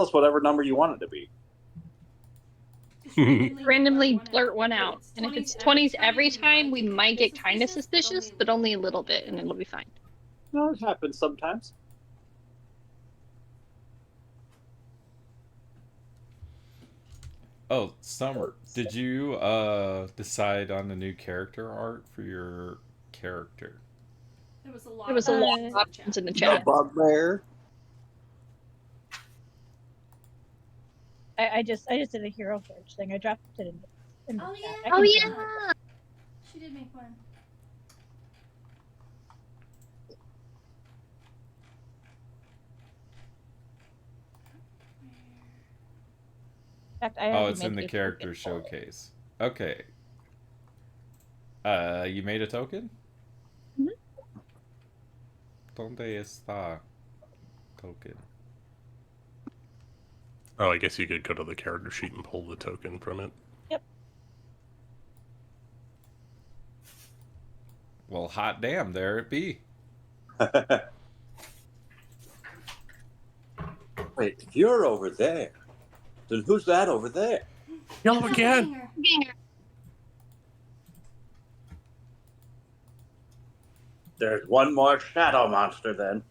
us whatever number you want it to be. Randomly blurt one out. And if it's 20s every time, we might get kind of suspicious, but only a little bit, and it'll be fine. No, it happens sometimes. Oh, Summer, did you decide on a new character art for your character? There was a lot of options in the chat. Bugbear. I just did a hero forge thing. I dropped it in the chat. Oh yeah. She did make one. In fact, Oh, it's in the character showcase. Okay. You made a token? Mm-hmm. ¿Dónde está token? Oh, I guess you could go to the character sheet and pull the token from it. Yep. Well, hot damn, there it be. Wait, if you're over there, then who's that over there? Kill him again! There's one more shadow monster then.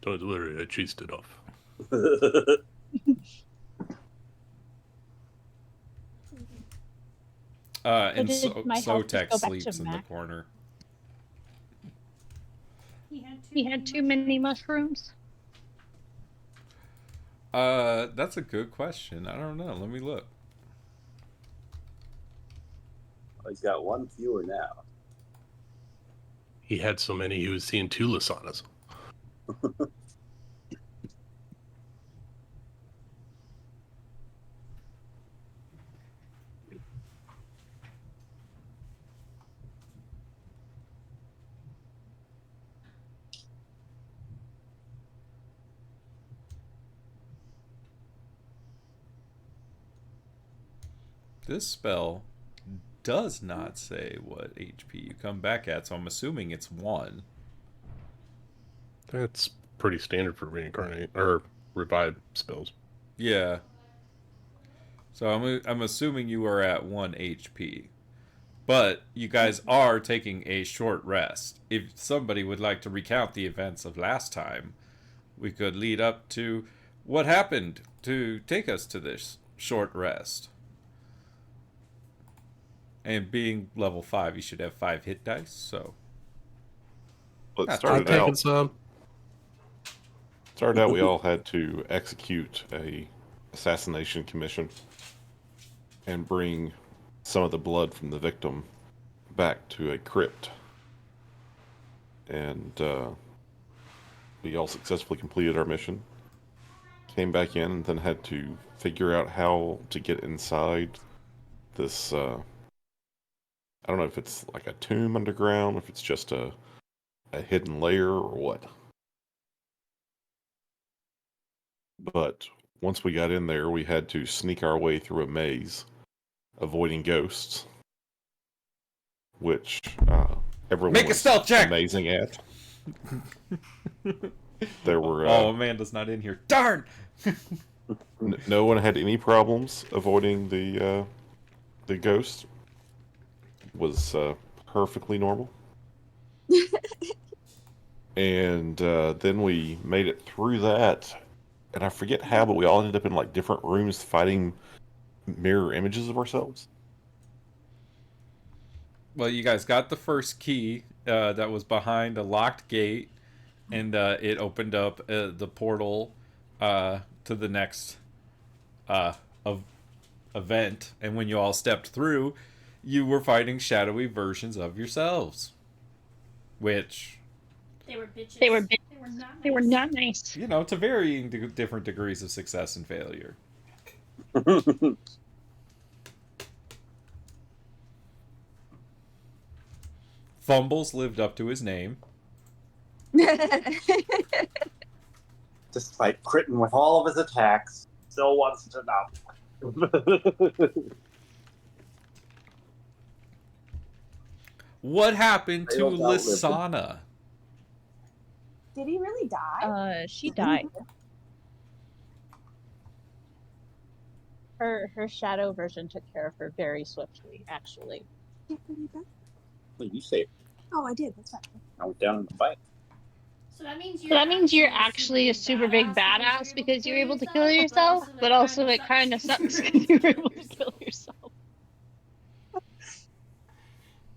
Don't worry, I cheesed it off. And my health just Sotek go back sleeps to in the max? corner. He had too many mushrooms. That's a good question. I don't know. Let me look. He's got one fewer now. He had so many, he was seeing 2 Lasanas. This spell does not say what HP you come back at, so I'm assuming it's 1. That's pretty standard for reincarnate or revive spells. Yeah. So I'm assuming you are at 1 HP. But you guys are taking a short rest. If somebody would like to recount the events of last time, we could lead up to what happened to take us to this short rest. And being level 5, you should have 5 hit dice, so... Well, it Not started too bad. out, some. we all had to execute a assassination commission and bring some of the blood from the victim back to a crypt. And we all successfully completed our mission. Came back in and then had to figure out how to get inside this... I don't know if it's like a tomb underground, if it's just a hidden layer or what. But once we got in there, we had to sneak our way through a maze, avoiding ghosts, which everyone Make a was stealth check! amazing at. There were Oh, Amanda's not in here. Darn! no one had any problems avoiding the ghost. Was perfectly normal. And then we made it through that, and I forget how, but we all ended up in like different rooms fighting mirror images of ourselves. Well, you guys got the first key that was behind a locked gate, and it opened up the portal to the next event. And when you all stepped through, you were fighting shadowy versions of yourselves, which They were bitches. They were bitches. They were not nice. They were not nice. you know, to varying different degrees of success and failure. Fumbles lived up to his name. Despite critting with all of his attacks, still wasn't enough. What happened to Rails outlived him. Lysana? Did he really die? She died. Her shadow version took care of her very swiftly, actually. Can't believe that. Well, you saved. Oh, I did. That's right. I went down in the fight. So that means you're actually a super big badass because you're able to kill yourself, but also it kind of sucks because you were able to kill yourself.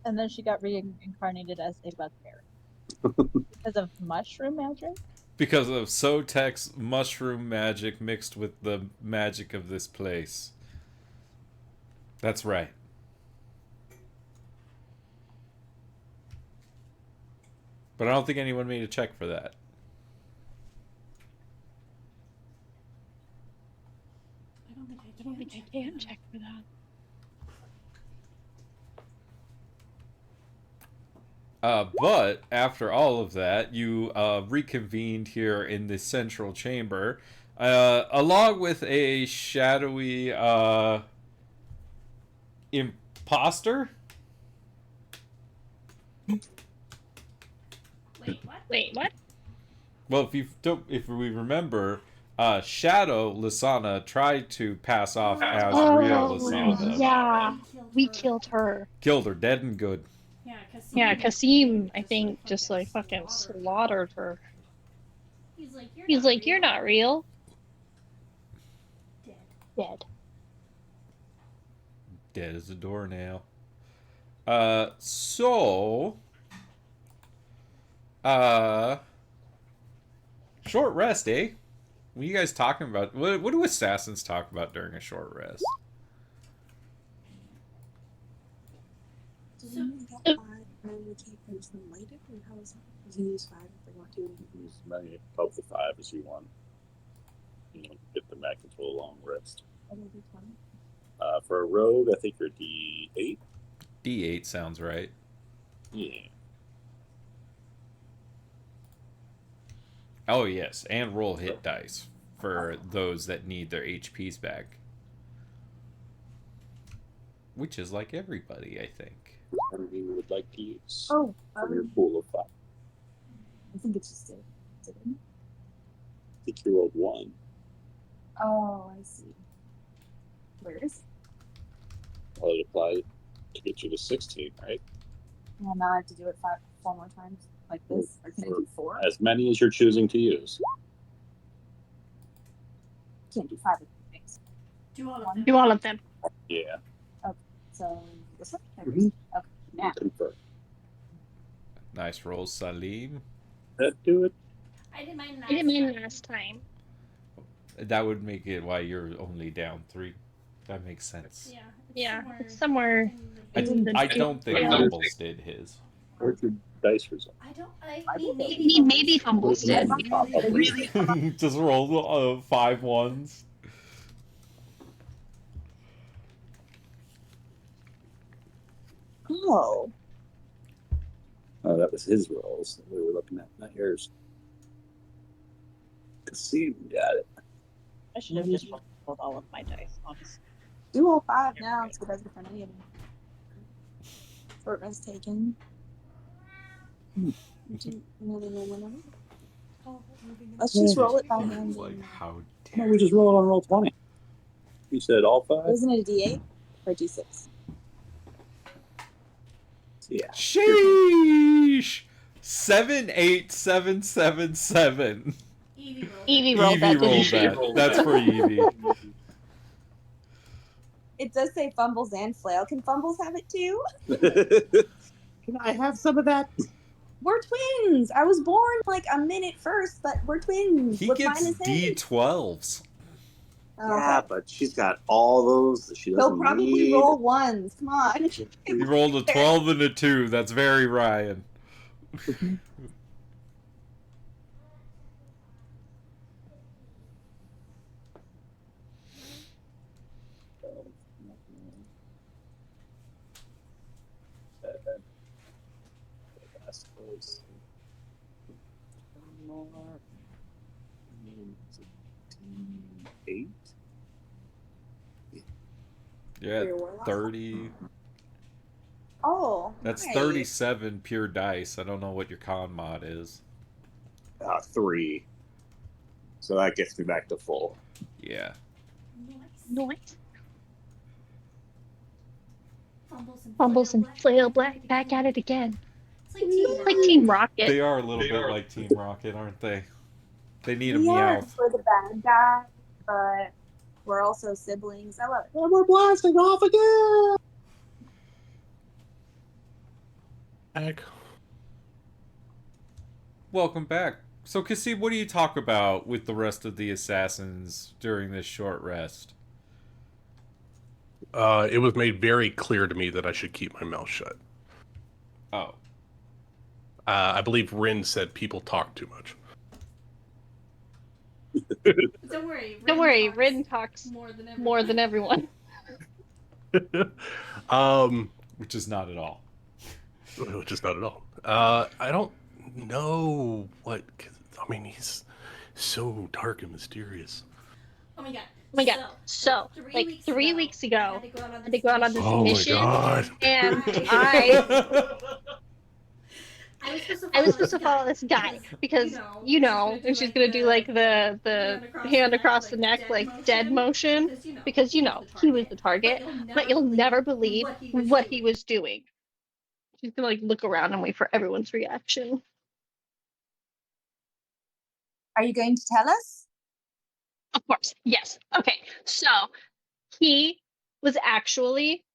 And then she got reincarnated as a bugbear. Because of mushroom magic? Because of Sotek's mushroom magic mixed with the magic of this place. That's right. But I don't think anyone made a check for that. I don't think I can check for that. But after all of that, you reconvened here in the central chamber, along with a shadowy imposter. Wait, what? Well, if we remember, Shadow Lysana tried to pass off as real Lysana. Yeah, we killed her. Killed her, dead and good. Yeah, Kasim, I think, just like fucking slaughtered her. He's like, you're not real. Dead. Dead as a doornail. Short rest, eh? What are you guys talking about? What do assassins talk about during a short rest? So, and we can't use them later, or how is it? You can use 5 if they want to. You can use as many of the 5 as you want. You know, get them back into a long rest. It'll be 20. For a rogue, I think you're D8. D8 sounds right. Yeah. Oh, yes, and roll hit dice for those that need their HPs back. Which is like everybody, I think. Whatever you would like to use Oh, from your pool of 5. I think it's just a. I think you rolled 1. Oh, I see. Where is it? Well, it applied to get you to 16, right? Well, now I have to do it 4 more times, like this. Or can I do 4? As many as you're choosing to use. Can't do 5 of the things. Do all of them. Do all of them. Yeah. So this one. Mhm. Okay. Now. Confirm. Nice roll, Salim. That do it? I did mine last time. That would make it why you're only down 3. That makes sense. Yeah. Yeah, it's somewhere. I don't think Yeah. Fumbles did his. Where's your dice result? I mean, Maybe Fumbles did. Just roll 5 ones. Oh. Oh, that was his rolls that we were looking at, not yours. Kasim got it. I should have just rolled all of my dice, honestly. Do all 5 now, so it doesn't for any of them. Short rest taken. Do another roll whenever. Let's just roll it by hand. Like, how No, dare we just rolled on roll 20. You said all 5? Isn't it a D8 or a D6? Yeah. Sheesh! 78777. Evie Evie rolled rolled. that, Evie rolled didn't that. That's for Evie. It does say Fumbles and Flail. Can Fumbles have it too? Can I have some of that? We're twins. I was born like a minute first, but we're twins. He We're gets fine as hell. D12s. Yeah, but she's got all those that she doesn't He'll probably need. roll 1s. Come on. He rolled a 12 and a 2. That's very Ryan. Eight. Yeah, For your warlock? 30. Oh, That's nice. 37 pure dice. I don't know what your con mod is. 3. So that gets me back to full. Yeah. Nice. Fumbles Fumbles and flail back at it again. It's Like Team Rocket. They are a little bit like Team Rocket, aren't they? They need a Yeah, Meowth. we're the bad guy, but we're also siblings. I love it. And we're blasting off again! Heck. Welcome back. So, Kasib, what do you talk about with the rest of the assassins during this short rest? It was made very clear to me that I should keep my mouth shut. Oh. I believe Rin said people talk too much. Don't worry. Don't worry, Rin talks more than everyone. Which is not at all. Just not at all. I don't know what. I mean, he's so dark and mysterious. Oh my god. Oh my god. So, like 3 weeks ago, I had to go out on this Oh my mission, god. and I was supposed to follow this guy because you know, and she's gonna do like the hand across the neck like dead motion because you know he was the target, but you'll never believe what he was doing. She's gonna like look around and wait for everyone's reaction. Are you going to tell us? Of course, yes. Okay, so he was actually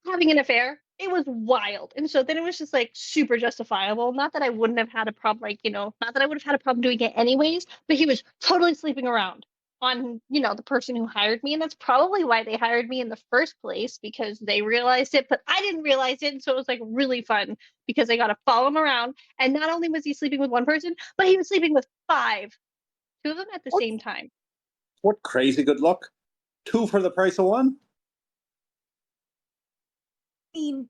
having an affair. It was wild. And so then it was just like super justifiable. Not that I wouldn't have had a problem, like, you know, not that I would have had a problem doing it anyways, but he was totally sleeping around on, you know, the person who hired me. And that's probably why they hired me in the first place, because they realized it, but I didn't realize it. And so it was like really fun because I got to follow him around. And not only was he sleeping with one person, but he was sleeping with 5, 2 of them at the same time. What crazy good luck. 2 for the price of 1? I mean,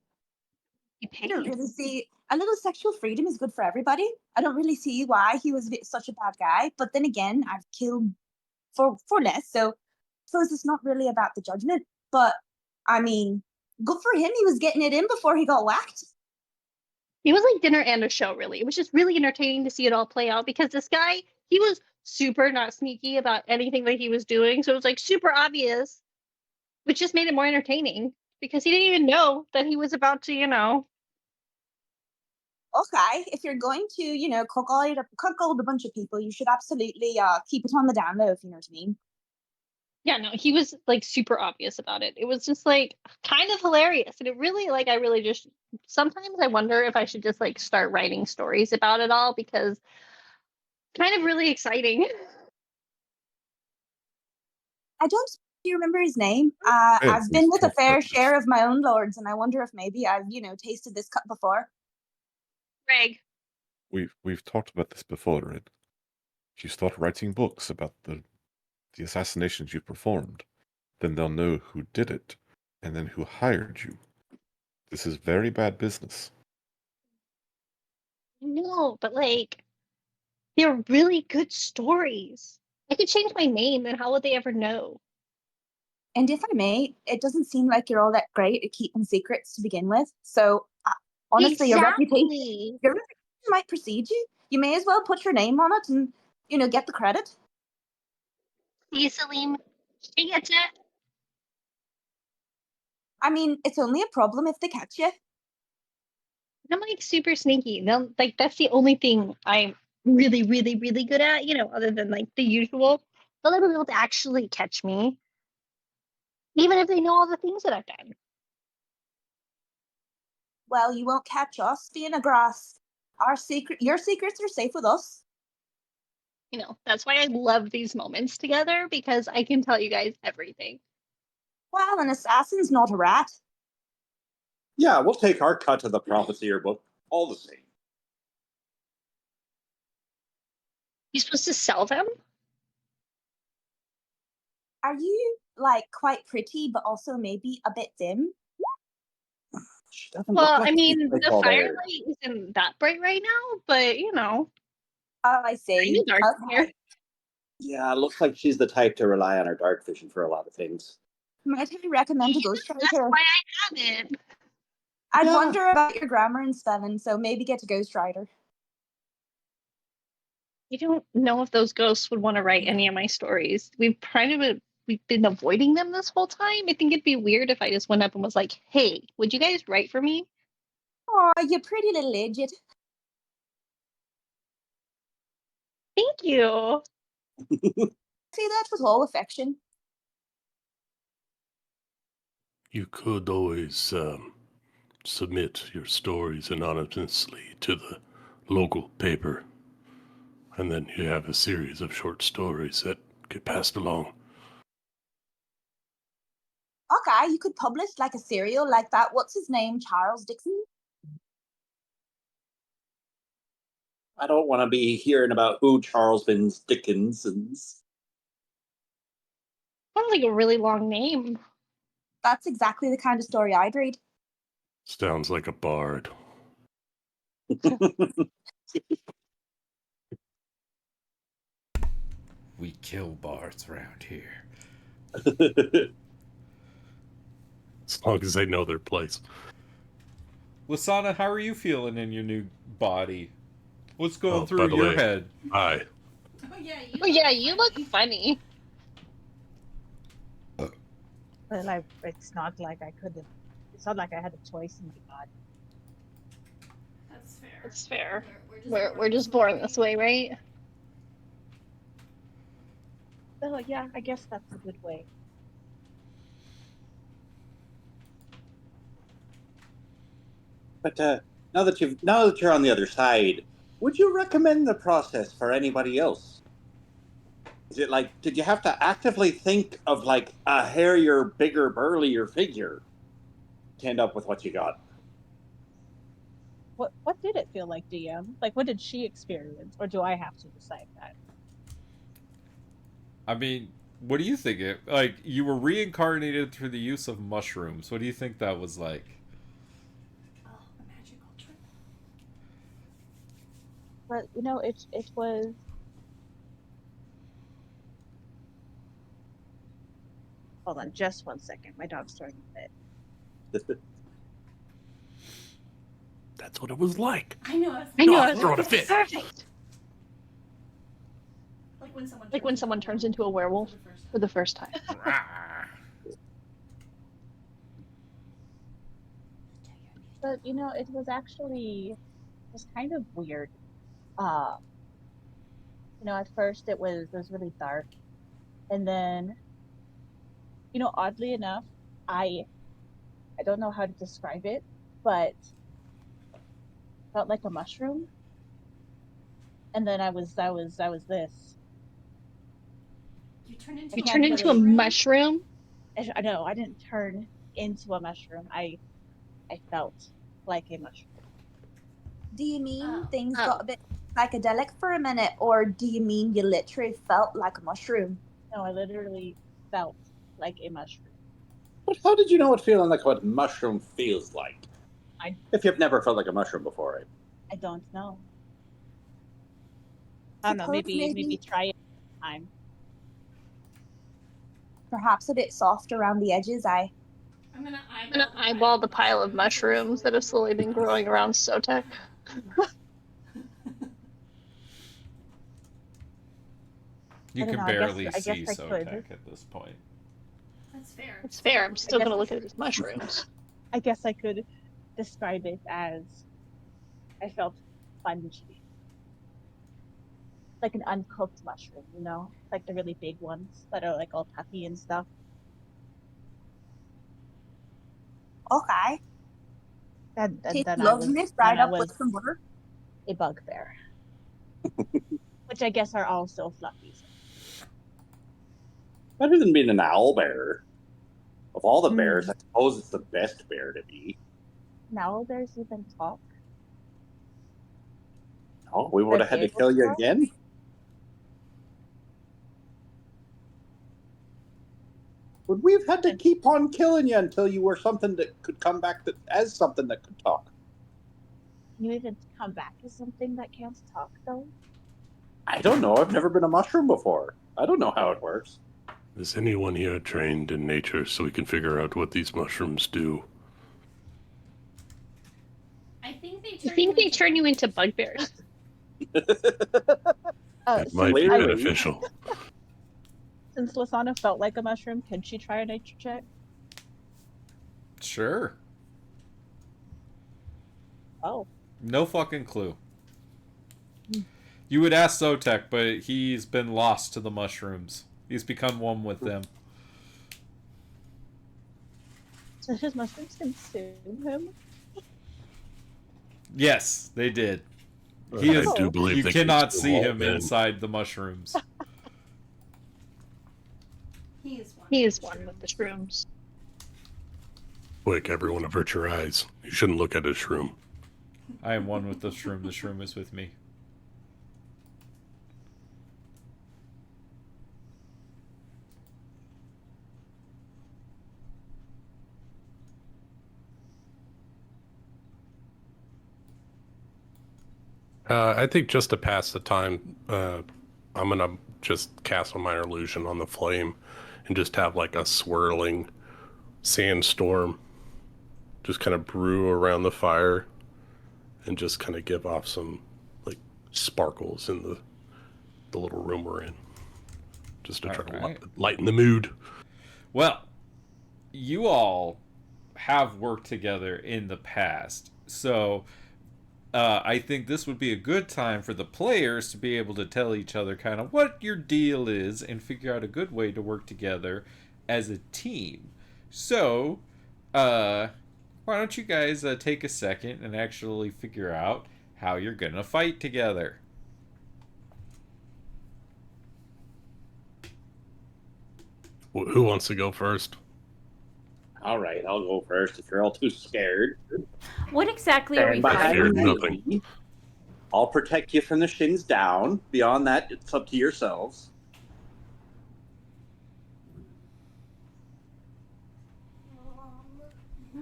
He I don't paid. really see a little sexual freedom is good for everybody. I don't really see why he was such a bad guy. But then again, I've killed for less, so I suppose it's not really about the judgment. But I mean, good for him. He was getting it in before he got whacked. It was like dinner and a show, really. It was just really entertaining to see it all play out because this guy, he was super not sneaky about anything that he was doing. So it was like super obvious, which just made it more entertaining because he didn't even know that he was about to, you know. Okay, if you're going to, you know, cuckold a bunch of people, you should absolutely keep it on the down low, if you know what I mean. Yeah, no, he was like super obvious about it. It was just like kind of hilarious. And it really, like, I really just sometimes I wonder if I should just like start writing stories about it all because kind of really exciting. I don't remember his name. Yeah, I've been we've with a talked fair about this. share of my own lords, and I wonder if maybe I've, you know, tasted this cup before. Greg. We've talked about this before, right? If you start writing books about the assassinations you performed, then they'll know who did it, and then who hired you. This is very bad business. No, but like they're really good stories. I could change my name, and how would they ever know? And if I may, it doesn't seem like you're all that great at keeping secrets to begin with. So, honestly, your reputation might precede you. You may as well put your name on it and, you know, get the credit. See, Salim, she gets it. I mean, it's only a problem if they catch you. I'm like super sneaky. They'll, like that's the only thing I'm really, really, really good at. You know, other than like the usual. They'll never be able to actually catch me, even if they know all the things that I've done. Well, you won't catch us, Fiona Grass. Your secrets are safe with us. You know, that's why I love these moments together because I can tell you guys everything. Well, an assassin's not a rat. Yeah, we'll take our cut of the profits of your book, all the same. You supposed to sell them? Are you, like, quite pretty, but also maybe a bit dim? She doesn't Well, look like I mean, she's like the all there. firelight isn't that bright right now, but you know, Oh, I see. pretty dark in here. Yeah, it looks like she's the type to rely on her dark vision for a lot of things. Might I recommend a ghostwriter? That's why I have it. I'd Yeah. wonder about your grammar and spelling, so maybe get a ghostwriter. You don't know if those ghosts would want to write any of my stories. We've been avoiding them this whole time. I think it'd be weird if I just went up and was like, "Hey, would you guys write for me?" Aw, you pretty little idiot. Thank you. See, that was all affection. You could always submit your stories anonymously to the local paper, and then you have a series of short stories that get passed along. Okay, you could publish like a serial like that. What's his name? Charles Dixon? I don't want to be hearing about who Charles Dickens's. Sounds like a really long name. That's exactly the kind of story I'd read. Sounds like a bard. We kill bards around here. As long as they know their place. Lasana, how are you feeling in your new body? What's going Oh, by through the your way, head? Hi. Oh yeah, you. Oh yeah, you look funny. Well, it's not like I could have. It's not like I had a choice in my body. That's fair. That's fair. We're We're just born this way, right? Oh yeah, I guess that's a good way. But now that you're on the other side, would you recommend the process for anybody else? Is it like, did you have to actively think of like a hairier, bigger, burlier figure to end up with what you got? What did it feel like, DM? Like, what did she experience, or do I have to decide that? I mean, what do you think? Like, you were reincarnated through the use of mushrooms. What do you think that was like? Oh, a magical trick. But you know, it was. Hold on, just 1 second. My dog's throwing a fit. That's what it was like. I know. I know. No, I was throwing a like, fit. Perfect. Like when someone Turns into a werewolf for the first time. But you know, it was kind of weird. You know, at first it was really dark, and then, you know, oddly enough, I don't know how to describe it, but felt like a mushroom. And then I was this. You turn into. You I turn can't into a really- mushroom. I know I didn't turn into a mushroom. I felt like a mushroom. Do you mean Oh. things Oh. got a bit psychedelic for a minute, or do you mean you literally felt like a mushroom? No, I literally felt like a mushroom. But how did you know what feeling like what mushroom feels like? I- If you've never felt like a mushroom before, I don't know. I don't know. Suppose Maybe try it time. Perhaps a bit soft around the edges. I'm gonna Eyeball the pile of mushrooms that have slowly been growing around Sotek. You I don't can know, barely I guess see I could. Sotek at this point. That's fair. It's fair. I'm still guess- gonna look at his mushrooms. I guess I could describe it as I felt spongy. Like an uncooked mushroom, you know? Like the really big ones that are like all puffy and stuff. Okay. And Tastes then I was, lovely, then fried I up with was some butter. a bugbear. Which I guess are also fluffy. better than being an owl bear. Of all the bears, I suppose it's the best bear to be. Now there's even talk. Oh, we would have had to able kill to you talk? again? Would we have had to keep on killing you until you were something that could come back as something that could talk? Can you even come back as something that can't talk, though? I don't know. I've never been a mushroom before. I don't know how it works. Is anyone here trained in nature so we can figure out what these mushrooms do? I think they turn you into bugbears. It might be Clearly. beneficial. Since Lasana felt like a mushroom, can she try a nature check? Sure. Oh. No fucking clue. You would ask Zotek, but he's been lost to the mushrooms. He's become one with them. So his mushrooms consume him? Yes, they did. He I is. do believe You they cannot consume see all him men. inside the mushrooms. He is one. He is one with the shrooms. Quick, everyone avert your eyes. You shouldn't look at a shroom. I am one with the shroom. The shroom is with me. I think just to pass the time, I'm gonna just cast a minor illusion on the flame and just have like a swirling sandstorm just kind of brew around the fire and just kind of give off some like sparkles in the little room we're in, just to try to Alright. lighten the mood. Well, you all have worked together in the past, so I think this would be a good time for the players to be able to tell each other kind of what your deal is and figure out a good way to work together as a team. So, why don't you guys take a second and actually figure out how you're gonna fight together? Who wants to go first? All right, I'll go first if you're all too scared. What exactly are we Stand behind Scared fighting? nothing. me. I'll protect you from the shins down. Beyond that, it's up to yourselves.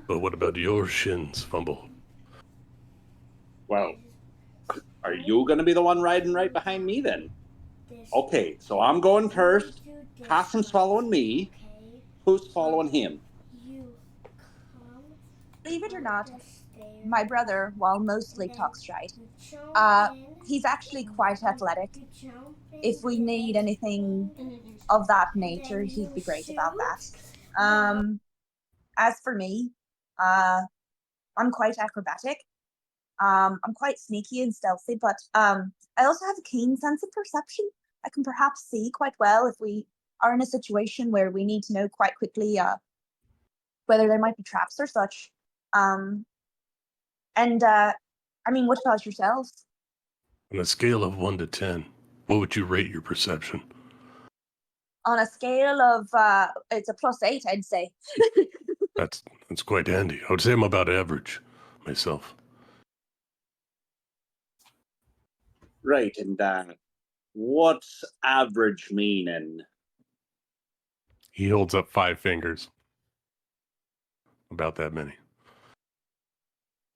But what about your shins, Fumble? Well, are you going to be the one riding right behind me then? Okay, so I'm going first. Hassan's following me. Who's following him? Believe it or not, my brother, while mostly talks shite, he's actually quite athletic. If we need anything of that nature, he'd be great about that. As for me, I'm quite acrobatic. I'm quite sneaky and stealthy, but I also have a keen sense of perception. I can perhaps see quite well if we are in a situation where we need to know quite quickly whether there might be traps or such. I mean, what about yourselves? On a scale of 1 to 10, what would you rate your perception? On a scale of, it's a +8, I'd say. That's quite handy. I would say I'm about average myself. Right, and what's average meaning? He holds up 5 fingers. About that many.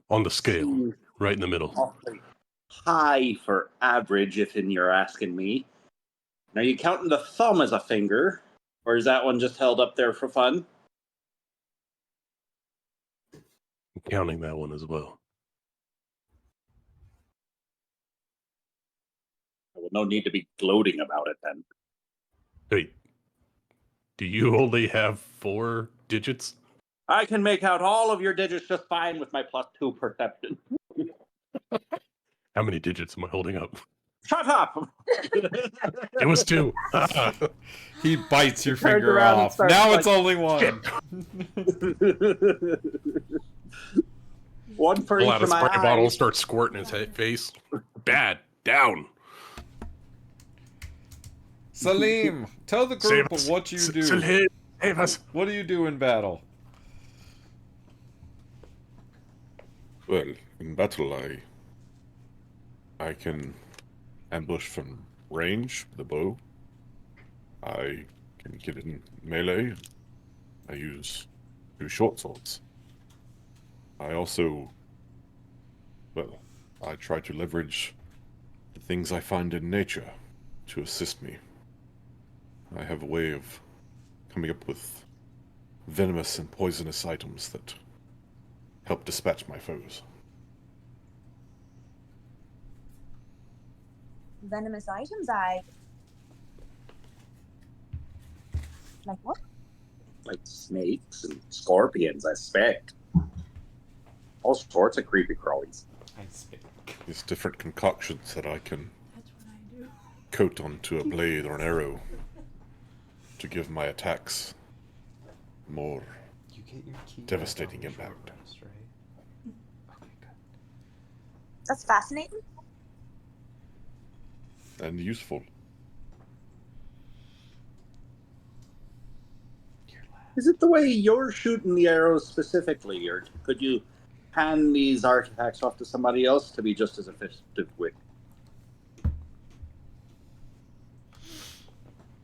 On the scale, right in the middle. Awfully high for average, if you're asking me. Now, you counting the thumb as a finger, or is that one just held up there for fun? I'm counting that one as well. Well, no need to be gloating about it then. Wait, do you only have 4 digits? I can make out all of your digits just fine with my +2 perception. How many digits am I holding up? Shut up! It was 2. He bites your Turns finger around and off. starts Now like- it's only one. One for Pull each out a of my spray bottle, eyes. start squirting his face. Bad. Down. Salim, tell the Save group us. what you do. Salim, save us. What do you do in battle? Well, in battle, I can ambush from range with a bow. I can get in melee. I use 2 short swords. I also, well, I try to leverage the things I find in nature to assist me. I have a way of coming up with venomous and poisonous items that help dispatch my foes. venomous items, like what? Like snakes and scorpions, I suspect. All sorts of creepy crawlies. I speak. These different concoctions that I can That's what I do. coat onto a blade or an arrow to give my attacks more You get your key devastating out on the impact. short rest, right? Okay, good. That's fascinating. And useful. Your last. Is it the way you're shooting the arrows specifically, or could you hand these artifacts off to somebody else to be just as effective with?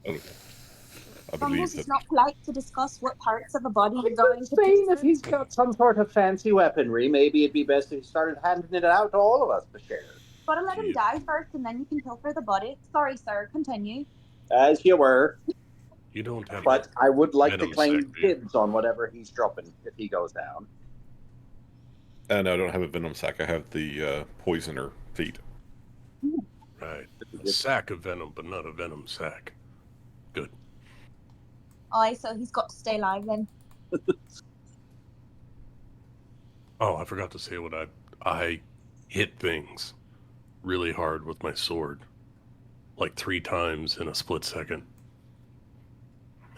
I believe Almost that it's not polite to discuss what parts of a body you're going to saying if fix. he's got some sort of fancy weaponry, maybe it'd be best if he started handing it out to all of us to share. Gotta let him Yeah. die first, and then you can pilfer the body. Sorry, sir. Continue. As you were, You don't have but I would like to Venom claim sack, do you? dibs on whatever he's dropping if he goes down. and I don't have a venom sack. I have the poisoner feet. right. A sack of venom, but not a venom sack. Good. Aye, so he's got to stay alive then. Oh, I forgot to say what I hit things really hard with my sword, like 3 times in a split second,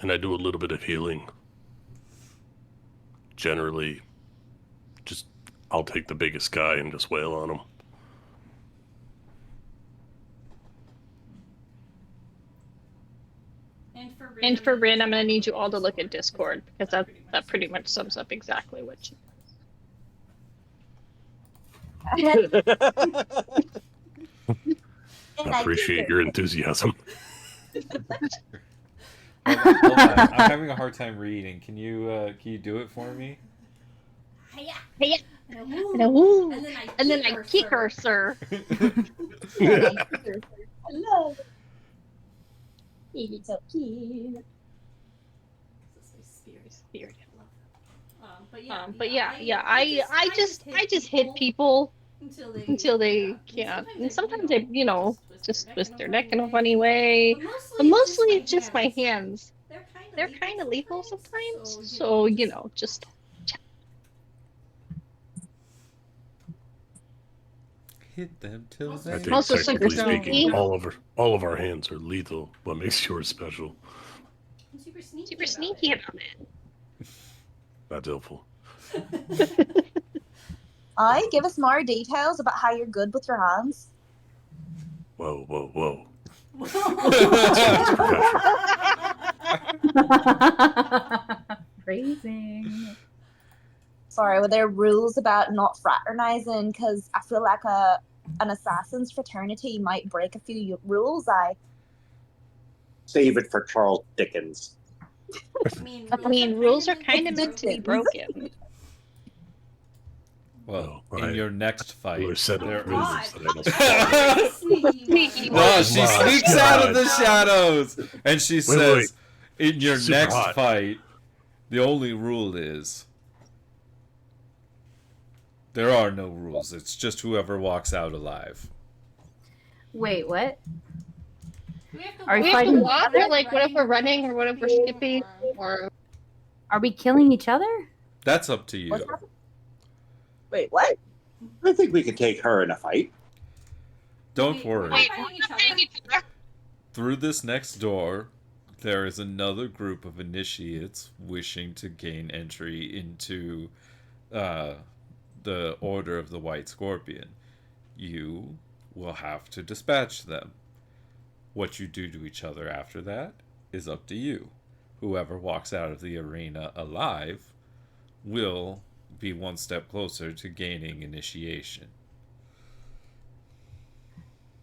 and I do a little bit of healing. Generally, just I'll take the biggest guy and just wail on him. And And for Rin, I'm gonna need you all to look at Discord because that pretty much sums up exactly what she. And I appreciate your enthusiasm. Hold on. I'm having a hard time reading. Can you do it for me? Hiya. Hiya. And Ooh. and then I kick her, sir. Hello. It's so cute. This is my spirit. Spirit. But yeah, I just hit people until they can't, and sometimes they just twist their neck in a funny way. But mostly it's just my hands. They're kind of lethal sometimes, so just. Hit them till I they. think Also, technically super speaking, sneaky. all of our hands are lethal. What makes yours special? Super sneaky about it. That's helpful. Aye, give us more details about how you're good with your hands. Whoa, whoa, whoa. Phrasing. Sorry, were there rules about not fraternizing? Because I feel like an assassin's fraternity might break a few rules. Save it for Charles Dickens. I mean, rules are kind of meant to be broken. Well, Oh, in right. your next fight, Or set there of rules is. that I don't follow. Sneaky. No, she my sneaks out of the God. shadows, and she says, "In your Super next hot. fight, the only rule is there are no rules. It's just whoever walks out alive." Wait, what? Are you We have to fighting walk, or like what if we're running, or what if we're skipping, or Are we killing each other? That's up to you. What's happening? Wait, what? I think we could take her in a fight. Don't worry. wait, fighting we're not fighting each other. Through this next door, there is another group of initiates wishing to gain entry into the Order of the White Scorpion. You will have to dispatch them. What you do to each other after that is up to you. Whoever walks out of the arena alive will be one step closer to gaining initiation.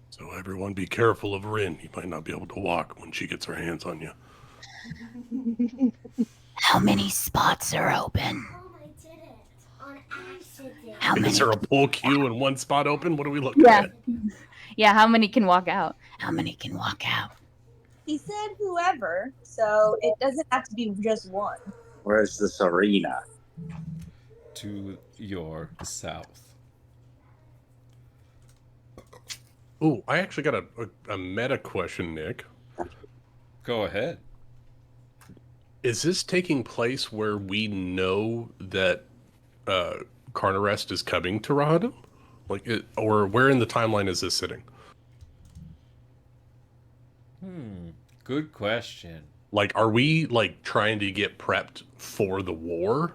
So everyone be careful of Rin. You might not be able to walk when she gets her hands on you. How many spots are open? I did it on accident. How Is many? there a pull queue and one spot open? What are we looking Yeah. at? Yeah, how many can walk out? How many can walk out? He said whoever, so it doesn't have to be just one. Where's this arena? To your south. Oh, I actually got a meta question, Nick. Go ahead. Is this taking place where we know that Carnarest is coming to Rahadam? Or where in the timeline is this sitting? Good question. Like, are we like trying to get prepped for the war,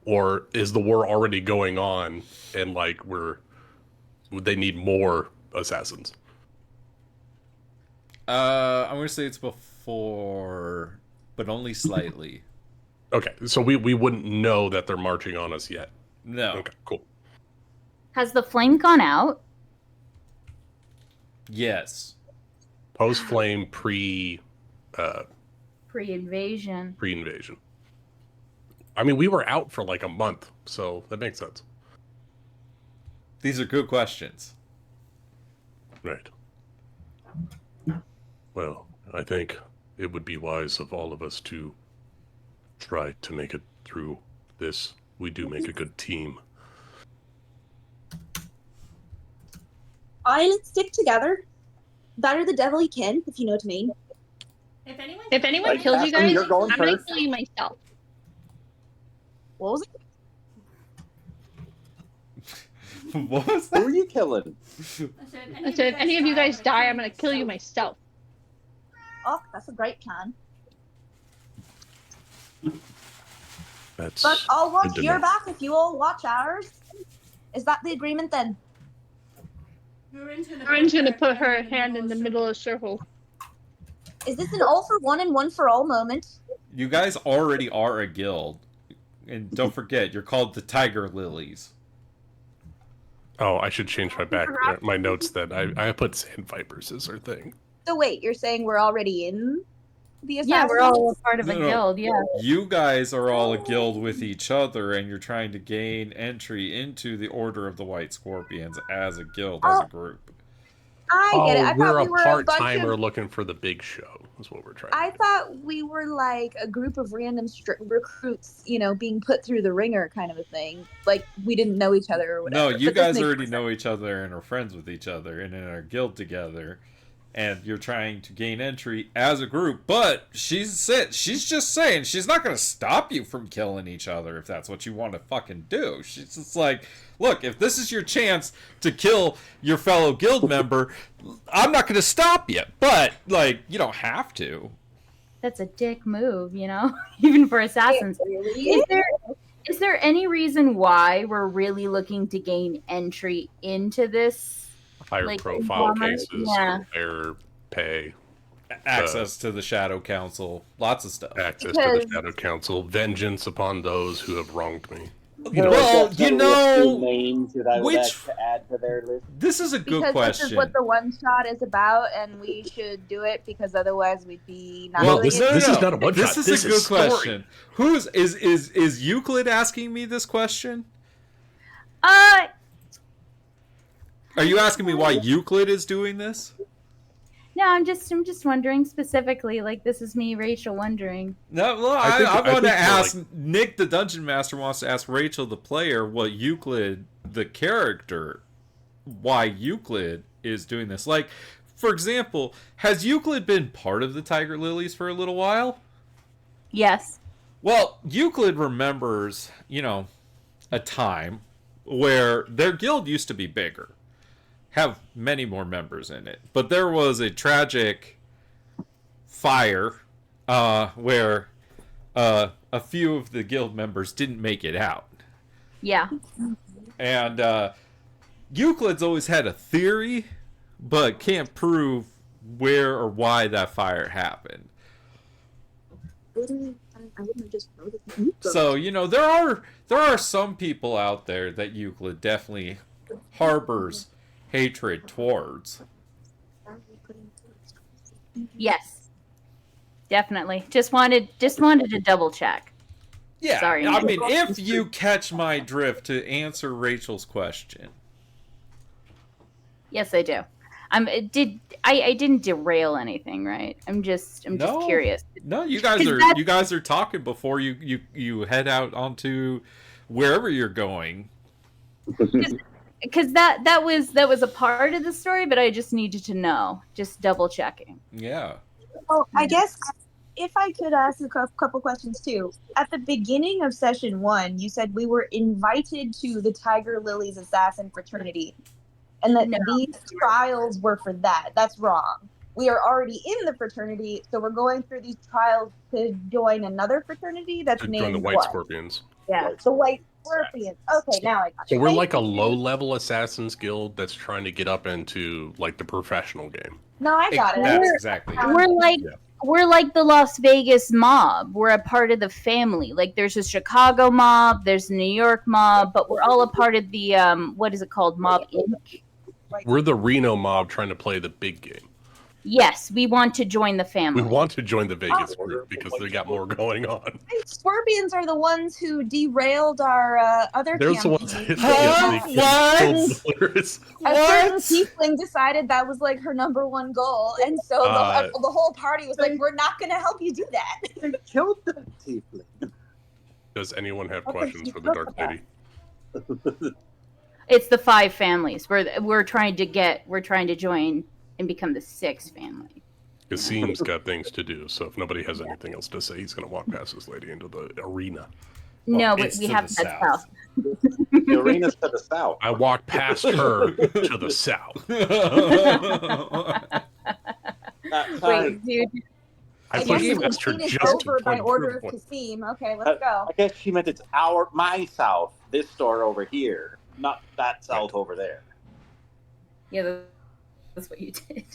or is the war already going on and like they need more assassins? I'm gonna say it's before, but only slightly. Okay, so we wouldn't know that they're marching on us yet. No. Okay, cool. Has the flame gone out? Yes. Post flame Pre-invasion. pre-invasion. I mean, we were out for like a month, so that makes sense. These are good questions. Right. Well, I think it would be wise of all of us to try to make it through this. We do make a good team. Let's stick together. Better the devil he can, if you know what I mean. If anyone kills you guys, you're going I'm gonna first. kill you myself. What was it? What was Who are you killing? I said, if any of you guys die, I'm gonna kill you myself. Oh, that's a great plan. That's But I'll watch good to your know. back if you all watch ours. Is that the agreement then? Orange gonna put her hand in the middle of the circle. Is this an all for one and one for all moment? You guys already are a guild. And don't forget, you're called the Tiger Lilies. Oh, I should change my notes then. I put Sand Vipers as our thing. So wait, you're saying we're already in the assassin? Yeah, we're all a part of a No. guild, yeah. You guys are all a guild with each other, and you're trying to gain entry into the Order of the White Scorpions as a guild, as a group. I get it. I we're thought a we were a bunch part-timer of... looking for the big show, is what we're trying I to do. thought we were like a group of random recruits, you know, being put through the ringer kind of a thing. Like, we didn't know each other or whatever. No, you But this guys makes already sense. know each other and are friends with each other and in a guild together. And you're trying to gain entry as a group, but she's just saying she's not going to stop you from killing each other if that's what you want to fucking do. She's just like, look, if this is your chance to kill your fellow guild member, I'm not going to stop you, but like, you don't have to. That's a dick move, you know? Even for assassins. Is there any reason why we're really looking to gain entry into this? Higher like, profile bomber? cases, Yeah. higher pay, Access to the Shadow Council, lots of stuff. access to the Shadow Council, vengeance upon those who have wronged me. Well, you know, names that I would which- like to add to their list. This is a good Because question. this is what the one shot is about, and we should do it because otherwise we'd be not Well, doing this- it. this is not a one This shot. is This a is good story. question. Who's is Euclid asking me this question? Are you asking me why Euclid is doing this? No, I'm just wondering specifically. Like, this is me, Rachel, wondering. No, well, I I want think to you're ask Nick, the dungeon master, wants to ask Rachel, the player, what Euclid, the character, why Euclid is doing this. Like, for example, has Euclid been part of the Tiger Lilies for a little while? Yes. Well, Euclid remembers, you know, a time where their guild used to be bigger, have many more members in it, but there was a tragic fire where a few of the guild members didn't make it out. Yeah. And Euclid's always had a theory, but can't prove where or why that fire happened. Literally, I wouldn't have just wrote it. So, you know, there are some people out there that Euclid definitely harbors hatred towards. Yes. Definitely. Just wanted to double check. Yeah, Sorry. I mean, if you catch my drift to answer Rachel's question. Yes, I do. I didn't derail anything, right? I'm just No. curious. No, you 'Cause guys are talking before you head out onto wherever you're going. because that was a part of the story, but I just needed to know, just double checking. Yeah. Well, I guess if I could ask a couple questions too. At the beginning of session 1, you said we were invited to the Tiger Lilies Assassin Fraternity, and that these trials were for that. That's wrong. We are already in the fraternity, so we're going through these trials to join another fraternity that's To named join the White what? Scorpions. Yeah, the White Scorpions. Okay, now I got So it. we're Thank like a you. low-level Assassin's Guild that's trying to get up into like the professional game. No, I got it. That's exactly it. We're like the Las Vegas mob. We're a part of the family. Like there's a Chicago mob, there's a New York mob, but we're all a part of the what is it called? Mob Inc. We're the Reno mob trying to play the big game. Yes, we want to join the We family. want to join the Vegas group because they got more going on. Scorpions are the ones who derailed our other There's the campaign. ones that hit the A certain tiefling decided that was like her #1 goal, and so the whole party was like, "We're not going to help you do that." They killed the tiefling. Does anyone have questions for the Dark Lady? It's the 5 families. We're trying to join and become the 6th family. Kasim's got things to do, so if nobody has anything else to say, he's going to walk past this lady into the arena. No, but we have to head south. The arena's to the south. I walked past her to the south. Wait, dude. I guess pushed past her the scene is just to over by point order to of the Kasim. Okay, let's go. I guess she meant it's my south, this store over here, not that south over there. Yeah, that's what you did.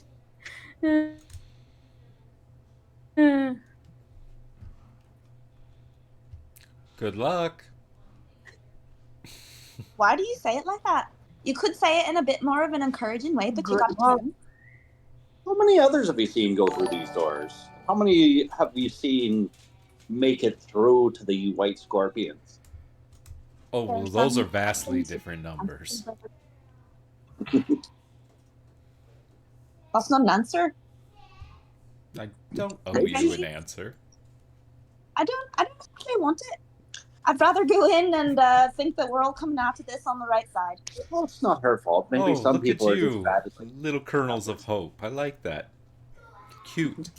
Good luck. Why do you say it like that? You could say it in a bit more of an encouraging way, but you got to turn. How many others have you seen go through these doors? How many have you seen make it through to the White Scorpions? Oh, well, those are vastly different numbers. That's not an answer. I don't owe you an answer. I don't actually want it. I'd rather go in and think that we're all coming out of this on the right side. Well, it's not her fault. Maybe some look people at are you. just bad. Little kernels of hope. I like that. Cute.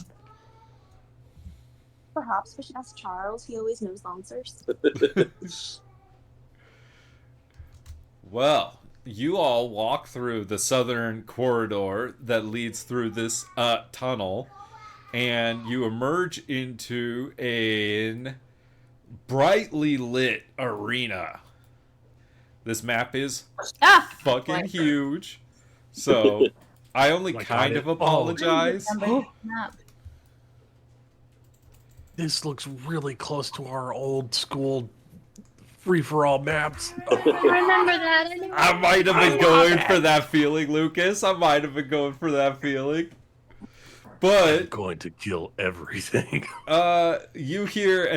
Perhaps we should ask Charles. He always knows the answers. Well, you all walk through the southern corridor that leads through this tunnel, and you emerge into an brightly lit arena. This map is fucking huge, so I only kind of apologize. This looks really close to our old school free-for-all maps. Remember that? I might have been going for that feeling, Lucas. I might have been going for that feeling. But I'm going to kill everything. You hear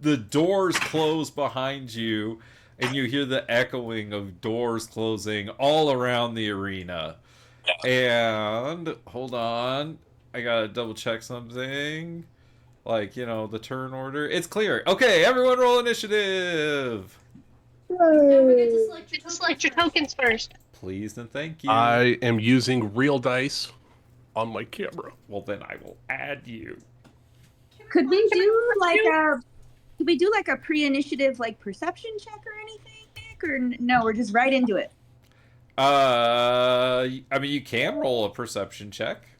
the doors close behind you, and you hear the echoing of doors closing all around the arena. And hold on, I gotta double check something. Like, you know, the turn order. It's clear. Okay, everyone roll initiative. Don't forget to select your tokens first. Please and thank you. I am using real dice on my camera. Well, then I will add you. Could we do like a pre-initiative like perception check or anything, Nick? Or no, we're just right into it. I mean, you can roll a perception check.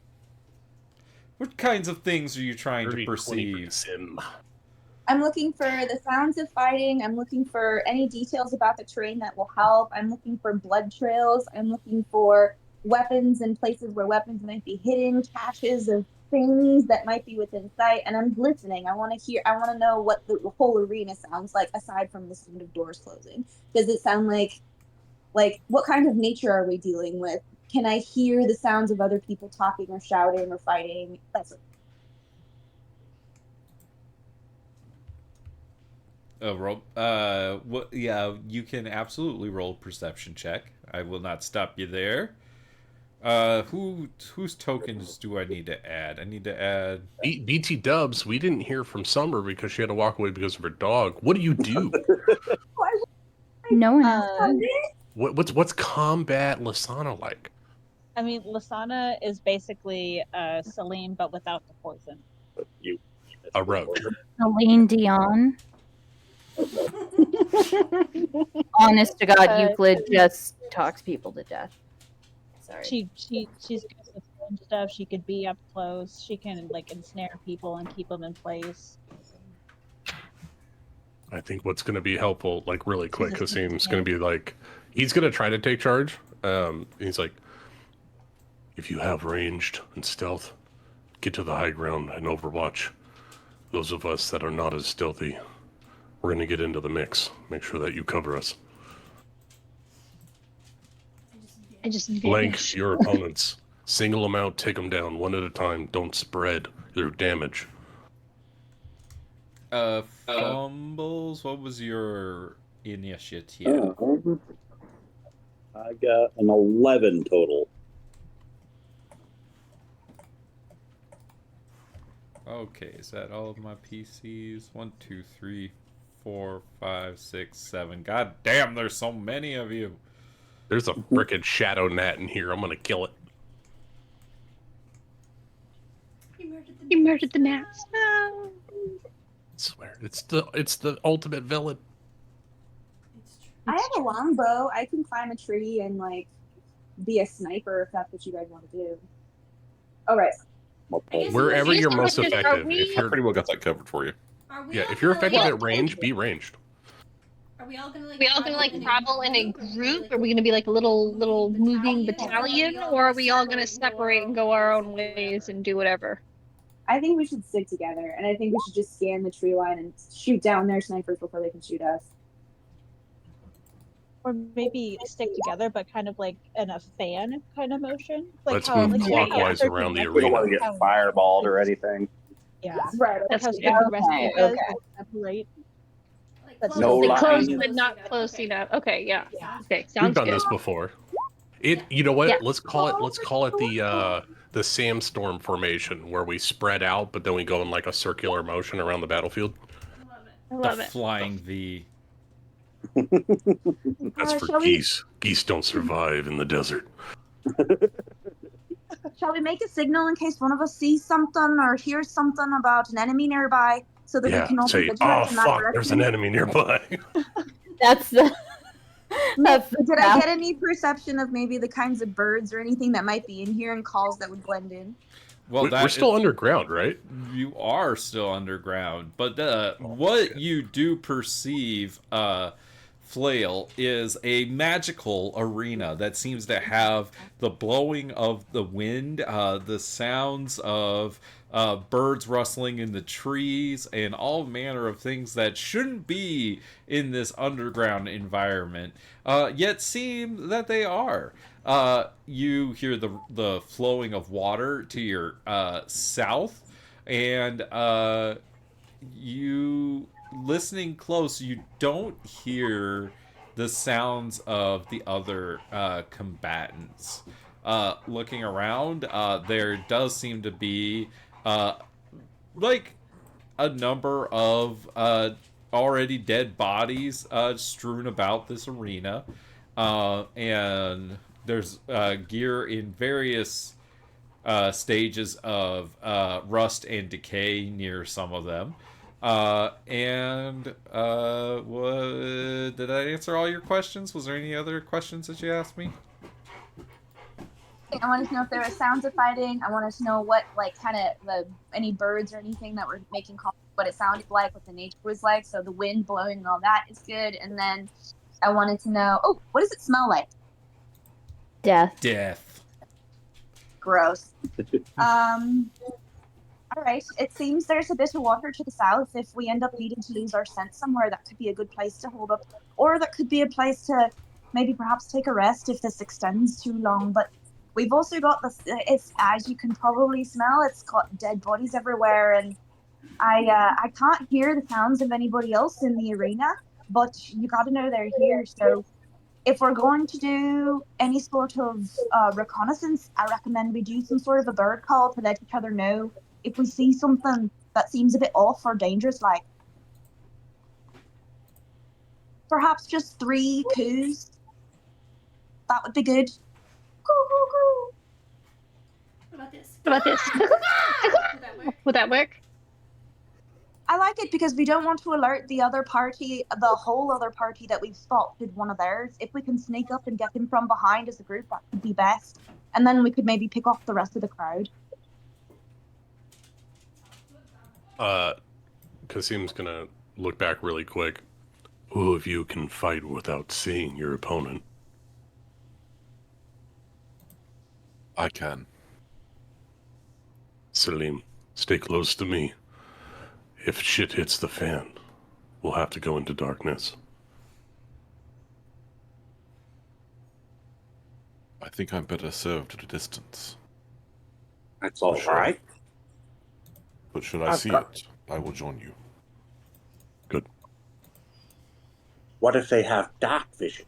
What kinds of things are you trying to perceive? I'm looking for the sounds of fighting. I'm looking for any details about the terrain that will help. I'm looking for blood trails. I'm looking for weapons and places where weapons might be hidden, caches of things that might be within sight. And I'm listening. I want to know what the whole arena sounds like aside from the sound of doors closing. Does it sound like what kind of nature are we dealing with? Can I hear the sounds of other people talking or shouting or fighting? Yeah, you can absolutely roll a perception check. I will not stop you there. Whose tokens do I need to add? I need to add BT Dubs. We didn't hear from Summer because she had to walk away because of her dog. What do you do? No one else. What's combat Lasana like? I mean, Lasana is basically Celine, but without the poison. A rogue. Celine Dion. Honest to God, Euclid just talks people to death. Sorry. She's good with and stuff. She could be up close. She can like ensnare people and keep them in place. I think what's going to be helpful, like really quick, Kasim's going to be like, he's going to try to take charge. He's like, if you have ranged and stealth, get to the high ground and overwatch. Those of us that are not as stealthy, we're going to get into the mix. Make sure that you cover us. I just Blank your opponents. Single them out, take them down one at a time. Don't spread their damage. Fumbles, what was your initiative? I got an 11 total. Okay, is that all of my PCs? 1, 2, 3, 4, 5, 6, 7. God damn, there's so many of you. There's a frickin' shadow gnat in here. I'm gonna kill it. You murdered the gnats. No. I swear, it's the ultimate villain. I have a longbow. I can climb a tree and like be a sniper if that's what you guys want to do. All right. Wherever you're most effective. If I you're pretty well got that covered for you. if you're effective at range, be ranged. Are we all gonna like? Are we all gonna like travel in a group? Are we gonna be like a little moving battalion, or are we all gonna separate and go our own ways and do whatever? I think we should stick together, and I think we should just scan the tree line and shoot down their snipers before they can shoot us. Or maybe stick together, but kind of like in a fan kind of motion. Like Let's move clockwise around the We don't want arena. to get fireballed or anything. Yeah, right. That's how good. the rest Okay, of us okay. separate. Like, No Like close, line. but not close enough. Okay, yeah. Okay, We've sounds done good. this before. You know what? Yeah. Let's call it the Sandstorm formation, where we spread out, but then we go in like a circular motion around the battlefield. I love The it. flying V. That's for shall we- geese. Geese don't survive in the desert. Shall we make a signal in case one of us sees something or hears something about an enemy nearby, so that we Yeah, can all say, be oh vigilant in that fuck, there's an direction? enemy nearby. That's the. That's the Did I sound. get any perception of maybe the kinds of birds or anything that might be in here and calls that would blend in? Well, We're still underground, right? You are still underground, but what you do perceive, Flail, is a magical arena that seems to have the blowing of the wind, the sounds of birds rustling in the trees, and all manner of things that shouldn't be in this underground environment, yet seem that they are. You hear the flowing of water to your south, and you listening close, you don't hear the sounds of the other combatants. Looking around, there does seem to be like a number of already dead bodies strewn about this arena, and there's gear in various stages of rust and decay near some of them. Did I answer all your questions? Was there any other questions that you asked me? I wanted to know if there were sounds of fighting. I wanted to know what, like, kind of any birds or anything that were making calls, what it sounded like, what the nature was like. So the wind blowing and all that is good. And then I wanted to know, what does it smell like? Death. Gross. All right. It seems there's a bit of water to the south. If we end up needing to lose our scent somewhere, that could be a good place to hold up. Or that could be a place to maybe perhaps take a rest if this extends too long. But we've also got it's, as you can probably smell, it's got dead bodies everywhere. And I can't hear the sounds of anybody else in the arena, but you got to know they're here. So if we're going to do any sort of reconnaissance, I recommend we do some sort of a bird call to let each other know if we see something that seems a bit off or dangerous, like. perhaps just 3 coos. That would be good. What about this? What about this? Would that work? Would that work? I like it because we don't want to alert the other party, the whole other party that we've spotted one of theirs. If we can sneak up and get them from behind as a group, that would be best. And then we could maybe pick off the rest of the crowd. Kasim's gonna look back really quick. Who of you can fight without seeing your opponent? I can. Salim, stay close to me. If shit hits the fan, we'll have to go into darkness. I think I'm better served at a distance. That's all Sure. right. But should I I've see got- it, I will join you. Good. What if they have dark vision?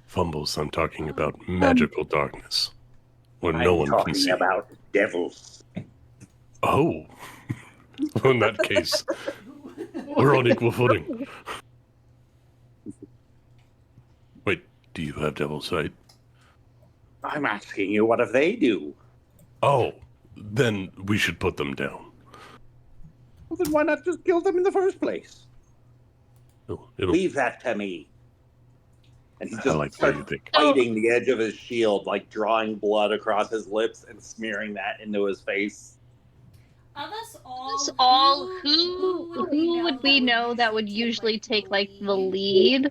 Fumbles, I'm talking about magical darkness. Where I'm no one can talking see. about devils. Oh. Well, in that case, we're on equal footing. Wait, do you have devil sight? I'm asking you, what if they do? Oh, then we should put them down. Well, then why not just kill them in the first place? It'll, Leave that to me. And he I just like the way starts you think. biting the edge of his shield, like drawing blood across his lips and smearing that into his face. Of us Us all, all, who would we know that would usually take like the lead?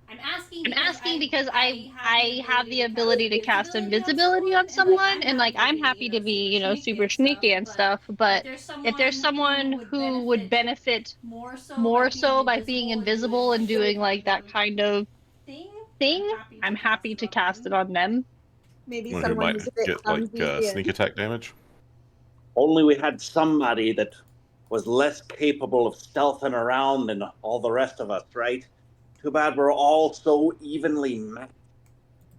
I'm asking. I'm asking because I have the ability to cast invisibility on someone, and like I'm happy to be, you know, super sneaky and stuff. But if there's someone who would benefit more so by being invisible and doing like that kind of thing, I'm happy to cast it on them. Maybe One who someone might who's a bit get like clumsy and- sneak attack damage. Only we had somebody that was less capable of stealthing around than all the rest of us, right? Too bad we're all so evenly matched.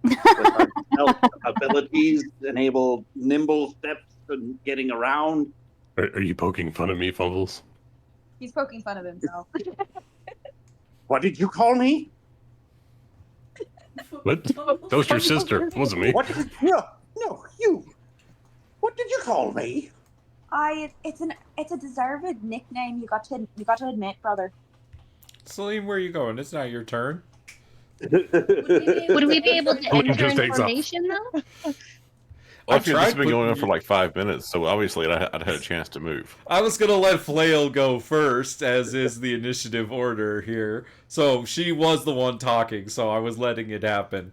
With our stealth abilities, enable nimble steps and getting around. Are you poking fun of me, Fumbles? He's poking fun of himself. What did you call me? What? That was your sister, wasn't me. What did no, you. What did you call me? It's a deserved nickname. You got to admit, brother. Salim, where are you going? It's not your turn. Would we be able to Wouldn't enter just take off. information though? Well, I this has tried been going on putting for like 5 minutes, so obviously I'd had a chance to move. I was gonna let Flail go first, as is the initiative order here. So she was the one talking, so I was letting it happen.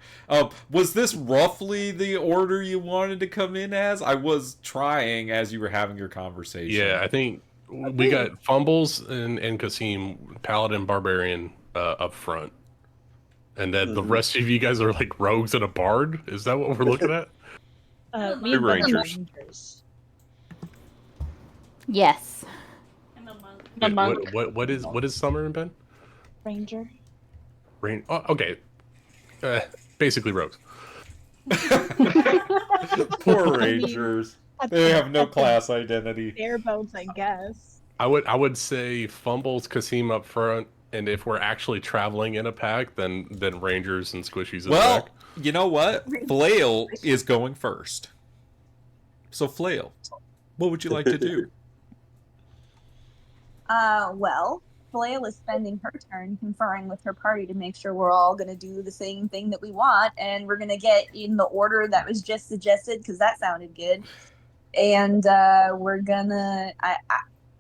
Was this roughly the order you wanted to come in as? I was trying as you were having your conversation. Yeah, I think we got Fumbles and Kasim, Paladin, Barbarian up front. And then the rest of you guys are like rogues and a bard? Is that what we're looking at? Me Two and the rangers. Yes. I'm a monk. A Wait, monk. what is Summer and Ben? Ranger. Rain. Oh, okay. Basically rogues. Poor Rangers. They have no class identity. Bare bones, I guess. I would say Fumbles, Kasim up front, and if we're actually traveling in a pack, then Rangers and Squishies in the Well, back. you know what? Flail is going first. So Flail, what would you like to do? Well, Flail is spending her turn conferring with her party to make sure we're all going to do the same thing that we want, and we're going to get in the order that was just suggested because that sounded good. And we're gonna.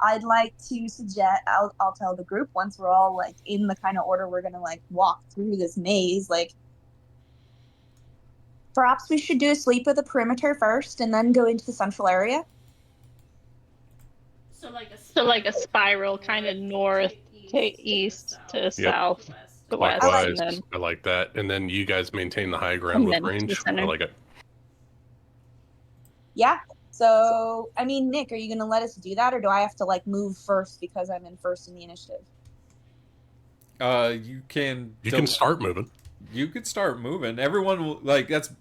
I'd like to suggest. I'll tell the group once we're all like in the kind of order we're gonna like walk through this maze. Like, perhaps we should do a sweep of the perimeter first, and then go into the central area. So like a spiral, kind of north to east to south to west, Likewise, and then I like that. And then you guys maintain the high ground with then to the range. I center. like it. Yeah. So, I mean, Nick, are you going to let us do that, or do I have to like move first because I'm in first in the initiative? You can. You can start moving. You could start moving. Everyone will,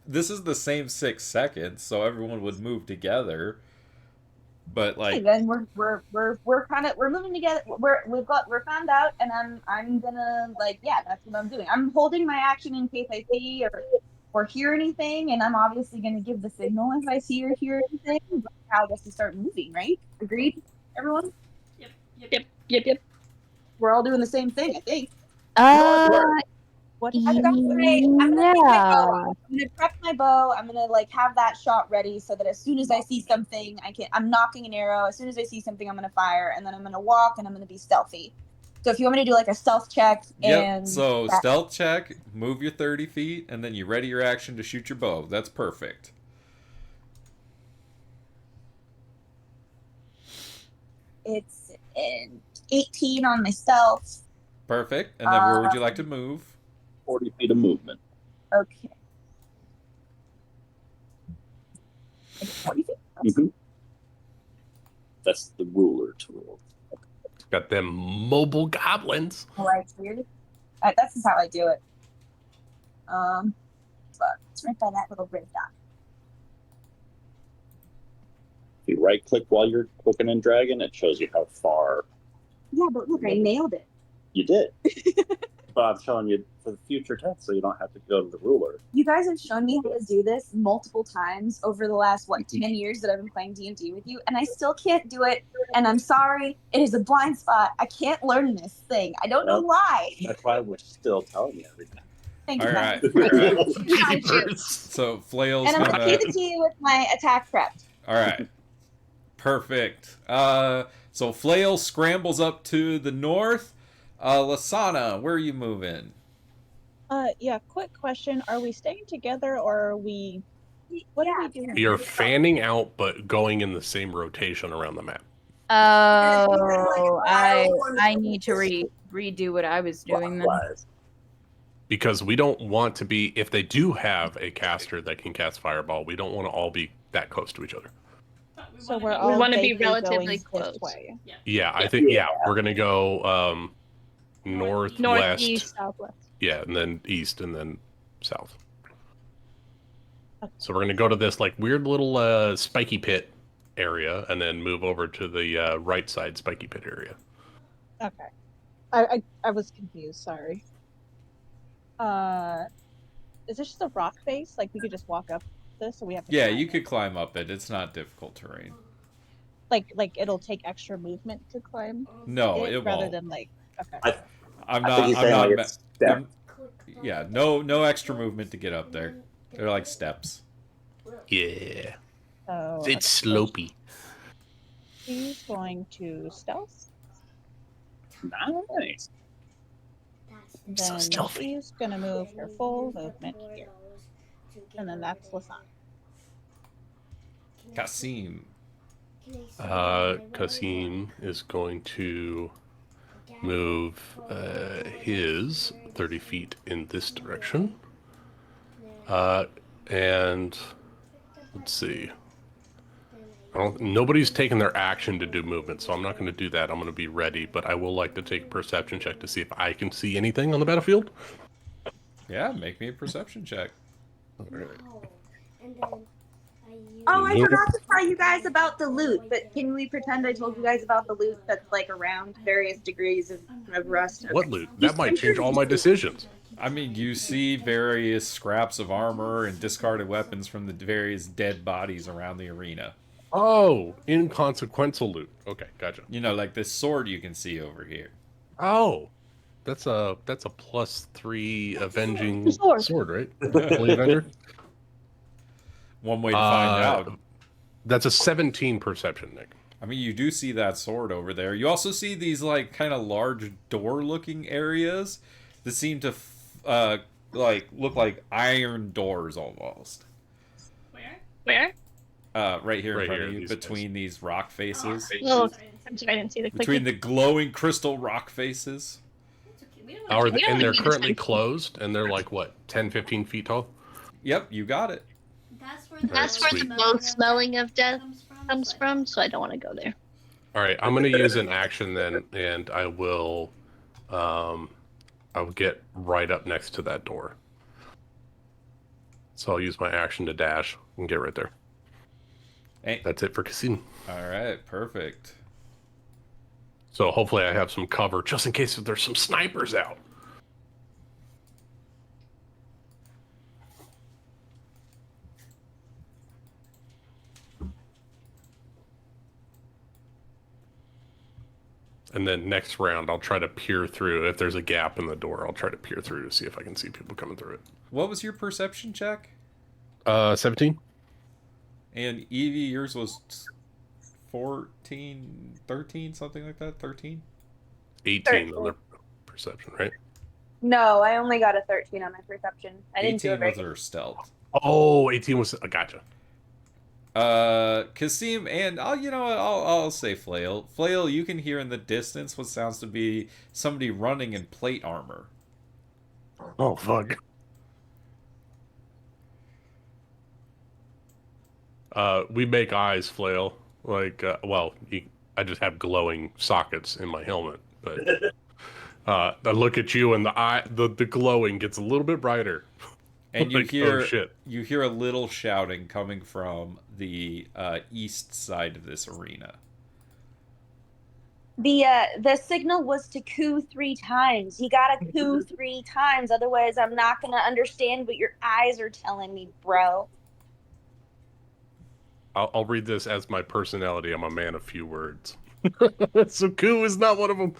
this is the same 6 seconds, so everyone would move together. But Okay, like, then we're kind of we're moving together. We're found out, and I'm gonna like that's what I'm doing. I'm holding my action in case I see or hear anything, and I'm obviously gonna give the signal if I see or hear anything. But I guess to start moving, right? Agreed, everyone. Yep. We're all doing the same thing, I think. What? I'm gonna take my bow. Yeah. I'm gonna prep my bow. I'm gonna like have that shot ready so that as soon as I see something, I'm knocking an arrow. As soon as I see something, I'm gonna fire, and then I'm gonna walk and I'm gonna be stealthy. So if you want me to do like a stealth check and so stealth check, move your 30 feet, and then you ready your action to shoot your bow. That's perfect. it's an 18 on my stealth. Perfect. And then where would you like to move? 40 feet of movement. Okay. Like 40 feet? Mm-hmm. That's the ruler tool. Got them mobile goblins. Right here. That's just how I do it. But it's right by that little red dot. If you right click while you're clicking and dragging, it shows you how far Yeah, but look, I nailed it. you did. But I'm showing you for the future test, so you don't have to go to the ruler. You guys have shown me how to do this multiple times over the last 10 years that I've been playing D&D with you, and I still can't do it. And I'm sorry, it is a blind spot. I can't learn this thing. I don't know why. That's why we're still telling you everything. Thank you. All right. Jeepers. So Flail's And I'm gonna gonna. give it to you with my attack prepped. All right. Perfect. So Flail scrambles up to the north. Lasana, where are you moving? Yeah, quick question. Are we staying together or are we... What are we doing? We are fanning out, but going in the same rotation around the map. Oh, I need to redo what I was doing then. Because we don't want to be, if they do have a caster that can cast Fireball, we don't want to all be that close to each other. So we're We all want to be vaguely relatively going close. this way. Yeah, I think, we're going to go northwest. Northeast, southwest. Yeah, and then east, and then south. So we're going to go to this like weird little spiky pit area, and then move over to the right side spiky pit area. Okay. I was confused, sorry. Is this just a rock face? Like we could just walk up this, or we have to Yeah, climb you it? could climb up it. It's not difficult terrain. Like it'll take extra movement to climb No, it it rather won't. than like okay. I'm I not. think he's I'm saying not. like ma- it's step. I'm- yeah, no extra movement to get up there. They're like steps. Yeah. So It's slopey. he's going to stealth. Nice. Then stealthy. she's gonna move her full movement here. And then that's Lasan. Kasim. Kasim is going to move his 30 feet in this direction. And let's see. Nobody's taken their action to do movement, so I'm not going to do that. I'm going to be ready, but I will like to take a perception check to see if I can see anything on the battlefield. Yeah, make me a perception check. Oh, I forgot to tell you guys about the loot, but can we pretend I told you guys about the loot that's like around various degrees of rust? What loot? That might change all my decisions. I mean, you see various scraps of armor and discarded weapons from the various dead bodies around the arena. Oh, inconsequential loot. Okay, gotcha. You know, like this sword you can see over here. Oh, that's a +3 avenging Sword. sword, right? Holy Avenger? One way to find out. That's a 17 perception, Nick. I mean, you do see that sword over there. You also see these like kind of large door-looking areas that seem to like look like iron doors almost. Where? Right here Right in front here, of you, these between these rock faces. Oh, I'm sorry, I didn't see the Between clicky. the glowing crystal rock faces. And don't they're need to currently spend- closed, and they're like, what, 10, 15 feet tall? Yep, you got it. That's where the Sweet. low smelling of death comes from, so I don't want to go there. All right, I'm going to use an action then, and I will get right up next to that door. So I'll use my action to dash and get right there. That's it for Cassim. All right, perfect. So hopefully I have some cover just in case if there's some snipers out. And then next round, I'll try to peer through. If there's a gap in the door, I'll try to peer through to see if I can see people coming through it. What was your perception check? 17. And Evie, yours was 14, 13, something like that? 13? 18 on the perception, right? No, I only got a 13 on my perception. I didn't do 18 a very was her stealth. Oh, 18 was... gotcha. Cassim, and I'll say Flail. Flail, you can hear in the distance what sounds to be somebody running in plate armor. Oh, fuck. We make eyes, Flail. Like, I just have glowing sockets in my helmet, but I look at you and the glowing gets a little bit brighter. And you Like, hear oh, shit. you hear a little shouting coming from the east side of this arena. The signal was to coup 3 times. You gotta coup 3 times, otherwise I'm not gonna understand what your eyes are telling me, bro. I'll read this as my personality. I'm a man of few words. So coup is not one of them.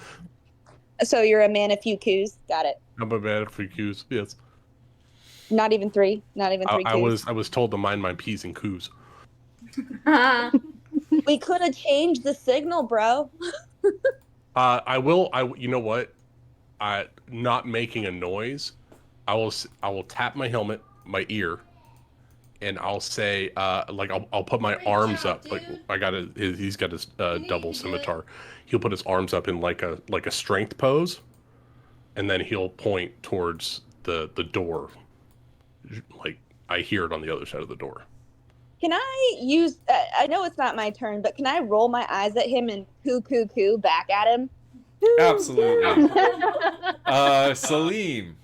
So you're a man of few coups. Got it. I'm a man of few coups, yes. Not even 3. Not even 3 coups. I was told to mind my P's and coups. We could have changed the signal, bro. You know what? Not making a noise. I will tap my helmet, my ear, and I'll say, I'll put my arms up. Like he's got his double scimitar. He'll put his arms up in like a strength pose, and then he'll point towards the door. Like I hear it on the other side of the door. Can I use? I know it's not my turn, but can I roll my eyes at him and coo back at him? Absolutely. Salim.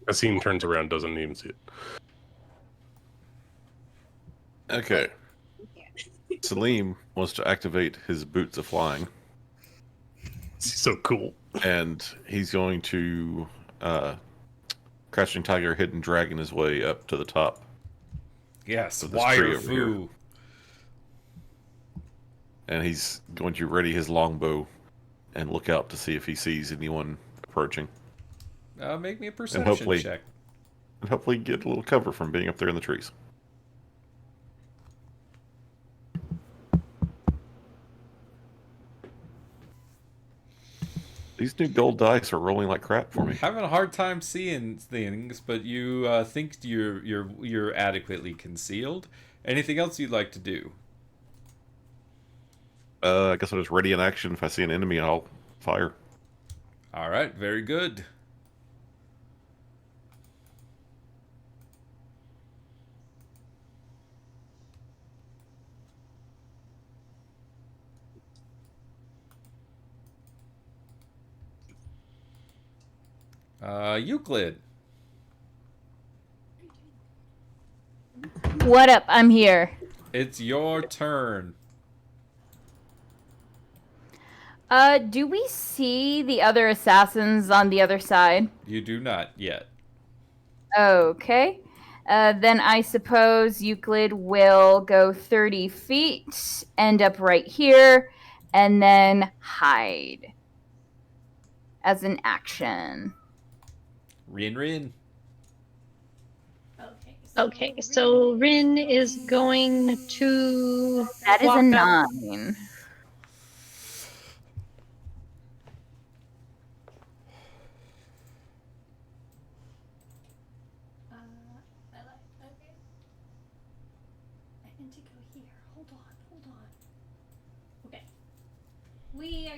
Cassim turns around, doesn't even see it. Okay. Salim wants to activate his boots of flying. He's so cool. And he's going to Crouching Tiger, Hidden Dragon his way up to the top. Yes, of this tree wire over here. foo. And he's going to ready his longbow and look out to see if he sees anyone approaching. Make me a perception check. And hopefully get a little cover from being up there in the trees. These new gold dice are rolling like crap for me. Having a hard time seeing things, but you think you're adequately concealed. Anything else you'd like to do? I guess I'll just ready in action. If I see an enemy, I'll fire. All right, very good. Euclid. What up? I'm here. It's your turn. Do we see the other assassins on the other side? You do not yet. Okay. Then I suppose Euclid will go 30 feet, end up right here, and then hide as an action. Rin. Okay, so Rin is going to. That is walk a up. 9. Okay. I need to go here. Hold on. Okay.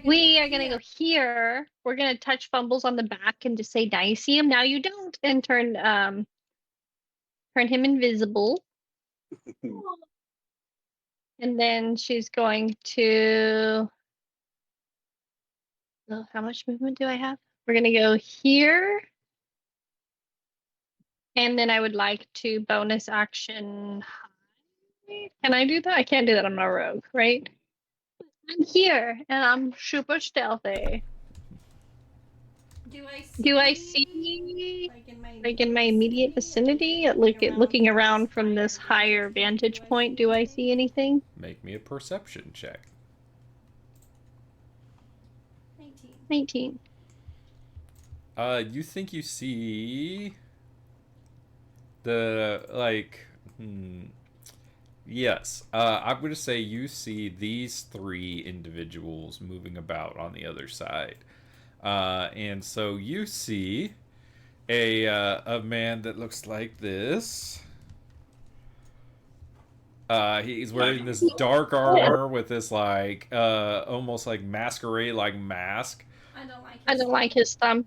We are gonna go here. We're gonna touch Fumbles on the back and just say Diceum. Now you don't, and turn him invisible. And then she's going to. Oh, how much movement do I have? We're gonna go here. And then I would like to bonus action. Can I do that? I can't do that. I'm not a rogue, right? I'm here and I'm super stealthy. Do I see? Do I see, like in my immediate vicinity, looking around from this higher vantage point? Do I see anything? Make me a perception check. 19. You think you see the yes. I'm gonna say you see these three individuals moving about on the other side. And so you see a man that looks like this. He's wearing this dark armor with this almost like masquerade like mask. I don't like his thumb.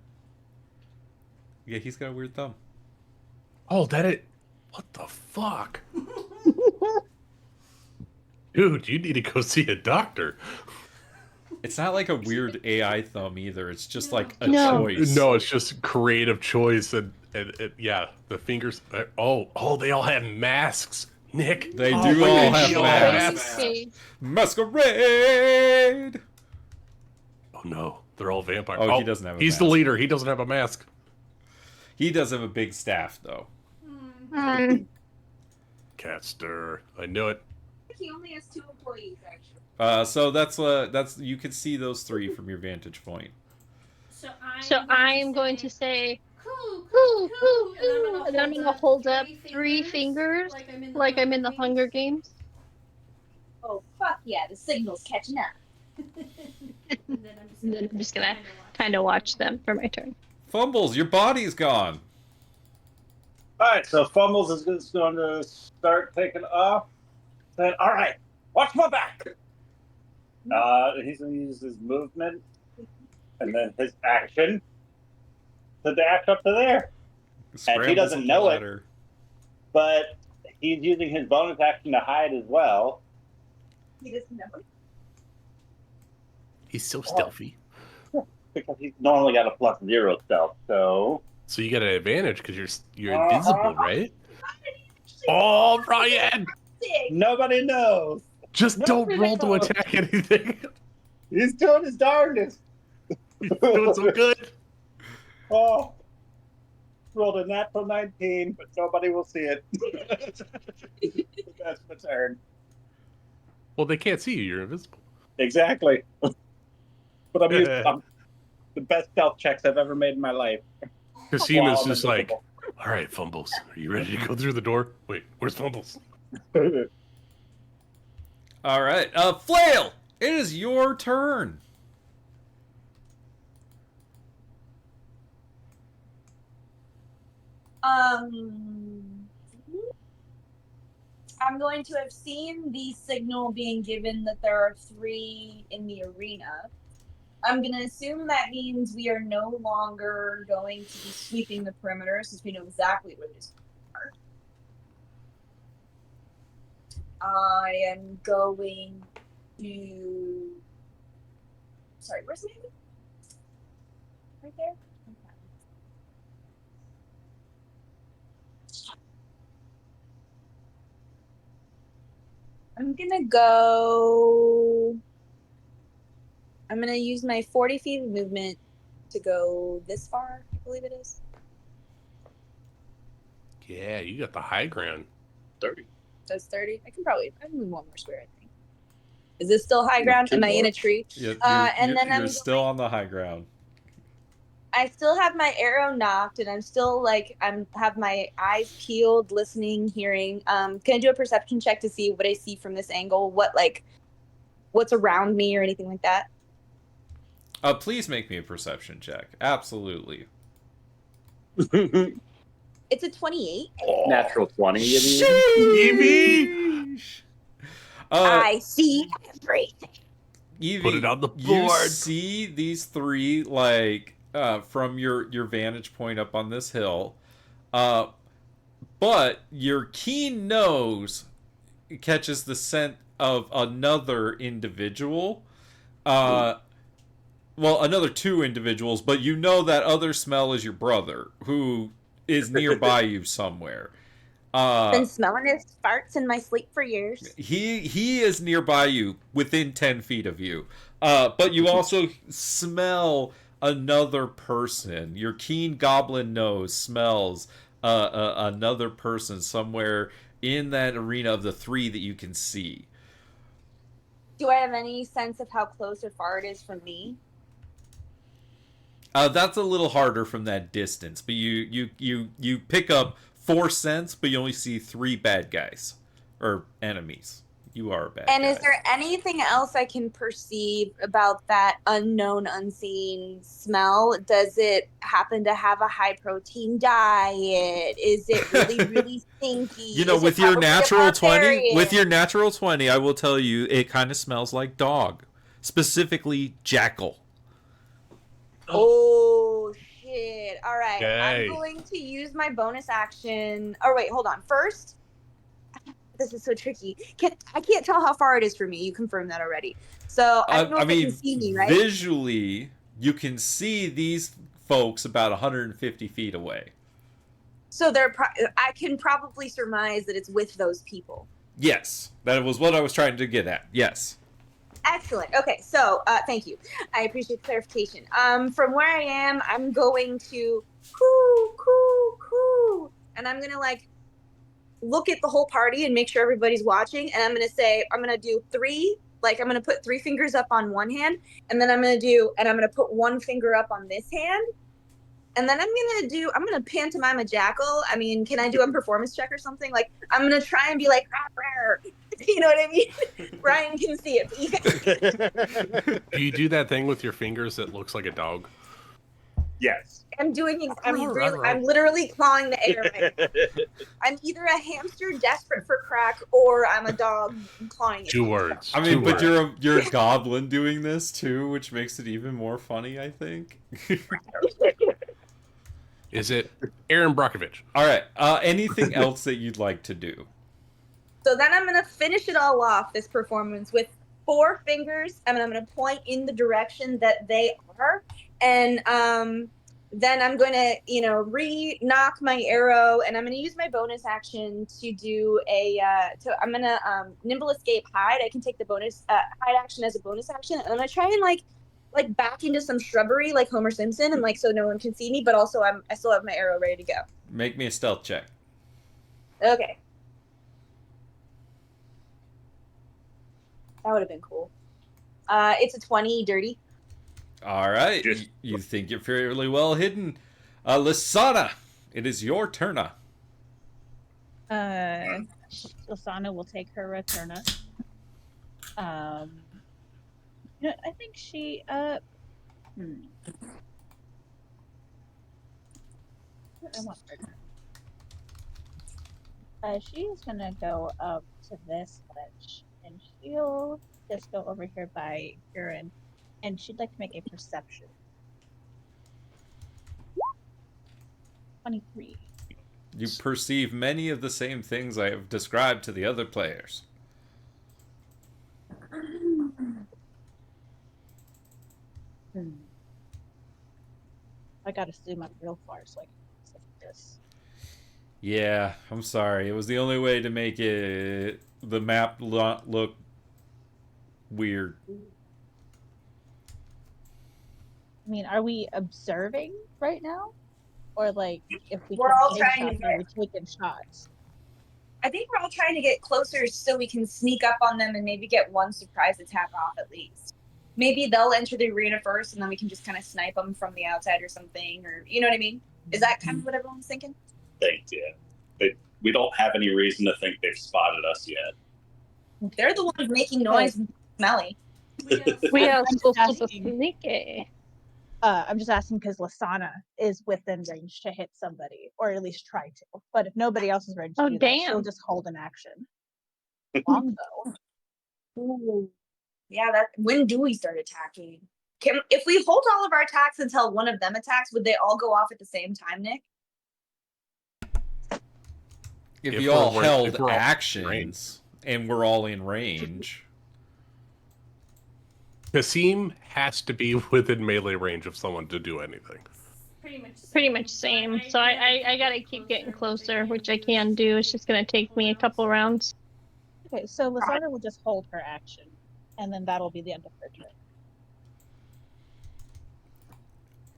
Yeah, he's got a weird thumb. Oh, what the fuck? Dude, you need to go see a doctor. It's not like a weird AI thumb either. It's just like a No. choice. No, it's just creative choice and yeah, the fingers. Oh, they all have masks. Nick, They oh, do look all at have you, masks. Okay. Masquerade! Oh no, they're all vampires. Oh, he doesn't have a He's the mask. leader. He doesn't have a mask. He does have a big staff, though. Cat stir. I knew it. He only has 2 employees, actually. So that's you can see those three from your vantage point. So I'm going to say, Hoo, hoo, hoo, hoo, and then I'm gonna hold up 3 fingers like I'm in the Hunger Games. Oh, fuck yeah, the signal's catching up. And then I'm just gonna kind of watch them for my turn. Fumbles, your body's gone. All right, so Fumbles is just going to start taking off. Then, all right, watch my back. He's going to use his movement and then his action to dash up to there. And he doesn't Scrambles up the know it, ladder. but he's using his bonus action to hide as well. He doesn't know. He's so stealthy. Because he's normally got a +0 stealth, so... So you got an advantage because you're invisible, right? Oh, Ryan! Nobody knows. Just don't Nobody roll to knows. attack anything. He's doing his darndest. He's doing so good. Oh, rolled a natural 19, but nobody will see it. That's my turn. Well, they can't see you. You're invisible. Exactly. But I'm the best stealth checks I've ever made in my life. Casima's Wow, just I'm like, all right, Fumbles, are you ready to go through the door? Wait, where's Fumbles? invisible. All right, Flail, it is your turn. I'm going to have seen the signal being given that there are 3 in the arena. I'm going to assume that means we are no longer going to be sweeping the perimeter since we know exactly where these are. I am going to... Sorry, where's my... Right there? Okay. I'm gonna go. I'm gonna use my 40 feet of movement to go this far, I believe it is. Yeah, you got the high ground. 30. That's 30. I can move 1 more square, I think. Is this still high ground? Am I in a tree? Yeah, and then you're I'm still on the high ground. I still have my arrow knocked, and I'm still have my eyes peeled, listening, hearing. Can I do a perception check to see what I see from this angle? What's around me or anything like that? Please make me a perception check. Absolutely. It's a 28. Natural 20, you mean? Sheesh. I see everything. Evie, Put it on the you board. see these three from your vantage point up on this hill, but your keen nose catches the scent of another individual. Well, another 2 individuals, but you know that other smell is your brother, who is nearby you somewhere. Been smelling his farts in my sleep for years. He is nearby you, within 10 feet of you. But you also smell another person. Your keen goblin nose smells another person somewhere in that arena of the 3 that you can see. Do I have any sense of how close or far it is from me? That's a little harder from that distance, but you pick up 4 scents, but you only see 3 bad guys or enemies. You are a bad And guy. is there anything else I can perceive about that unknown, unseen smell? Does it happen to have a high protein diet? Is it really, really stinky? You know, Is it with your probably a natural 20, barbarian? with your natural 20, I will tell you, it kind of smells like dog, specifically jackal. Oh shit! All right, Yay. I'm going to use my bonus action. Oh wait, hold on. First, this is so tricky. I can't tell how far it is from me. You confirmed that already. So I don't know if they can see me, right? Visually, you can see these folks about 150 feet away. So I can probably surmise that it's with those people. Yes, that was what I was trying to get at. Yes. Excellent. Okay, so thank you. I appreciate the clarification. From where I am, I'm going to coo, and I'm gonna like look at the whole party and make sure everybody's watching. And I'm gonna do 3. Like I'm gonna put 3 fingers up on one hand, and then I'm gonna put 1 finger up on this hand, and then I'm gonna pantomime a jackal. I mean, can I do a performance check or something? Like I'm gonna try and be like, you know what I mean? Ryan can see it. But you guys... Do you do that thing with your fingers that looks like a dog? Yes. I'm literally clawing the air. Right. I'm either a hamster desperate for crack, or I'm a dog clawing. 2 words. I mean, 2 but words. you're a goblin doing this too, which makes it even more funny, I think. Is it Aaron Brockovich? All right. Anything else that you'd like to do? So then I'm gonna finish it all off, this performance, with 4 fingers, and I'm gonna point in the direction that they are, and then I'm gonna, re-knock my arrow, and I'm gonna use my bonus action to do I'm gonna nimble escape hide. I can take the bonus hide action as a bonus action, and I'm gonna try and like back into some shrubbery like Homer Simpson, and like so no one can see me, but also I still have my arrow ready to go. Make me a stealth check. Okay. That would have been cool. It's a 20 dirty. All right. You think you're fairly well hidden. Lysana, it is your turn. Lysana will take her Returna. I think she I want her. She's gonna go up to this ledge, and she'll just go over here by Urin, and she'd like to make a perception. 23. You perceive many of the same things I have described to the other players. I gotta zoom up real far so I can see this. Yeah, I'm sorry. It was the only way to make the map look weird. I mean, are we observing right now? Or like, if we We're can all take trying to shots, are we taking shots? I think we're all trying to get closer so we can sneak up on them and maybe get one surprise attack off at least. Maybe they'll enter the arena first, and then we can just kind of snipe them from the outside or something, or you know what I mean? Is that kind of what everyone's thinking? We don't have any reason to think they've spotted us yet. They're the ones making noise and smelly. We are I'm so just super asking. sneaky. I'm just asking because Lysana is within range to hit somebody, or at least try to. But if nobody else is ready to Oh, do that, she'll damn. just hold an action. Longbow. Ooh. Yeah, when do we start attacking? If we hold all of our attacks until one of them attacks, would they all go off at the same time, Nick? If If you we're- all if held we're all in actions and we're all in range. Kasim has to be within melee range of someone to do anything. pretty much same. So I gotta keep getting closer, which I can do. It's just gonna take me a couple rounds. Okay, so Lasana will just hold her action, and then that'll be the end of her turn.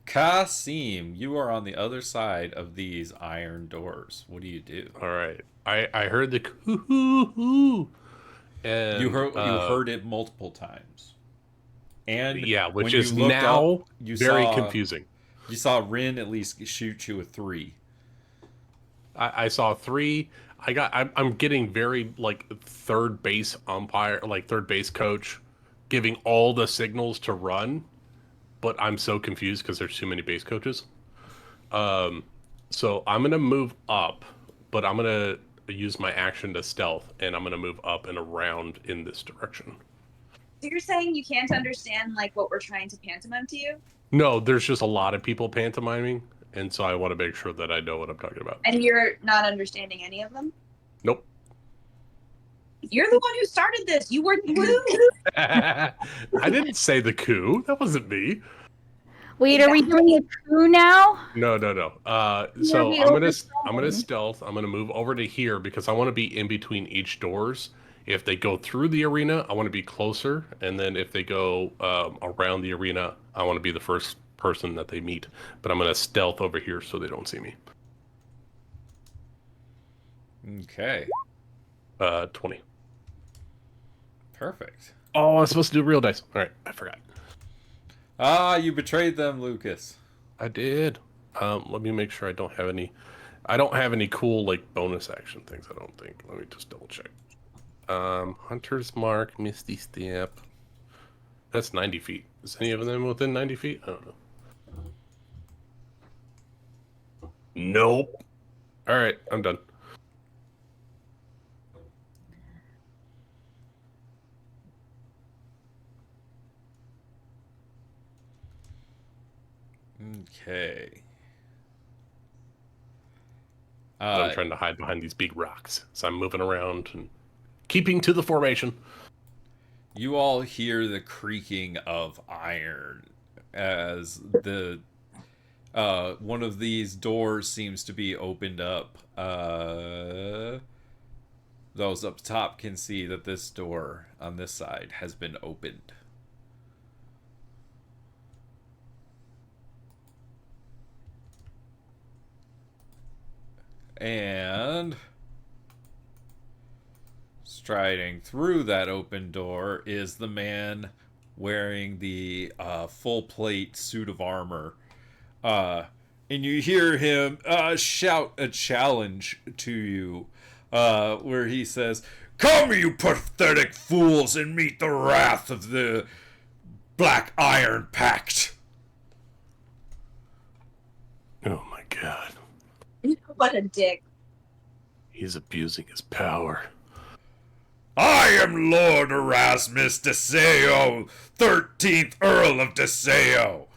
Kasim, you are on the other side of these iron doors. What do you do? All right. I heard the hoo, and You heard it multiple times. And yeah, which when is you looked now up, you very saw, confusing. You saw Rin at least shoot you a 3. I saw 3. I'm getting very like third base umpire, like third base coach, giving all the signals to run, but I'm so confused because there's too many base coaches. So I'm gonna move up, but I'm gonna use my action to stealth, and I'm gonna move up and around in this direction. So you're saying you can't understand like what we're trying to pantomime to you? No, there's just a lot of people pantomiming, and so I want to make sure that I know what I'm talking about. And you're not understanding any of them? Nope. You're the one who started this. You were I didn't say the coup. That wasn't me. Wait, are we doing a coup now? No. So we I'm gonna overthrown. stealth. I'm gonna move over to here because I want to be in between each doors. If they go through the arena, I want to be closer, and then if they go around the arena, I want to be the first person that they meet. But I'm gonna stealth over here so they don't see me. Okay. 20. Perfect. Oh, I was supposed to do real dice. All right, I forgot. Ah, you betrayed them, Lucas. I did. Let me make sure I don't have any. I don't have any cool like bonus action things. I don't think. Let me just double check. Hunter's Mark, Misty Step. That's 90 feet. Is any of them within 90 feet? I don't know. Nope. All right, I'm done. Okay. I'm trying to hide behind these big rocks, so I'm moving around and keeping to the formation. You all hear the creaking of iron as the one of these doors seems to be opened up. Those up top can see that this door on this side has been opened. And striding through that open door is the man wearing the full plate suit of armor. And you hear him shout a challenge to you, where he says, "Come, you pathetic fools, and meet the wrath of the Black Iron Pact." Oh my god. What a dick. He's abusing his power. I am Lord Erasmus Deseo, 13th Earl of Deseo.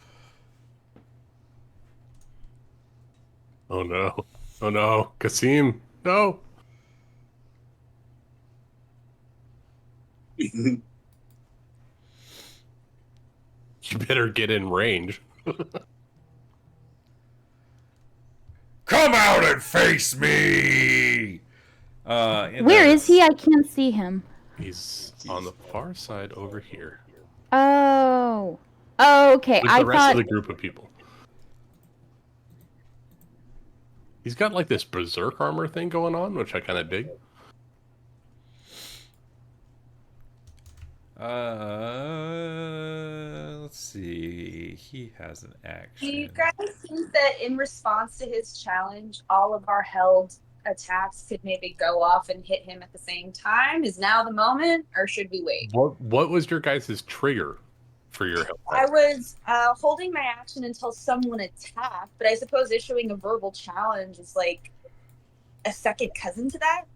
Oh no. Oh no. Kasim. No. You better get in range. Come out and face me! Where is he? I can't see him. He's on the far side over here. Oh. Oh, okay. With I the rest thought. of the group of people. He's got like this berserk armor thing going on, which I kind of dig. Let's see. He has an action. Do you guys think that in response to his challenge, all of our held attacks could maybe go off and hit him at the same time? Is now the moment, or should we wait? What was your guys' trigger for your help? I was holding my action until someone attacked, but I suppose issuing a verbal challenge is like a second cousin to that.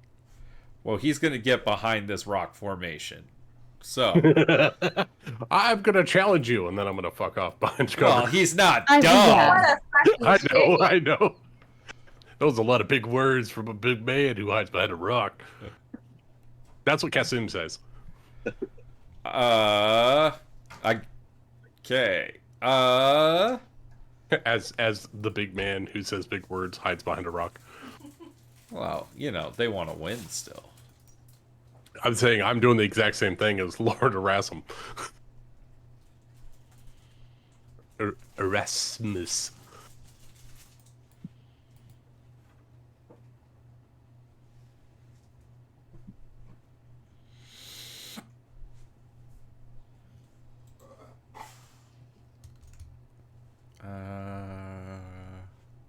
Well, he's going to get behind this rock formation. So. I'm going to challenge you, and then I'm going to fuck off behind cover. Well, he's not I dumb. yeah. I know. Those are a lot of big words from a big man who hides behind a rock. That's what Kasim says. Okay. As the big man who says big words hides behind a rock. Well, you know, they want to win still. I'm saying I'm doing the exact same thing as Lord Erasmus. Erasmus.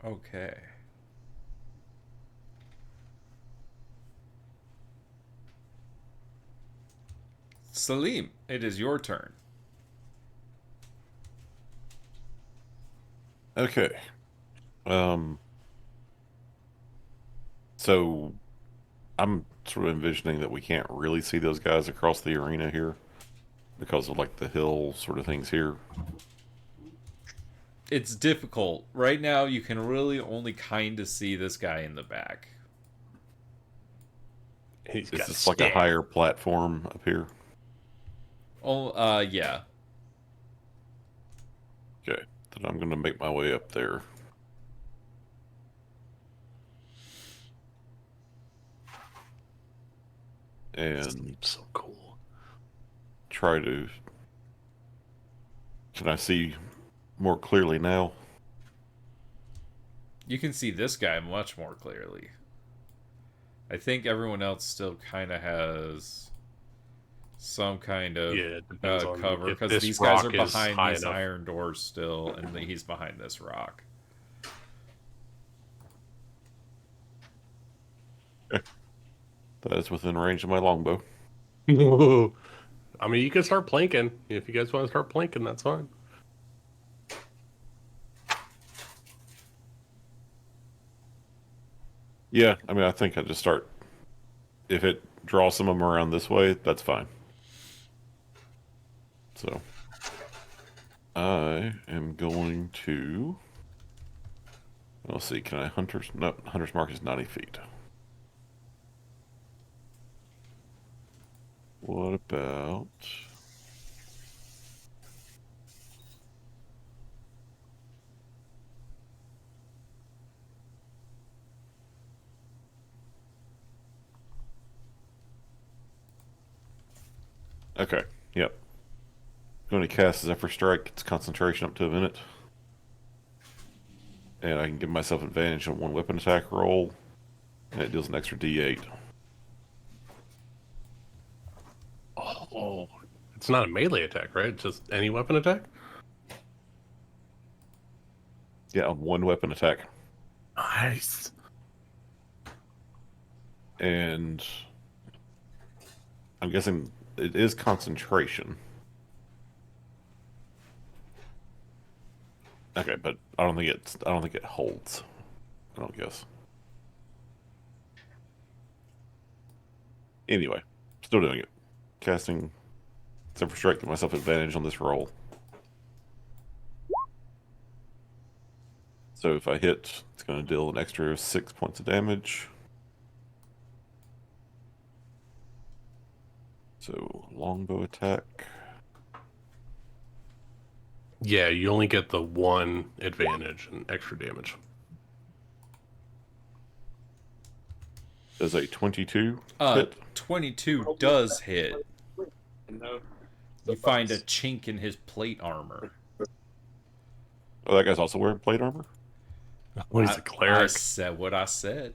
Okay. Salim, it is your turn. Okay. So I'm sort of envisioning that we can't really see those guys across the arena here because of like the hill sort of things here. It's difficult. Right now, you can really only kind of see this guy in the back. He's Is got this like a higher platform up here? Oh, yeah. Okay, then I'm going to make my way up there. And so cool. Try to... Can I see more clearly now? You can see this guy much more clearly. I think everyone else still kind of has some kind of cover, because these guys are behind these iron doors still, and he's behind this rock. That is within range of my longbow. I mean, you can start planking. If you guys want to start planking, that's fine. Yeah, I mean, I think I just start... If it draws some of them around this way, that's fine. So, I am going to... Let's see, can I Hunter's... No, Hunter's Mark is 90 feet. What about... Okay, yep. Going to cast Zephyr Strike. It's concentration up to a minute. And I can give myself advantage on one weapon attack roll. And it deals an extra D8. Oh, it's not a melee attack, right? It's just any weapon attack? Yeah, on one weapon attack. Nice. And I'm guessing it is concentration. Okay, but I don't think it holds. I don't guess. Anyway, still doing it. Casting Zephyr Strike, give myself advantage on this roll. So if I hit, it's going to deal an extra 6 points of damage. So longbow attack. Yeah, you only get the one advantage and extra damage. Does a 22 hit? 22 does hit. You find a chink in his plate armor. Oh, that guy's also wearing plate armor? What is a cleric? I said what I said.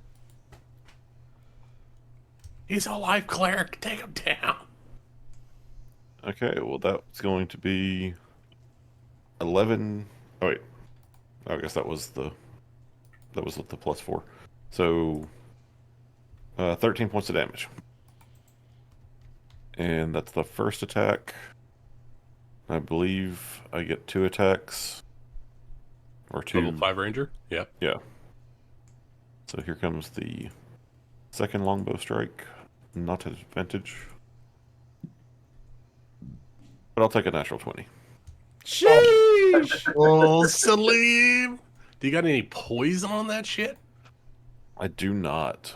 He's a life cleric. Take him down. Okay, well that's going to be 11. Oh wait, I guess that was the +4. So 13 points of damage, and that's the first attack. I believe I get 2 attacks or 2. Level 5 ranger. Yeah. Yeah. So here comes the second longbow strike. Not at advantage. But I'll take a natural 20. Sheesh! Oh, Salim! Do you got any poison on that shit? I do not.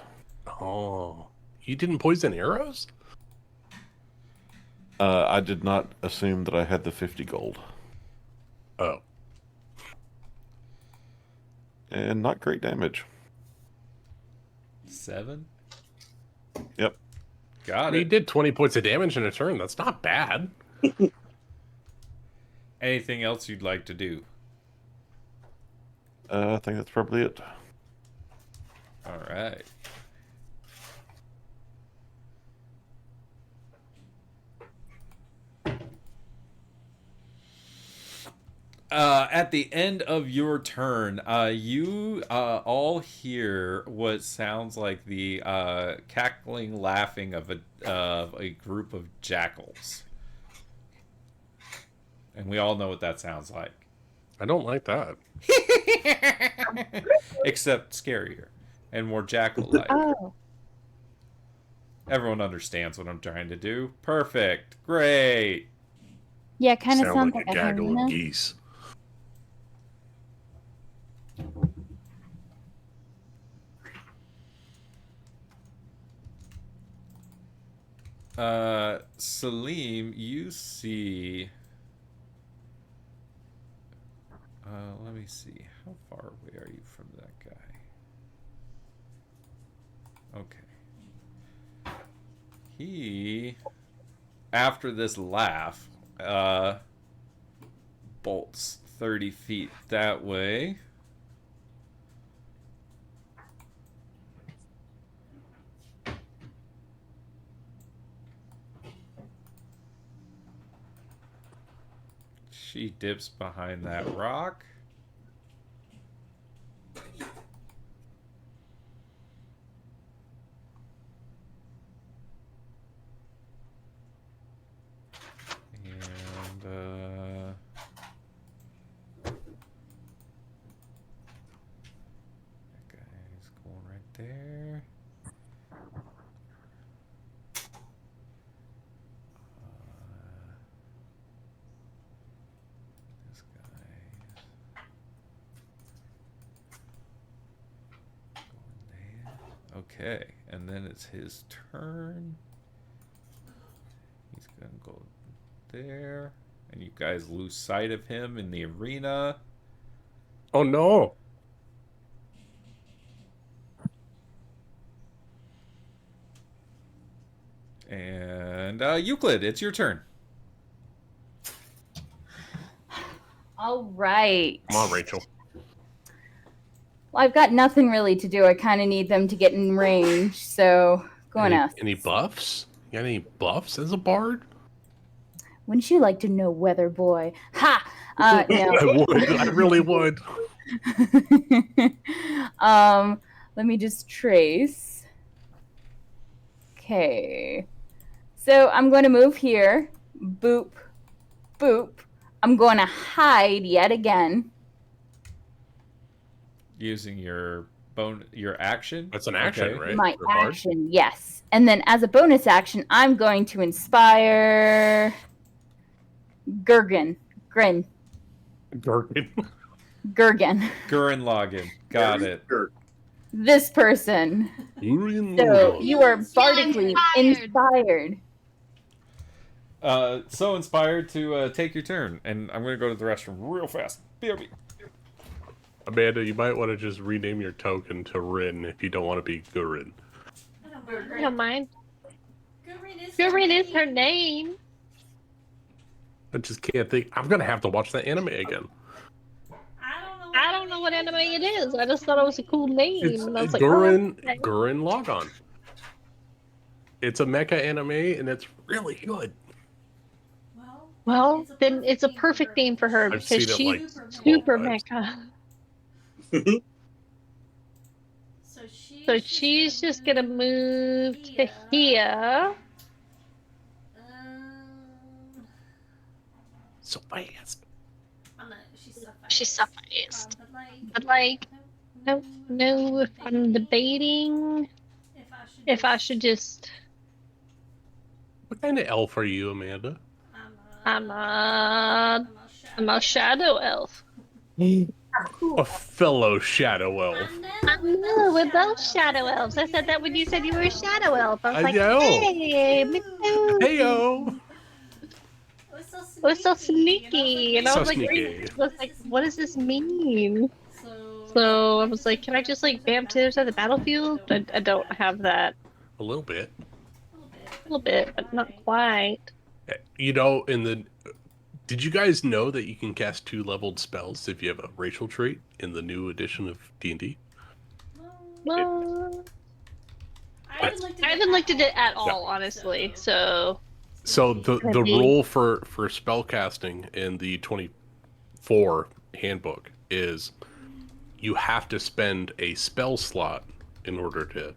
Oh. You didn't poison arrows? I did not assume that I had the 50 gold. Oh. And not great damage. 7. Yep. Got He it. did 20 points of damage in a turn. That's not bad. Anything else you'd like to do? I think that's probably it. All right. At the end of your turn, you all hear what sounds like the cackling, laughing of a group of jackals, and we all know what that sounds like. I don't like that. Except scarier and more jackal-like. Oh. Everyone understands what I'm trying to do. Perfect. Great. Yeah, it kind of Sound sounds like like a gaggle hyena. of geese. Salim, you see... let me see. How far away are you from that guy? Okay. He, after this laugh, bolts 30 feet that way. She dips behind that rock. And that guy's going right there. This guy's going there. Okay, and then it's his turn. He's gonna go there, and you guys lose sight of him in the arena. Oh no! And Euclid, it's your turn. All right. Come on, Rachel. Well, I've got nothing really to do. I kind of need them to get in range, so go on out. Any buffs? You got any buffs as a bard? Wouldn't you like to know, Weather Boy? Ha! No. I would. I really would. Let me just trace. Okay. So I'm going to move here. Boop. Boop. I'm going to hide yet again. Using your action? That's an action, Okay. right? My For a bard? action, yes. And then as a bonus action, I'm going to inspire Gurgen. Grin. Gurgen. Gurgen. Gurren Lagann. Got it. This person. So you are bardically inspired. So inspired to take your turn, and I'm gonna go to the restroom real fast. BRB. Amanda, you might want to just rename your token to Rin if you don't want to be Gurin. I don't mind. Gurren is her name. I just can't think. I'm gonna have to watch that anime again. I don't know what anime it is. I just thought it was a cool name. It's and I was like, Gurren, oh, okay. Gurren Lagann. It's a mecha anime, and it's really good. Well, then it's a perfect name for her I've because seen it, she's like, super 12 times. mecha. So she's just gonna move to here. So fast. She's so fast. But like, no, I'm debating if I should just. What kind of elf are you, Amanda? I'm a shadow elf. A fellow shadow elf. I know, we're both shadow elves. I said that when you said you were a shadow elf. I was I like, know. hey, me too. Heyo. We're so sneaky. And I So was like, sneaky. what does this mean? So I was like, can I just like bam to the other side of the battlefield? I don't have that. A little bit. A little bit, but not quite. You know, did you guys know that you can cast 2 leveled spells if you have a racial trait in the new edition of D&D? Well, I haven't looked at it at all, honestly. So the rule for spell casting in the 24 handbook is you have to spend a spell slot in order to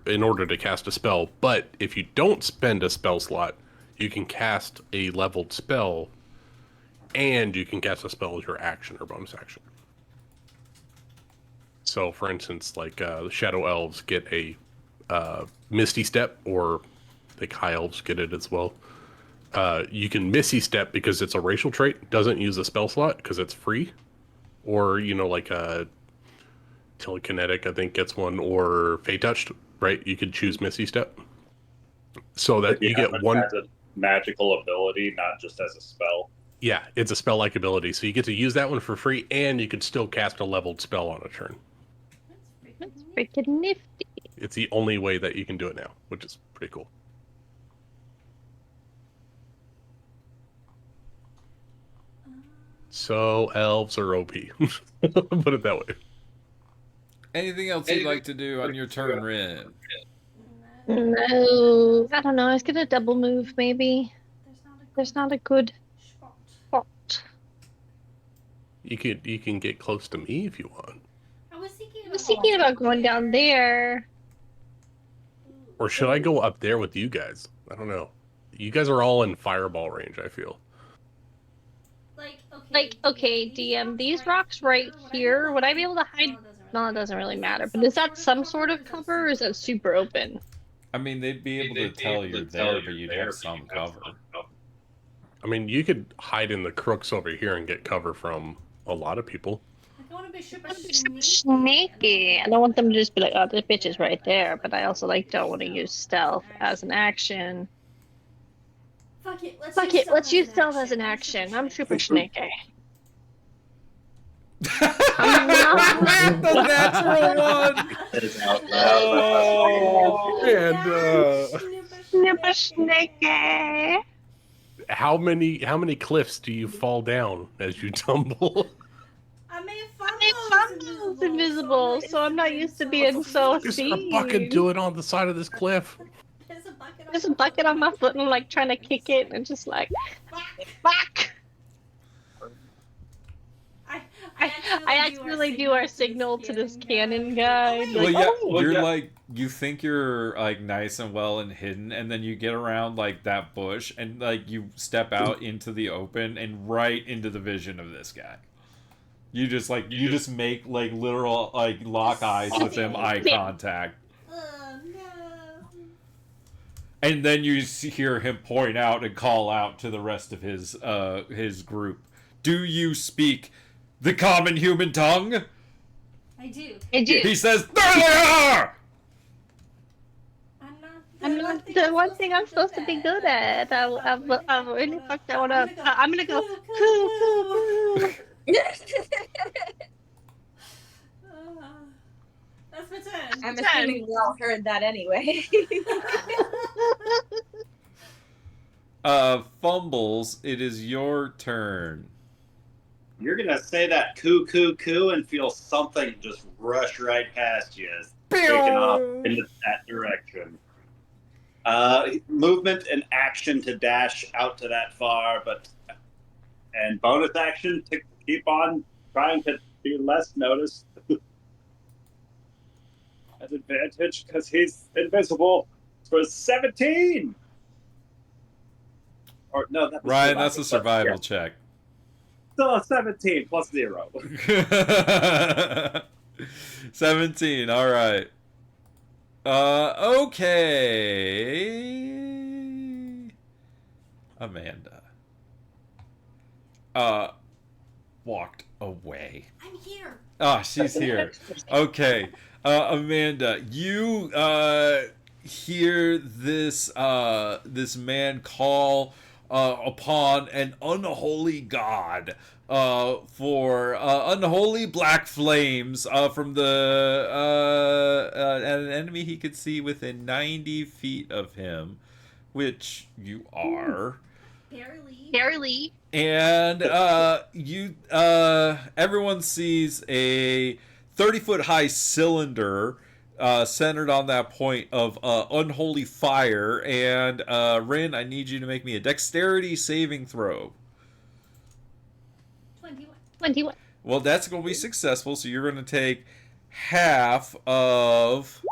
in order to cast a spell. But if you don't spend a spell slot, you can cast a leveled spell, and you can cast a spell as your action or bonus action. So, for instance, like the Shadow Elves get a Misty Step, or I think High Elves get it as well. You can Misty Step because it's a racial trait, doesn't use a spell slot because it's free. Or, you know, like Telekinetic, I think, gets one, or Fey Touched, right? You could choose Misty Step. So that you get one as a magical ability, not just as a spell. Yeah, it's a spell-like ability, so you get to use that one for free, and you can still cast a leveled spell on a turn. That's freaking nifty. It's the only way that you can do it now, which is pretty cool. So elves are OP. Put it that way. Anything else you'd like to do on your turn, Rin? No, I don't know. I was gonna double move, maybe. There's not a good spot. You can get close to me if you want. I was thinking about going down there. Or should I go up there with you guys? I don't know. You guys are all in fireball range, I feel. Like, okay, DM, these rocks right here, would I be able to hide? No, it doesn't really matter. But is that some sort of cover, or is that super open? I mean, they'd be able to tell you're there, but you'd have some cover. I mean, you could hide in the crooks over here and get cover from a lot of people. I want to be super Sneaky. I don't want them to just be like, oh, this bitch is right there. But I also don't want to use stealth as an action. Fuck it. Let's use stealth as an action. I'm super sneaky. The natural one. Super sneaky. How many cliffs do you fall down as you tumble? I made Funnel's invisible, so I'm not used to being so There's seen. a bucket do it on the side of this cliff. There's a bucket on my foot, and I'm like trying to kick it, and just like, fuck. I actually do our signal to this cannon guy. Well, Like, yeah, oh, you're like, you think you're like nice and well and hidden, and then you get around like that bush, and like you step out into the open and right into the vision of this guy. You just make like literal like lock eyes with him, eye contact. And then you hear him point out and call out to the rest of his group. Do you speak the common human tongue? I do. He says, there they are! I'm not the one thing I'm supposed to be good at. I've really fucked that one up. I'm gonna go, coo. That's my turn. I'm assuming we all heard that anyway. Fumbles, it is your turn. You're gonna say that coo and feel something just rush right past you, taking off into that direction. Movement and action to dash out to that far, and bonus action to keep on trying to be less noticed. At advantage because he's invisible for 17. Or no, that was Ryan, that's a survival check. Still a 17 plus 0. 17, alright. Okay. Amanda. Walked away. I'm here. Ah, she's here. Okay. Amanda, you hear this this man call upon an unholy god for unholy black flames from an enemy he could see within 90 feet of him, which you are. Barely. And everyone sees a 30-foot high cylinder centered on that point of unholy fire. And Rin, I need you to make me a dexterity saving throw. 21. Well, that's going to be successful, so you're going to take half of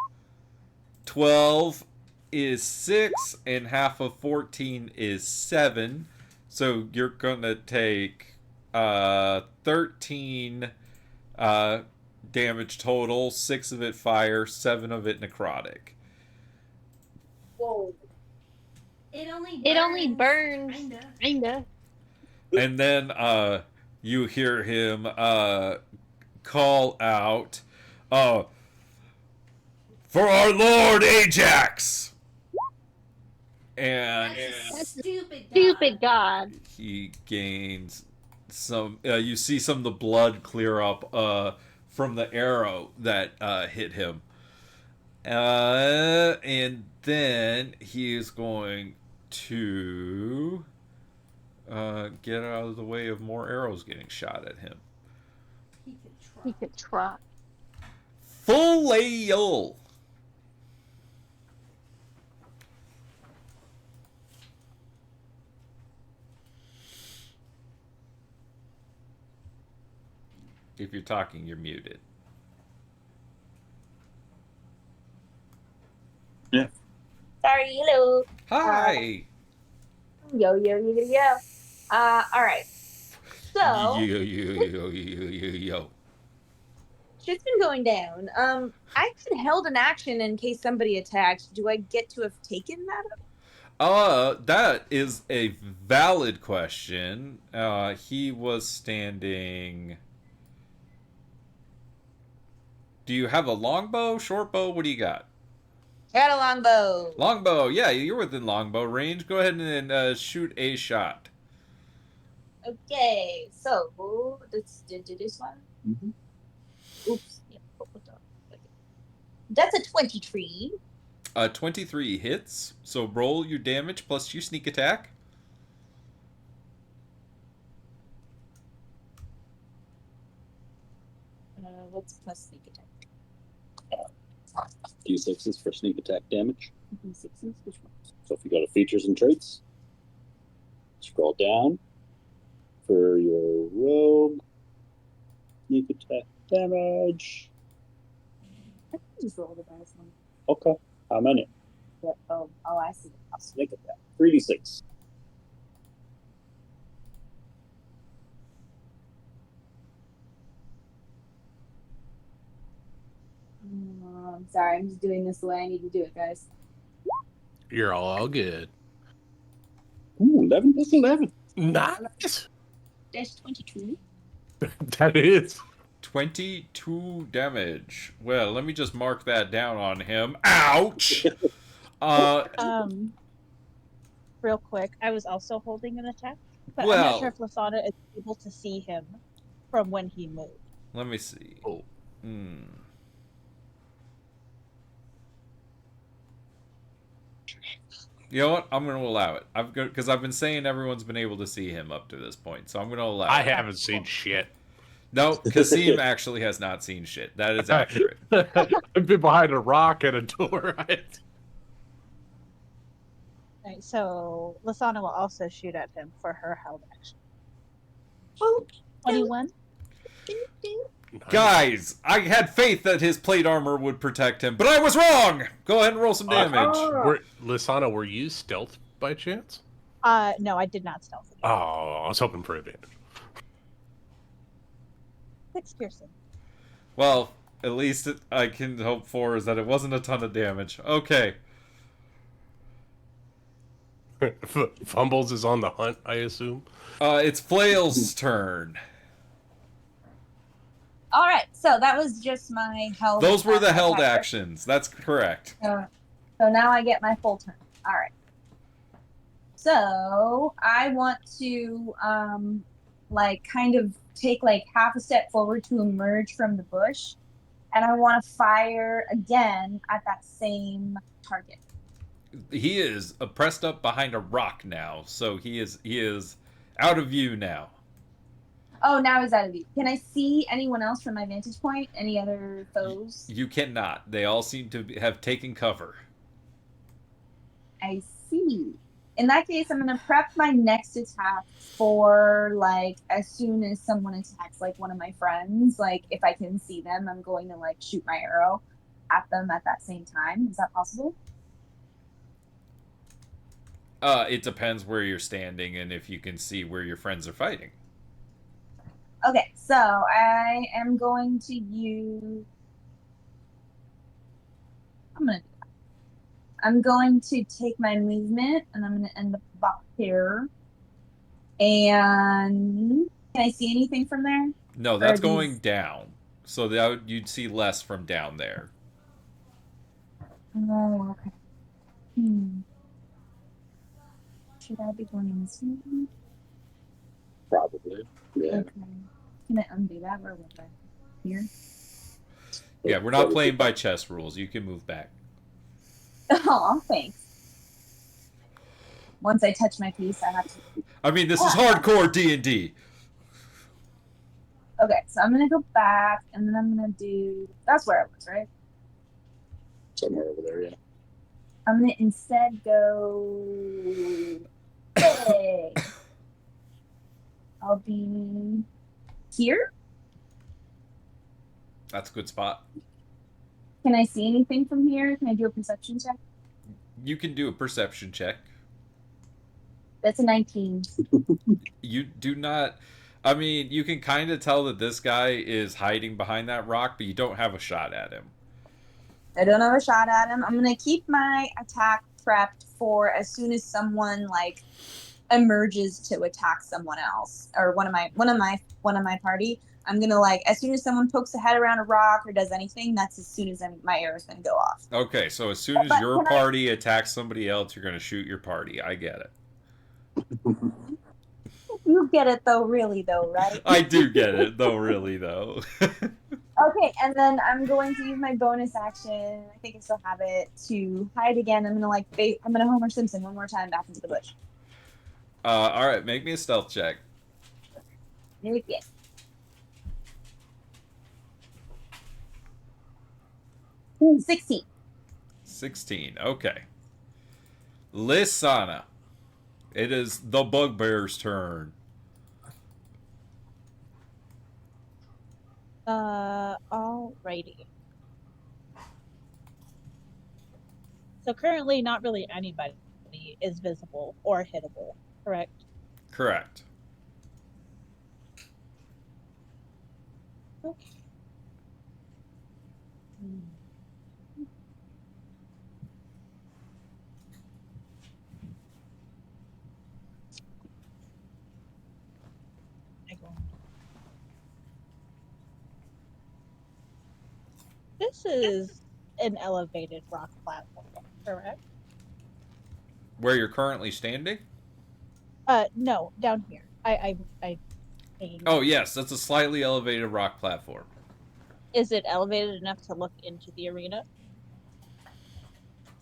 12 is 6, and half of 14 is 7. So you're going to take 13 damage total, 6 of it fire, 7 of it necrotic. Whoa. It only burns. Kinda. And then you hear him call out, for our Lord Ajax! And That's stupid. Stupid God. he gains some, you see some of the blood clear up from the arrow that hit him. And then he is going to get out of the way of more arrows getting shot at him. He could try. Full If you're talking, you're muted. Yeah. Sorry, hello. Hi. Yo. All right. So Yo. shit's been going down. I had held an action in case somebody attacked. Do I get to have taken that up? That is a valid question. He was standing. Do you have a longbow, short bow? What do you got? I got a longbow. Longbow, yeah, you're within longbow range. Go ahead and shoot a shot. Okay, so let's do this one. Mm-hmm. Oops. Yeah, that's a 23. 23 hits. So roll your damage plus your sneak attack. What's plus sneak attack? D6s for sneak attack damage. D6s, which one? So if you go to features and traits, scroll down for your rogue sneak attack damage. I can just roll the dice one. Okay. How many? Yeah, oh, I see. Sneak attack. 3d6. I'm sorry, I'm just doing this the way I need to do it, guys. You're all good. Ooh, 11 plus 11. Nice. That's 22. That is 22 damage. Well, let me just mark that down on him. Ouch! Real quick, I was also holding an attack, but I'm Well- not sure if Lasana is able to see him from when he moved. Let me see. Oh. You know what? I'm going to allow it. Because I've been saying everyone's been able to see him up to this point, so I'm going to allow I it. haven't seen shit. No, Kasim actually has not seen shit. That is accurate. I've been behind a rock and a door. Right, so Lasana will also shoot at him for her held action. Oh, 21. Guys, I had faith that his plate armor would protect him, but I was wrong! Go ahead and roll some damage. Lisana, were you stealth by chance? No, I did not stealth. Oh, I was hoping for advantage. 6 piercing. Well, at least I can hope for is that it wasn't a ton of damage. Okay. Fumbles is on the hunt, I assume. It's Flail's turn. All right, so that was just my held. Those were the held attack. actions. That's correct. So now I get my full turn. All right. So I want to like kind of take like half a step forward to emerge from the bush, and I want to fire again at that same target. He is pressed up behind a rock now, so he is out of view now. Oh, now he's out of view. Can I see anyone else from my vantage point? Any other foes? You cannot. They all seem to have taken cover. I see. In that case, I'm gonna prep my next attack for like as soon as someone attacks like one of my friends. Like if I can see them, I'm going to like shoot my arrow at them at that same time. Is that possible? It depends where you're standing and if you can see where your friends are fighting. Okay, so I am going to use. I'm going to take my movement and I'm going to end up back here. And can I see anything from there? No, that's going down. So that you'd see less from down there. Oh, okay. Should I be going this way? Probably. Yeah. Okay. Can I undo that? Where was I? Here? Yeah, we're not playing by chess rules. You can move back. Oh, thanks. Once I touch my piece, I have to. I mean, this is hardcore D&D. Okay, so I'm gonna go back, and then I'm gonna do. That's where I was, right? Somewhere over there, yeah. I'm gonna instead go. Hey. I'll be here. That's a good spot. Can I see anything from here? Can I do a perception check? You can do a perception check. That's a 19. You do not. I mean, you can kind of tell that this guy is hiding behind that rock, but you don't have a shot at him. I don't have a shot at him. I'm gonna keep my attack prepped for as soon as someone like emerges to attack someone else or one of my party. I'm gonna like as soon as someone pokes a head around a rock or does anything, that's as soon as my arrow is gonna go off. Okay, so as soon as your party attacks somebody else, you're gonna shoot your party. I get it. You get it though, really though, right? I do get it though, really though. Okay, and then I'm going to use my bonus action. I think I still have it to hide again. I'm gonna Homer Simpson one more time back into the bush. All right, make me a stealth check. Yes. Ooh, 16. 16. Okay. Lysana. It is the bugbear's turn. Alrighty. So currently, not really anybody is visible or hittable, correct? Correct. Okay. This is an elevated rock platform, correct? Where you're currently standing? No, down here. Oh, yes, that's a slightly elevated rock platform. Is it elevated enough to look into the arena?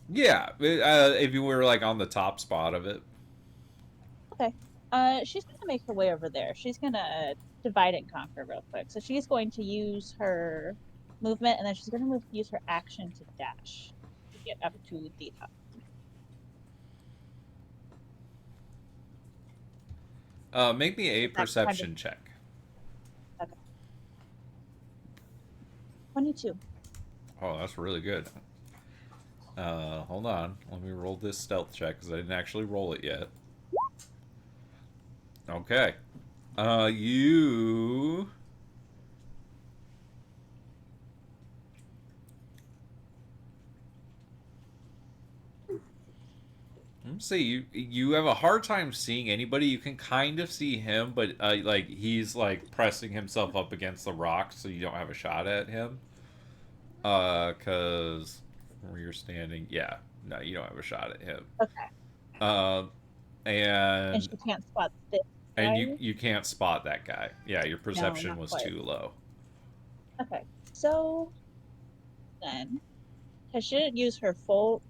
Yeah, if you were like on the top spot of it. Okay. She's gonna make her way over there. She's gonna divide and conquer real quick. So she's going to use her movement, and then she's gonna use her action to dash to get up to the top. Make me a perception check. Okay. 22. Oh, that's really good. Hold on. Let me roll this stealth check because I didn't actually roll it yet. Okay. You... Let's see. You have a hard time seeing anybody. You can kind of see him, but like he's like pressing himself up against the rock, so you don't have a shot at him. Cause where you're standing, yeah, no, you don't have a shot at him. Okay. And she can't spot this. And guy? you can't spot that guy. Yeah, your perception not was quite. too low. Okay, so then, because she didn't use her full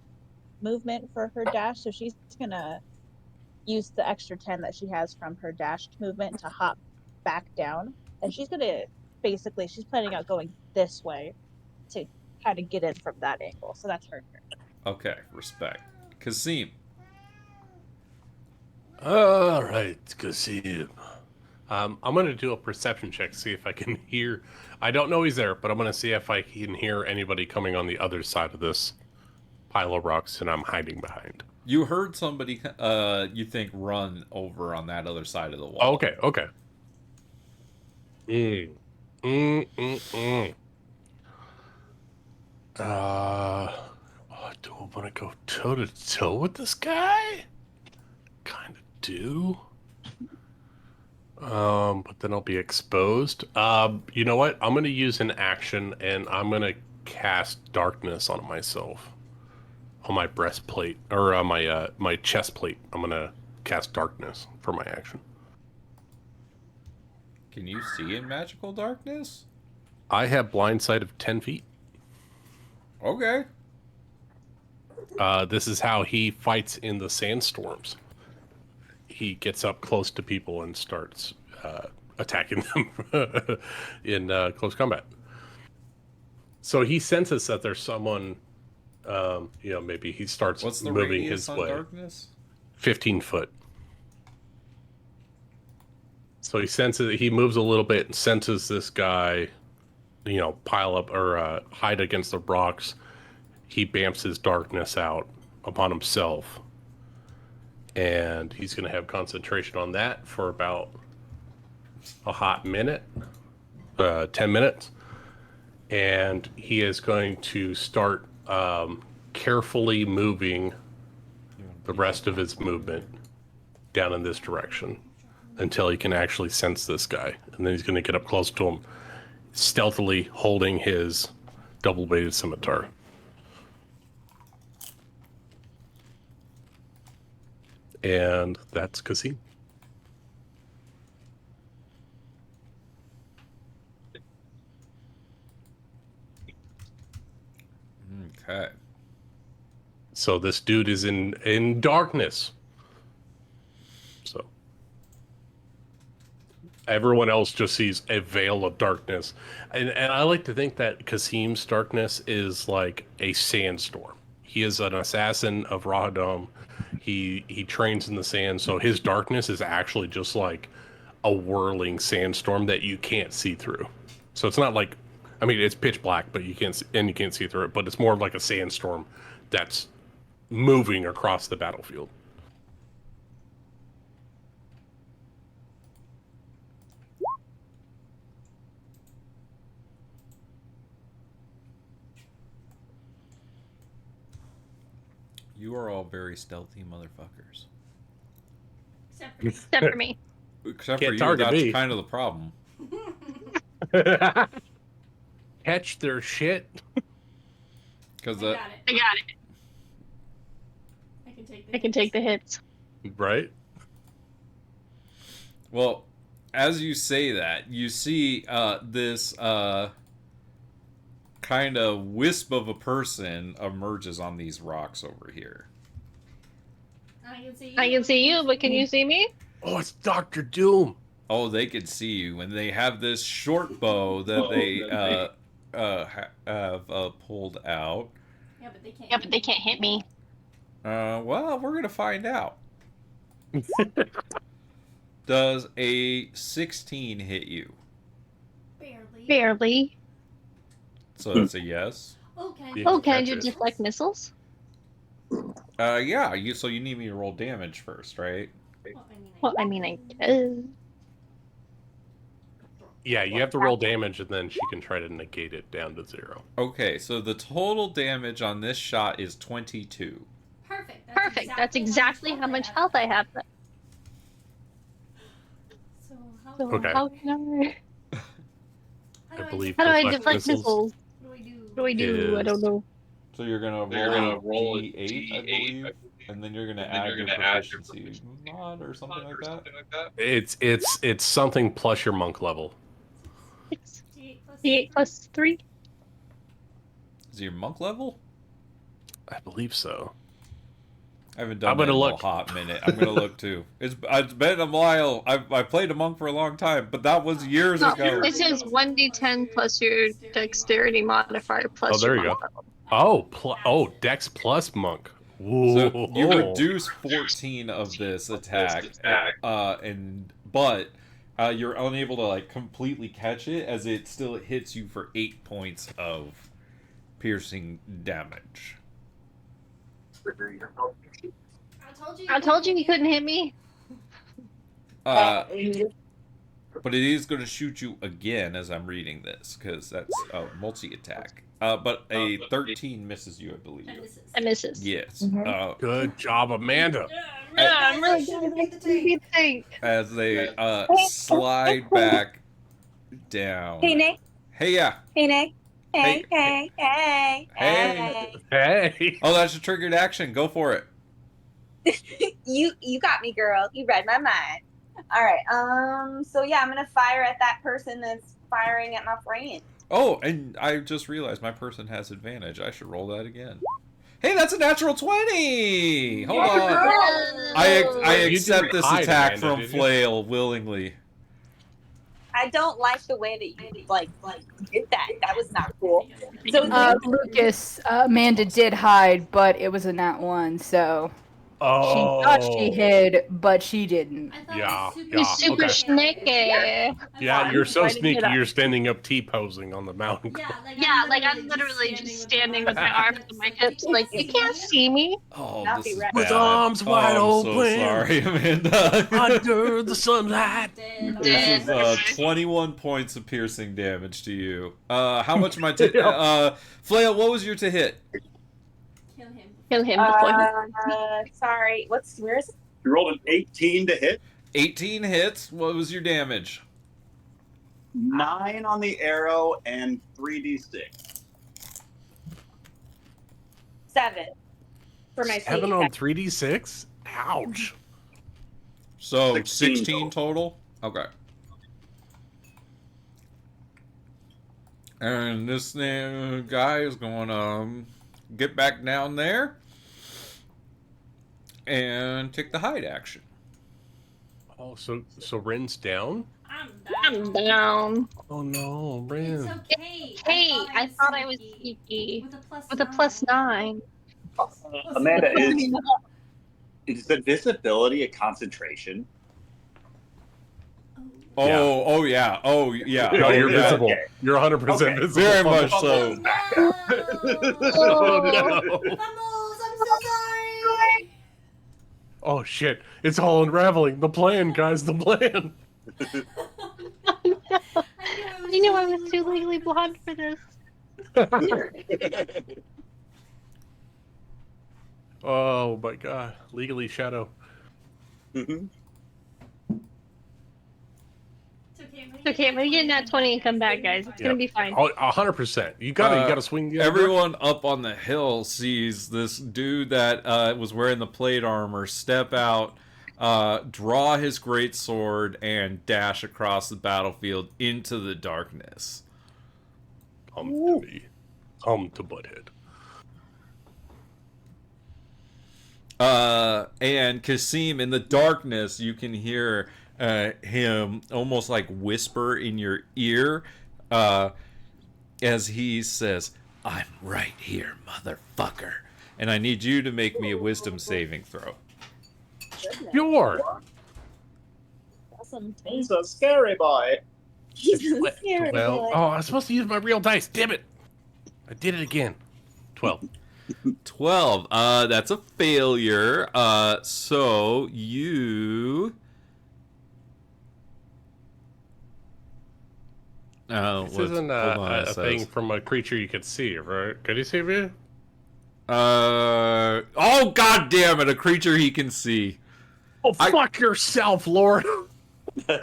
movement for her dash, so she's gonna use the extra 10 that she has from her dashed movement to hop back down, and she's gonna she's planning on going this way to kind of get in from that angle. So that's her turn. Okay, respect. Kasim. All right, Kasim. I'm gonna do a perception check, see if I can hear. I don't know he's there, but I'm gonna see if I can hear anybody coming on the other side of this pile of rocks, and I'm hiding behind. You heard somebody, you think, run over on that other side of the wall. Oh, okay. Do I want to go toe to toe with this guy? Kind of do. But then I'll be exposed. You know what? I'm gonna use an action, and I'm gonna cast darkness on myself, on my breastplate or on my chest plate. I'm gonna cast darkness for my action. Can you see in magical darkness? I have blind sight of 10 feet. Okay. This is how he fights in the sandstorms. He gets up close to people and starts attacking them in close combat. So he senses that there's someone, maybe he starts What's the moving radius his on way. darkness? 15 foot. So he moves a little bit and senses this guy, pile up or hide against the rocks. He bamps his darkness out upon himself. And he's going to have concentration on that for about a hot minute, 10 minutes. And he is going to start carefully moving the rest of his movement down in this direction until he can actually sense this guy. And then he's going to get up close to him, stealthily holding his double-bladed scimitar. And that's Kasim. Okay. So this dude is in darkness. So everyone else just sees a veil of darkness. And I like to think that Kasim's darkness is like a sandstorm. He is an assassin of Rahadam. He trains in the sand, so his darkness is actually just like a whirling sandstorm that you can't see through. So it's not like, it's pitch black, but you can't see through it. But it's more like a sandstorm that's moving across the battlefield. You are all very stealthy motherfuckers. Except for me. Except Can't for you, target that's me. kind of the problem. Catch their shit. Because I got it. I can take the hits. Right? Well, as you say that, you see this kind of wisp of a person emerges on these rocks over here. I can see you, but can you see me? Oh, it's Dr. Doom. Oh, they can see you, and they have this short bow that they have pulled out. Yeah, but they can't hit me. Well, we're gonna find out. Does a 16 hit you? Barely. So that's a yes. Oh, can you deflect missiles? Yeah. So you need me to roll damage first, right? Well, I guess. Yeah, you have to roll damage, and then she can try to negate it down to 0. Okay, so the total damage on this shot is 22. Perfect. That's exactly how much health I have. So Okay. how can I believe How do I deflect missiles? What do I do? I don't know. So you're gonna roll a D8, I believe, and then you're gonna add your proficiency mod or something like that. It's something plus your monk level. D8 plus 3. Is it your monk level? I believe so. I haven't done I'm that gonna in look. a hot minute. I'm gonna look too. It's been a while. I played a monk for a long time, but that was years ago. It says 1d10 plus your dexterity modifier plus Oh, there your you monk go. level. Oh, Dex plus monk. Whoa. So you reduce 14 of this attack, but you're unable to like completely catch it as it still hits you for 8 points of piercing damage. I told you he couldn't hit me. But it is going to shoot you again as I'm reading this, because that's a multi-attack. But a 13 misses you, I believe. It misses. Yes. Good job, Amanda. Yeah, I'm really good at the thing. As they slide back down. Hey, Nick. Hey, yeah. Hey, Nick. Hey, Hey, hey, hey, Hey. Oh, that's a triggered action. Go for it. You got me, girl. You read my mind. All right. So yeah, I'm gonna fire at that person that's firing at my friend. Oh, and I just realized my person has advantage. I should roll that again. Hey, that's a natural 20! Hold on. I accept this attack from Flail willingly. I don't like the way that you like did that. That was not cool. So Lucas, Amanda did hide, but it was a nat 1, so she thought she hid, but she didn't. Yeah. You're super Okay. sneaky. Yeah, you're so Why did you sneaky. get up? You're standing up T-posing on the mountain. Yeah, like I'm literally just standing with my arms and my hips, like you can't see me. Oh, Not this be is right. With bad. arms wide I'm so open. sorry, Amanda. Under the sunlight. This is 21 points of piercing damage to you. How much am I Flail, what was your to hit? Kill him before sorry. Where is it? You rolled an 18 to hit. 18 hits. What was your damage? 9 on the arrow and 3d6. 7 for my 7 on 3d6? Ouch. So 16 16 total? Okay. And this guy is going to get back down there and take the hide action. Oh, so Ren's down? I'm down. Oh no, Ren. Okay. Hey, I thought I was sneaky with a plus 9. Amanda, is invisibility a concentration? Oh yeah. Oh yeah. No, you're yeah. visible. Okay. You're 100% Okay. visible. Very much so. Oh no. Fumbles, I'm so sorry. Oh shit. It's all unraveling. The plan, guys, the plan. I knew I was too legally blonde for this. Oh my god. Legally Shadow. Mm-hmm. It's okay, I'm gonna get in that 20 and come back, guys. It's gonna be fine. Oh, 100%. You gotta swing the other Everyone up on the hill sees this dude that was wearing the plate armor step out, draw his great sword, and dash across the battlefield into the darkness. Come to me. Come to Butthead. And Kasim, in the darkness, you can hear him almost like whisper in your ear as he says, "I'm right here, motherfucker." And I need you to make me a wisdom saving throw. Sure. Awesome. He's a scary boy. He's a scary Well, boy. oh, I was supposed to use my real dice. Damn it. I did it again. 12. 12. That's a failure. So you... Oh, This isn't a thing from a creature you could see, right? Could you see me? Oh, god damn it, a creature he can see. Oh, fuck yourself, Lord. Good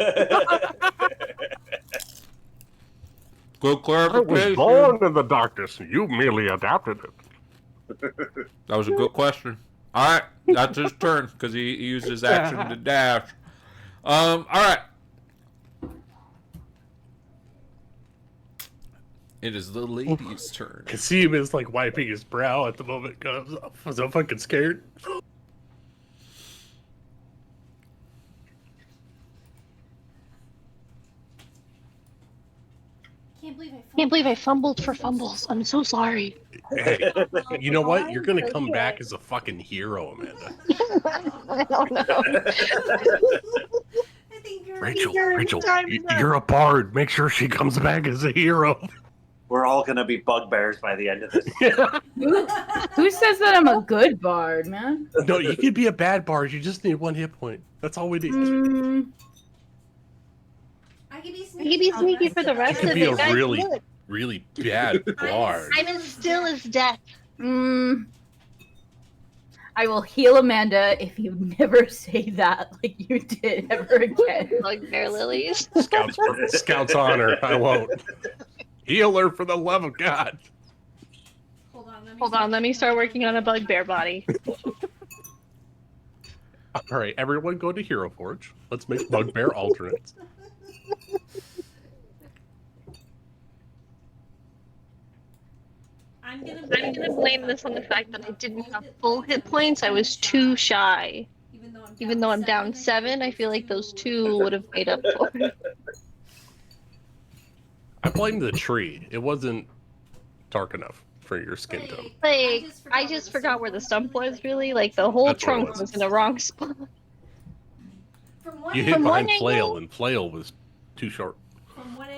I was clarification. born in the darkness. You merely adapted it. That was a good question. All right, that's his turn because he used his action to dash. All right. It is the lady's turn. Kasim is like wiping his brow at the moment. I'm so fucking scared. Can't believe I fumbled for fumbles. I'm so sorry. Hey, you know what? You're gonna come back as a fucking hero, Amanda. I don't know. Rachel, you're a bard. Make sure she comes back as a hero. We're all gonna be bugbears by the end of this. Who says that I'm a good bard, man? No, you could be a bad bard. You just need 1 hit point. That's all we need. I could be I can be sneaky for the rest You of could be it. a Guys, really, look. really bad bard. I'm as still as death. I will heal Amanda if you never say that like you did ever again. Bugbear lilies. Scout's honor. I won't. Heal her for the love of God. Hold on, let me start working on a bugbear body. All right, everyone go to Hero Forge. Let's make bugbear alternates. I'm gonna blame this on the fact that I didn't have full hit points. I was too shy. Even though I'm down 7, I feel like those 2 would have made up for it. I blame the tree. It wasn't dark enough for your skin tone. Like, I just forgot where the stump was, really. Like, the whole That's what it trunk was. was in the wrong spot. You hit From behind one flail, angle- and flail was too short.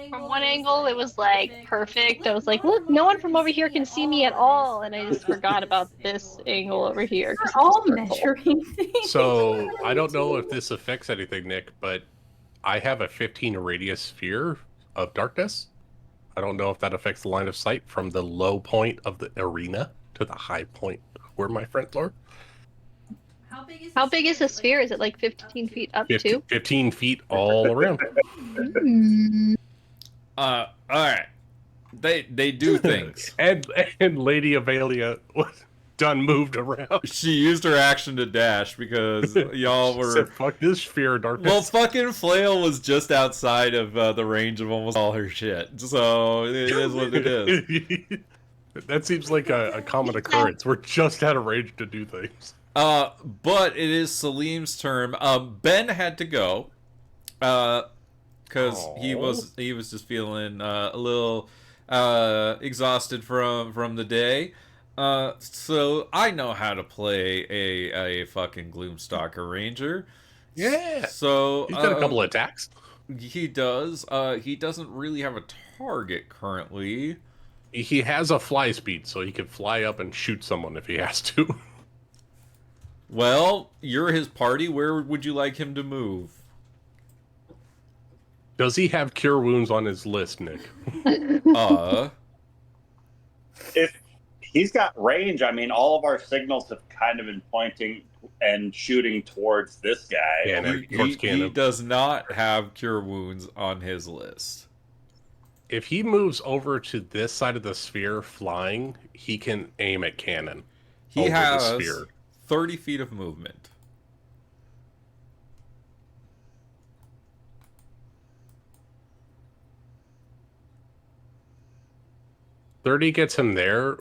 From one angle, it was like perfect. I was like, look, no one from over here can see me at all. And I just forgot about this angle over here. 'cause We're all it's purple. measuring things. So I don't know if this affects anything, Nick, but I have a 15 radius sphere of darkness. I don't know if that affects the line of sight from the low point of the arena to the high point where my friends are. How big is the sphere? Is it like 15 feet up too? 15 feet all around. All right. They do things. and Lady Avelia was done moved around. She used her action to dash because y'all were. Said, fuck this sphere of darkness. Well, fucking Flail was just outside of the range of almost all her shit, so it is what it is. That seems like a common occurrence. We're just out of range to do things. But it is Salim's turn. Ben had to go, because he was just feeling a little exhausted from the day. So I know how to play a fucking Gloomstalker Ranger. Yeah. So He's got a couple of attacks. He does. He doesn't really have a target currently. He has a fly speed, so he can fly up and shoot someone if he has to. Well, you're his party. Where would you like him to move? Does he have cure wounds on his list, Nick? If he's got range, I mean, all of our signals have kind of been pointing and shooting towards this guy. He does not have cure wounds on his list. If he moves over to this side of the sphere flying, he can aim at cannon. He over has the sphere. 30 feet of movement. $30 gets him there.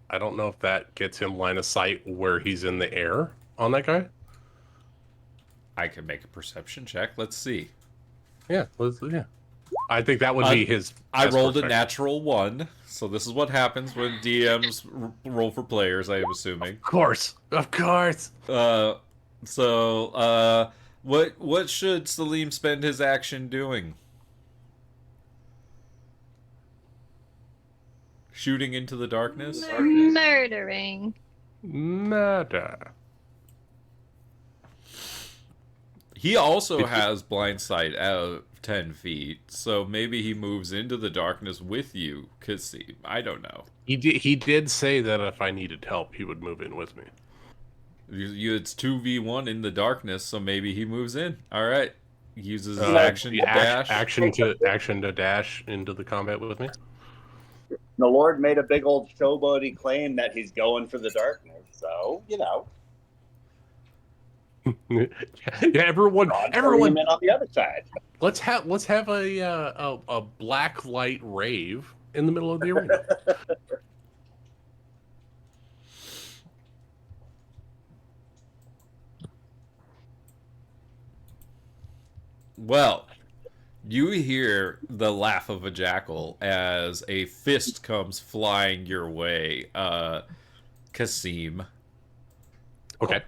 I don't know if that gets him line of sight where he's in the air on that guy. I can make a perception check. Let's see. Yeah. I think that would be his. I best rolled a perspective. natural 1, so this is what happens when DMs roll for players. I am assuming. Of course. What should Salim spend his action doing? Shooting into the darkness? Murdering. Murder. He also has blind sight out 10 feet, so maybe he moves into the darkness with you, Kasim. I don't know. He did say that if I needed help, he would move in with me. It's 2v1 in the darkness, so maybe he moves in. All right. He uses his The action to dash. Action to dash into the combat with me. The Lord made a big old showboaty claim that he's going for the darkness. So, you know. Yeah, everyone Him in on the other side. let's have a black light rave in the middle of the arena. Well, you hear the laugh of a jackal as a fist comes flying your way, Kasim. Okay.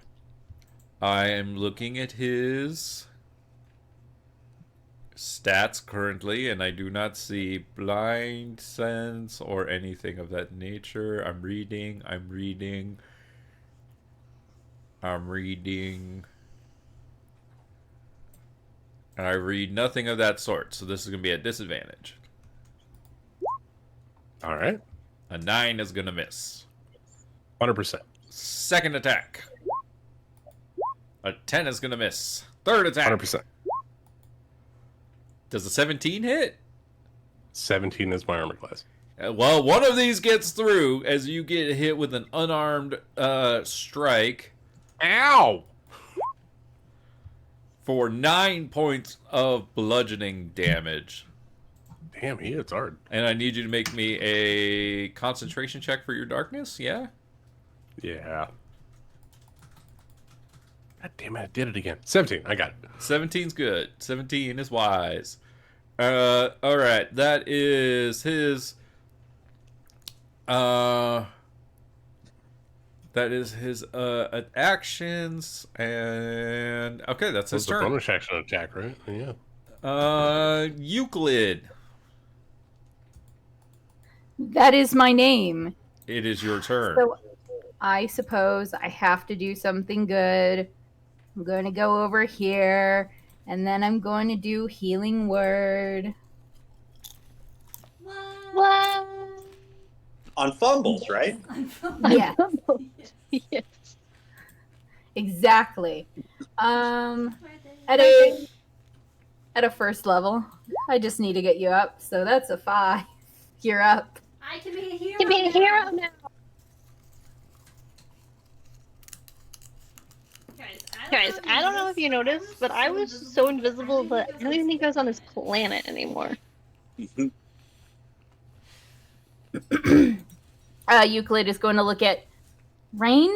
I am looking at his stats currently, and I do not see blind sense or anything of that nature. I'm reading. And I read nothing of that sort, so this is going to be a disadvantage. All right. A 9 is going to miss. 100%. Second attack. A 10 is going to miss. Third attack. 100%. Does a 17 hit? 17 is my armor class. Well, one of these gets through as you get hit with an unarmed strike. Ow! For 9 points of bludgeoning damage. Damn, he hits hard. And I need you to make me a concentration check for your darkness, yeah? Yeah. God damn it, I did it again. 17, I got it. 17's good. 17 is wise. Alright, that is his... That is his actions, and okay, that's his turn. A bonus action attack, right? Yeah. Euclid. That is my name. It is your turn. So I suppose I have to do something good. I'm going to go over here, and then I'm going to do healing word. What? On fumbles, right? Yeah. Yes. Exactly. At a first level, I just need to get you up. So that's a 5. You're up. I can be a hero. Can be a hero now. Guys, I don't know if you noticed, but I was so invisible that I don't even think I was on this planet anymore. Euclid is going to look at Rain.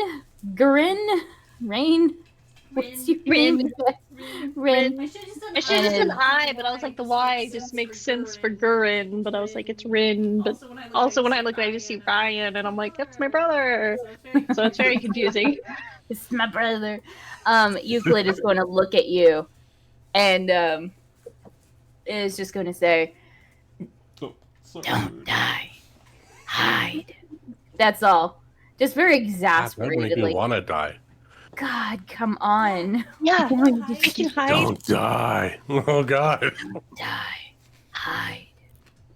What's your name? Rin. I should have just done I, but I was like, the Y just makes sense for Gurin, but I was like, it's Rin. But also when I look, I just see Ryan, and I'm like, that's my brother. So it's very confusing. It's my brother. Euclid is going to look at you, and is just going to say, "Don't die, hide." That's all. Just very That exasperated. make me Like, want to die. God, come on. Yeah, I can hide. Don't die. Oh, God. Die, hide.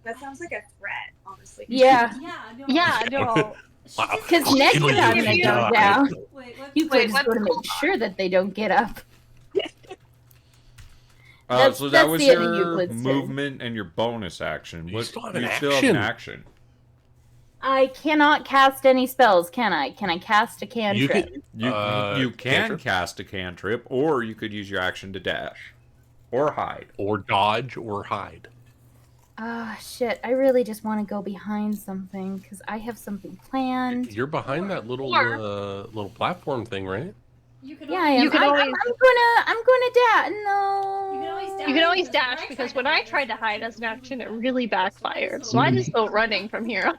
That sounds like a threat, honestly. Yeah. Yeah, no. Because next kill you time if they you go die. down, Wait, Euclid is going to make sure that they don't get up. So that was the end of your Euclid's turn. movement and your bonus action. You What, still have you an still have action. an action. I cannot cast any spells, can I? Can I cast a cantrip? You can, You can cantrip? cast a cantrip, or you could use your action to dash. Or hide. Or dodge or hide. Ah, shit. I really just want to go behind something, because I have something planned. You're behind that little little platform thing, right? You can Yeah, I am. You can I'm always- gonna dash. No. You can always dash. You can always dash, because when I tried to hide as an action, it really backfired. So I just go running from here.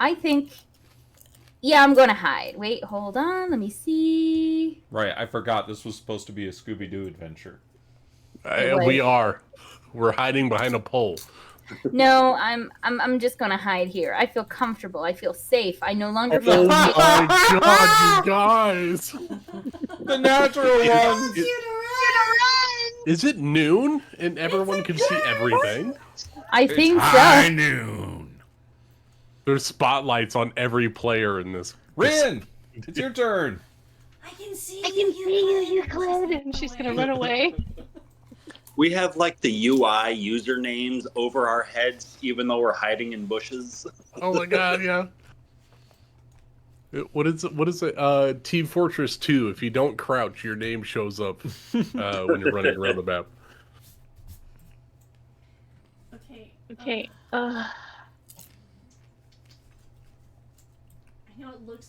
I think. Yeah, I'm gonna hide. Wait, hold on. Let me see. Right, I forgot this was supposed to be a Scooby-Doo adventure. We are. We're hiding behind a pole. No, I'm just gonna hide here. I feel comfortable. I feel safe. I no longer Oh feel. my God, you guys! The natural one! Is it noon and everyone can see everything? I think High so. noon. There's spotlights on every player in this. Rin, it's your turn. I can see I can see you, Euclid! And she's gonna run away. We have like the UI usernames over our heads, even though we're hiding in bushes. Oh my god, yeah. What is it? Team Fortress 2. If you don't crouch, your name shows up when you're running around the map. Okay. Okay.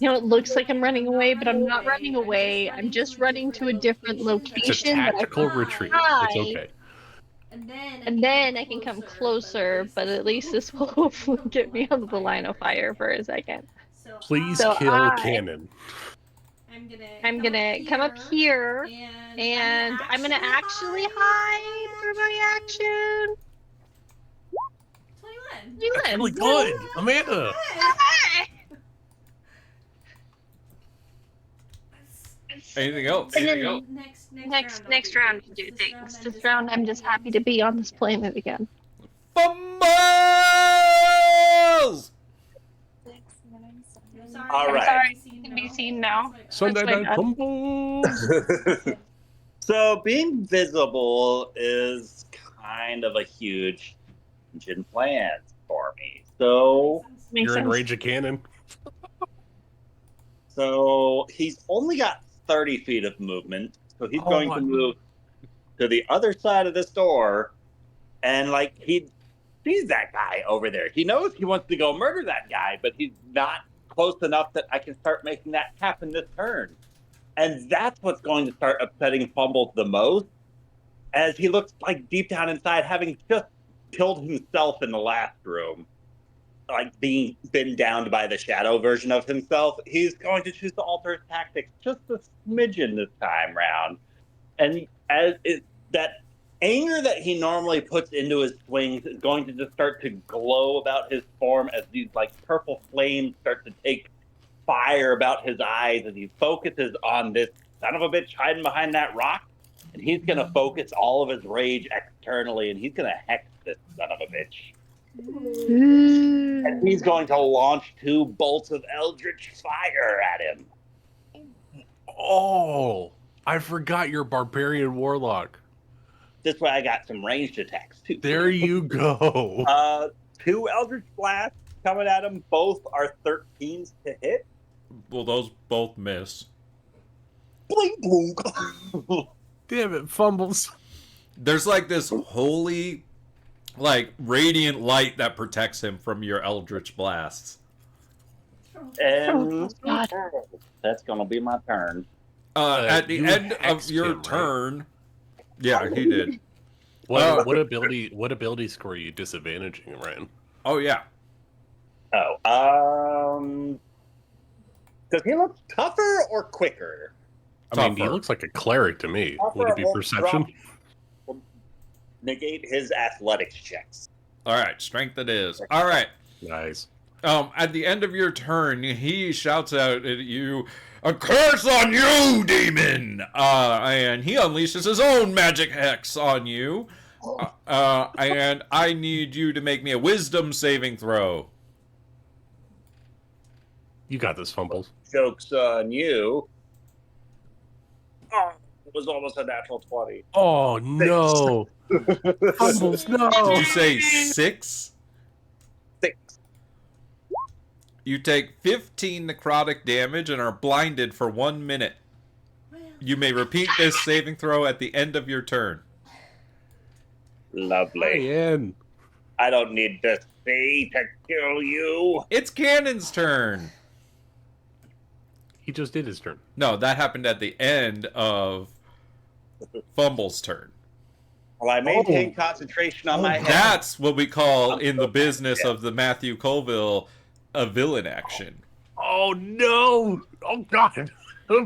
It looks like I'm running away, but I'm not running away. I'm just running to a different location. It's a tactical retreat. It's okay. And then I can come closer, but at least this will hopefully get me out of the line of fire for a second. Please So kill Cannon. I'm gonna come up here, and I'm gonna actually hide for my action. 21. That's really good, Amanda. Anything else? And then next round to do things. This round I'm just happy to be on this planet again. Fumbles! All right. Sorry, can be seen now. Sunday That's my night bad. fumbles. So being visible is kind of a huge engine plan for me. So Makes You're in sense. range of Cannon. So he's only got 30 feet of movement. So he's going to move to the other side of this door. And like he sees that guy over there. He knows he wants to go murder that guy, but he's not close enough that I can start making that happen this turn. And that's what's going to start upsetting Fumbles the most, as he looks like deep down inside, having just killed himself in the last room, like being been downed by the shadow version of himself. He's going to choose to alter his tactics just a smidgen this time round. And as that anger that he normally puts into his swings is going to just start to glow about his form as these like purple flames start to take fire about his eyes as he focuses on this son of a bitch hiding behind that rock. And he's going to focus all of his rage externally, and he's going to hex this son of a bitch. And he's going to launch 2 bolts of eldritch fire at him. Oh, I forgot you're Barbarian Warlock. This way I got some ranged attacks too. There you go. 2 eldritch blasts coming at him. Both are 13s to hit. Well, those both miss. Blink, blink. Damn it, Fumbles. There's like this holy, like, radiant light that protects him from your eldritch blasts. And that's gonna be my turn. At the you end of hexed your him, right? turn, yeah, he did. What ability score are you disadvantaging, Ryan? Oh yeah. Does he look tougher or quicker? I mean, he looks like a cleric to me. Would it be perception? Will negate his athletics checks. All right, strength it is. All right. Nice. At the end of your turn, he shouts out at you, "A curse on you, demon!" And he unleashes his own magic hex on you. And I need you to make me a wisdom saving throw. You got this, Fumbles. Joke's on you. Oh, it was almost a natural 20. Oh, no. Fumbles, no. Did you say 6? 6. You take 15 necrotic damage and are blinded for 1 minute. You may repeat this saving throw at the end of your turn. Lovely. Ryan. I don't need to see to kill you. It's Cannon's turn. He just did his turn. No, that happened at the end of Fumble's turn. Well, I maintain concentration on my head. That's what we call in the business of the Matthew Colville a villain action. Oh, no. Oh, God.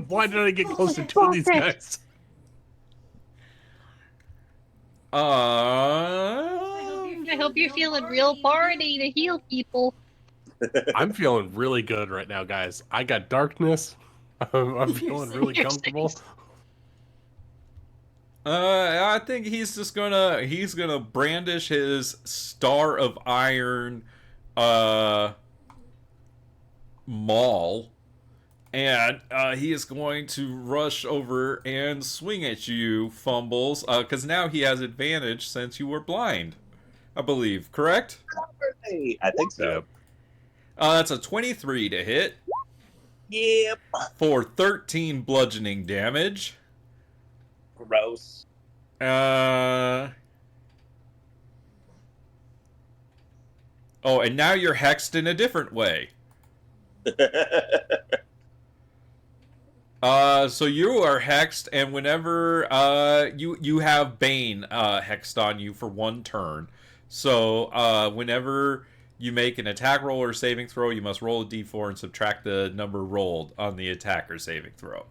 Why did I get close to 2 of these guys? I hope you're feeling real party to heal people. I'm feeling really good right now, guys. I got darkness. I'm feeling really comfortable. I think he's just gonna brandish his Star of Iron maul And he is going to rush over and swing at you, Fumbles, because now he has advantage since you were blind, I believe. Correct? I think so. Yep. That's a 23 to hit. Yep. For 13 bludgeoning damage. Gross. Oh, and now you're hexed in a different way. So you are hexed, and whenever you have Bane hexed on you for 1 turn. So whenever you make an attack roll or saving throw, you must roll a d4 and subtract the number rolled on the attack or saving throw.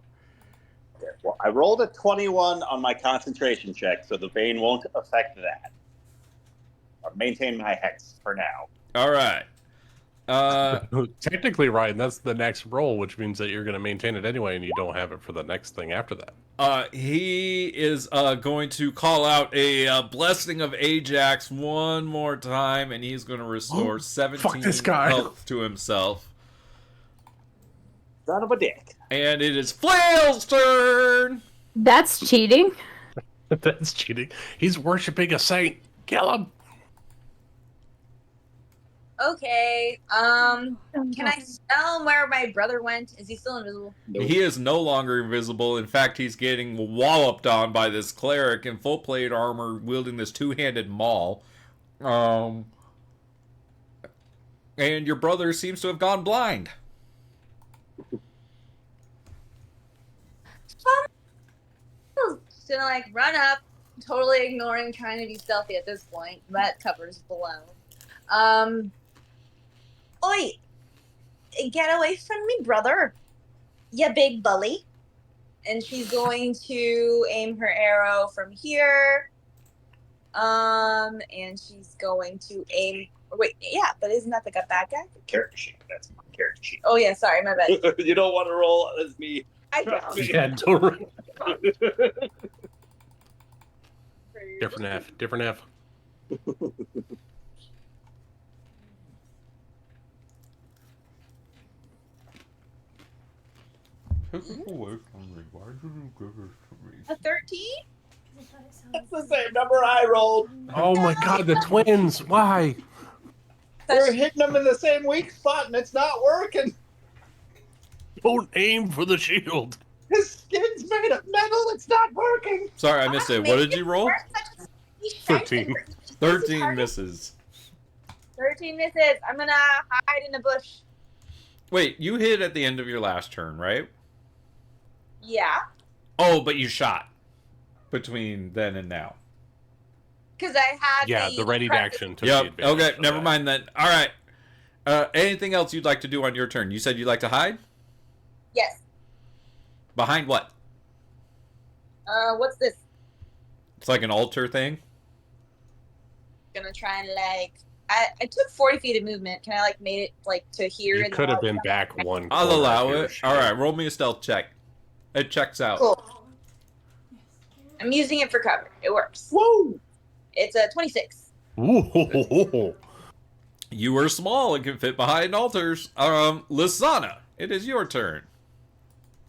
Okay, well, I rolled a 21 on my concentration check, so the Bane won't affect that. I'll maintain my hex for now. All right. Technically, Ryan, that's the next roll, which means that you're going to maintain it anyway, and you don't have it for the next thing after that. He is going to call out a blessing of Ajax one more time, and he's going to restore 17 health to himself. Son of a dick. And it is Flail's turn. That's cheating. That's cheating. He's worshiping a saint. Kill him. Okay. Can I tell where my brother went? Is he still invisible? He is no longer invisible. In fact, he's getting walloped on by this cleric in full plate armor wielding this two-handed maul. And your brother seems to have gone blind. Just gonna like run up, totally ignoring trying to be stealthy at this point. That cover's below. Oi! Get away from me, brother! Ya big bully. And she's going to aim her arrow from here. And she's going to aim. Wait, yeah, but isn't that like a bad guy? Character sheet. That's my character sheet. Oh yeah, sorry, my bad. You don't want to roll as me. I don't. Yeah, don't. Different F. Different F. Take it away from me. Why did you give it to me? A 13? That's the same number I rolled. Oh my god, the twins! Why? We're hitting them in the same weak spot, and it's not working. Don't aim for the shield. His skin's made of metal. It's not working. Sorry, I missed it. What did you roll? 13. 13 misses. 13 misses. I'm gonna hide in the bush. Wait, you hit at the end of your last turn, right? Yeah, Oh, but you shot between then and now. because I had The ready to action took the Yep. advantage. Okay, of never that. mind then. All right. Anything else you'd like to do on your turn? You said you'd like to hide? Yes. Behind what? What's this? It's like an altar thing? Gonna try and like. I took 40 feet of movement. Can I like made it like to here? You and could have then been back one. I'll corner allow of your it. shield. All right, roll me a stealth check. It checks out. Cool. I'm using it for cover. It works. Woo! It's a 26. Ooh. You are small and can fit behind altars. Lysana, it is your turn.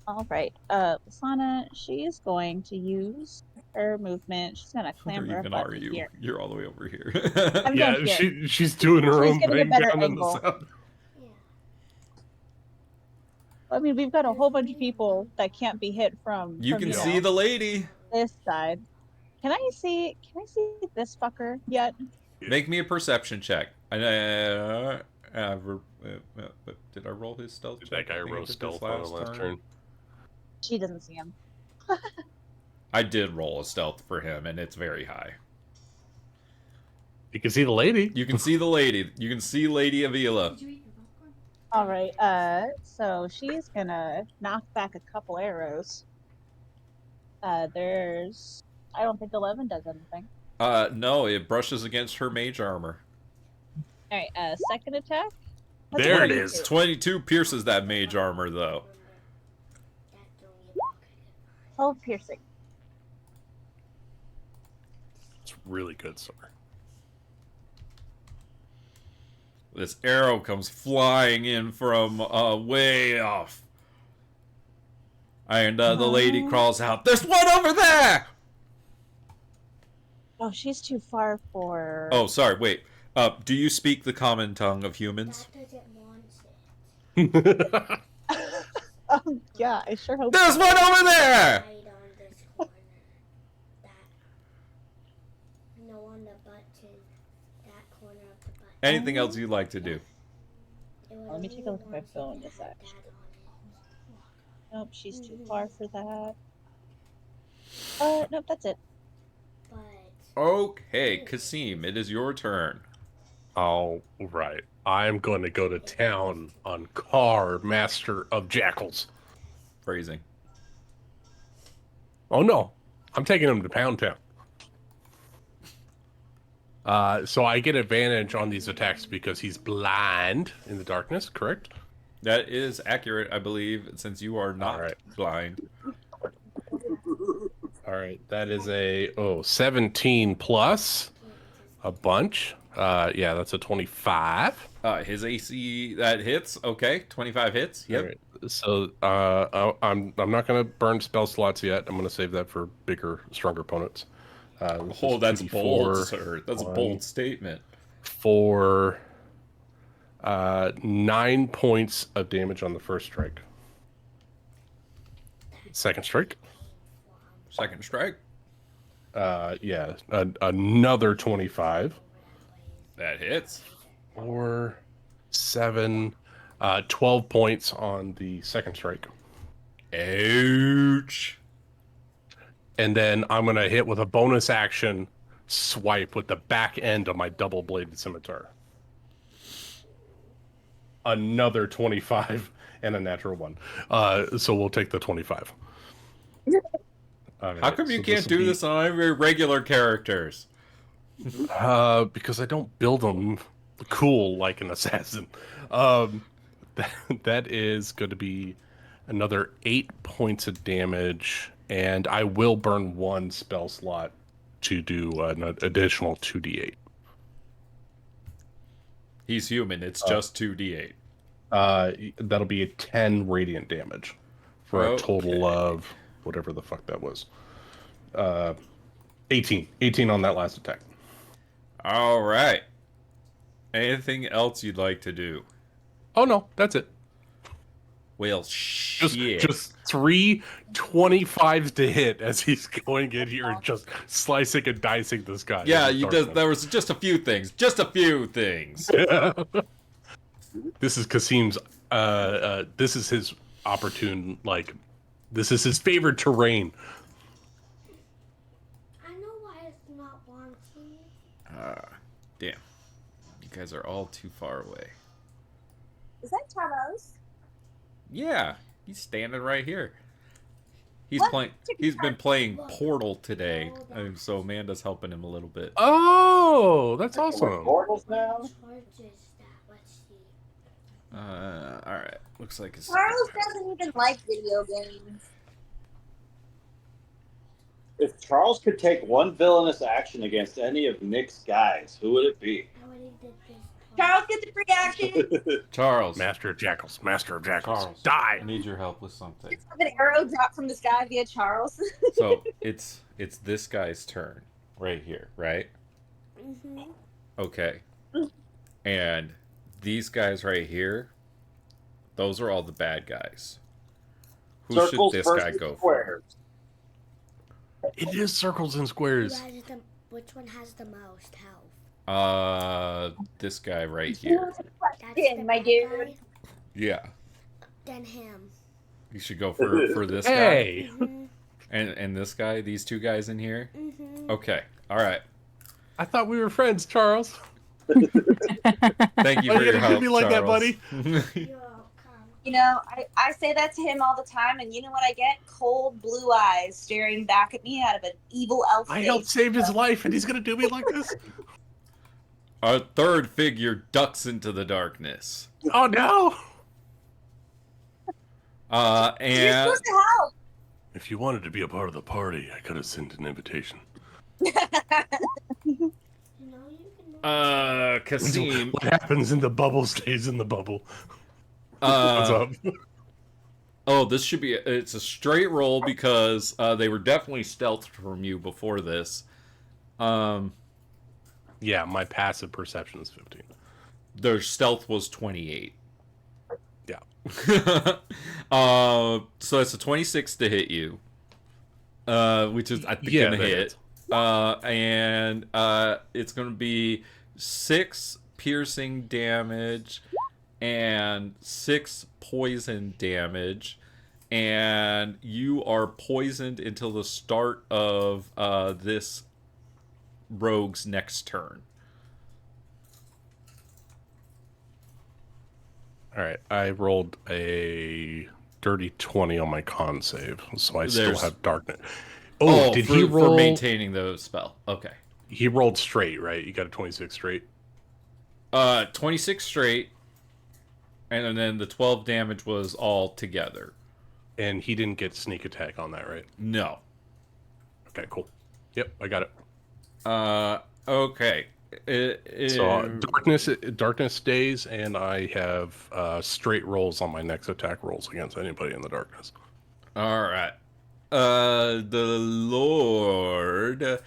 All right. Lysana, she is going to use her movement. She's gonna Where clamber even up are you? here. You're all the way over here. I'm Yeah, down here. she's doing her She's own getting a thing better down in the angle. south. I mean, we've got a whole bunch of people that can't be hit from. You from, can know, see the lady. this side. Can I see this fucker yet? Make me a perception check. Did I roll his stealth check? That guy I think I rolled did stealth this on the last turn. She doesn't see him. I did roll a stealth for him, and it's very high. You can see the lady. You can see the lady. You can see Lady Avila. All right. So she's gonna knock back a couple arrows. I don't think 11 does anything. No, it brushes against her mage armor. All right. Second attack. That's There it 22. is. 22 pierces that mage armor, though. 12 piercing. It's really good, sir. This arrow comes flying in from way off. And the lady crawls out, "There's one over there!" Oh, she's too far for. Oh, sorry, wait. Do you speak the common tongue of humans? Yeah, I sure hope. There's one over there! Anything else you'd like to do? Let me take a look at my phone a sec. Nope, she's too far for that. Nope, that's it. Okay, Kasim, it is your turn. All right. I'm going to go to town on Carr, Master of Jackals. Phrasing. Oh, no. I'm taking him to Pound Town. So I get advantage on these attacks because he's blind in the darkness, correct? That is accurate, I believe, since you are not blind. All right, that is a 17 plus a bunch. Yeah, that's a 25. His AC that hits. Okay, 25 hits. Yep. Right. So I'm not gonna burn spell slots yet. I'm gonna save that for bigger, stronger opponents. Oh, that's bold, sir. That's a bold statement. For 9 points of damage on the first strike. Second strike. Second strike. Yeah, another 25. That hits. 4, 7, 12 points on the second strike. Ouch. And then I'm going to hit with a bonus action swipe with the back end of my double-bladed scimitar. Another 25 and a natural 1. So we'll take the 25. How come you can't do this on every regular characters? Because I don't build them cool like an assassin. That is going to be another 8 points of damage, and I will burn 1 spell slot to do an additional 2d8. He's human. It's just 2d8. That'll be a 10 radiant damage for a total of whatever the fuck that was. 18 on that last attack. All right. Anything else you'd like to do? Oh no, that's it. Well, shit. Just 3 25s to hit as he's going in here and just slicing and dicing this guy. Yeah, there was just a few things. Just a few things. This is Kasim's. This is his opportune. This is his favorite terrain. I know why it's not wanting. Damn. You guys are all too far away. Is that Taros? Yeah, he's standing right here. He's What? playing. He's been playing Portal today, and so Amanda's helping him a little bit. Oh, that's awesome. Portals now? All right. Looks like it's. Charles doesn't even like video games. If Charles could take one villainous action against any of Nick's guys, who would it be? Charles gets a free action. Charles. Master of Jackals. Master of Jackals. Charles, Die. I need your help with something. Just have an arrow drop from the sky via Charles. So it's this guy's turn right here, right? Mm-hmm. Okay. And these guys right here, those are all the bad guys. Who Circles should this guy versus go squares. for? It is circles and squares. Which one has the most health? This guy right here. My dude. Yeah. Then him. You should go for this Hey. guy. And this guy, these two guys in here. Mm-hmm. Okay. All right. I thought we were friends, Charles. Thank you Why for you your gotta help, do me like that, Charles. buddy? You know, I say that to him all the time, and you know what I get? Cold blue eyes staring back at me out of an evil elf I face. helped save his life, and he's gonna do me like this? A third figure ducks into the darkness. Oh no! You're And supposed to help. If you wanted to be a part of the party, I could have sent an invitation. Kasim. What happens in the bubble stays in the bubble. What's Uh, up? Oh, this should be... It's a straight roll because they were definitely stealthed from you before this. Yeah, my passive perception is 15. Their stealth was 28. Yeah. So it's a 26 to hit you. Which is, I think, Yeah, gonna that hit. hits. And it's gonna be 6 piercing damage and 6 poison damage. And you are poisoned until the start of this rogue's next turn. Alright, I rolled a dirty 20 on my con save, so I still There's- have darkness. Did he roll... for maintaining the spell? Okay. He rolled straight, right? You got a 26 straight? 26 straight, and then the 12 damage was all together. And he didn't get sneak attack on that, right? No. Okay, cool. Yep, I got it. Okay. So darkness stays, and I have straight rolls on my next attack rolls against anybody in the darkness. All right. The Lord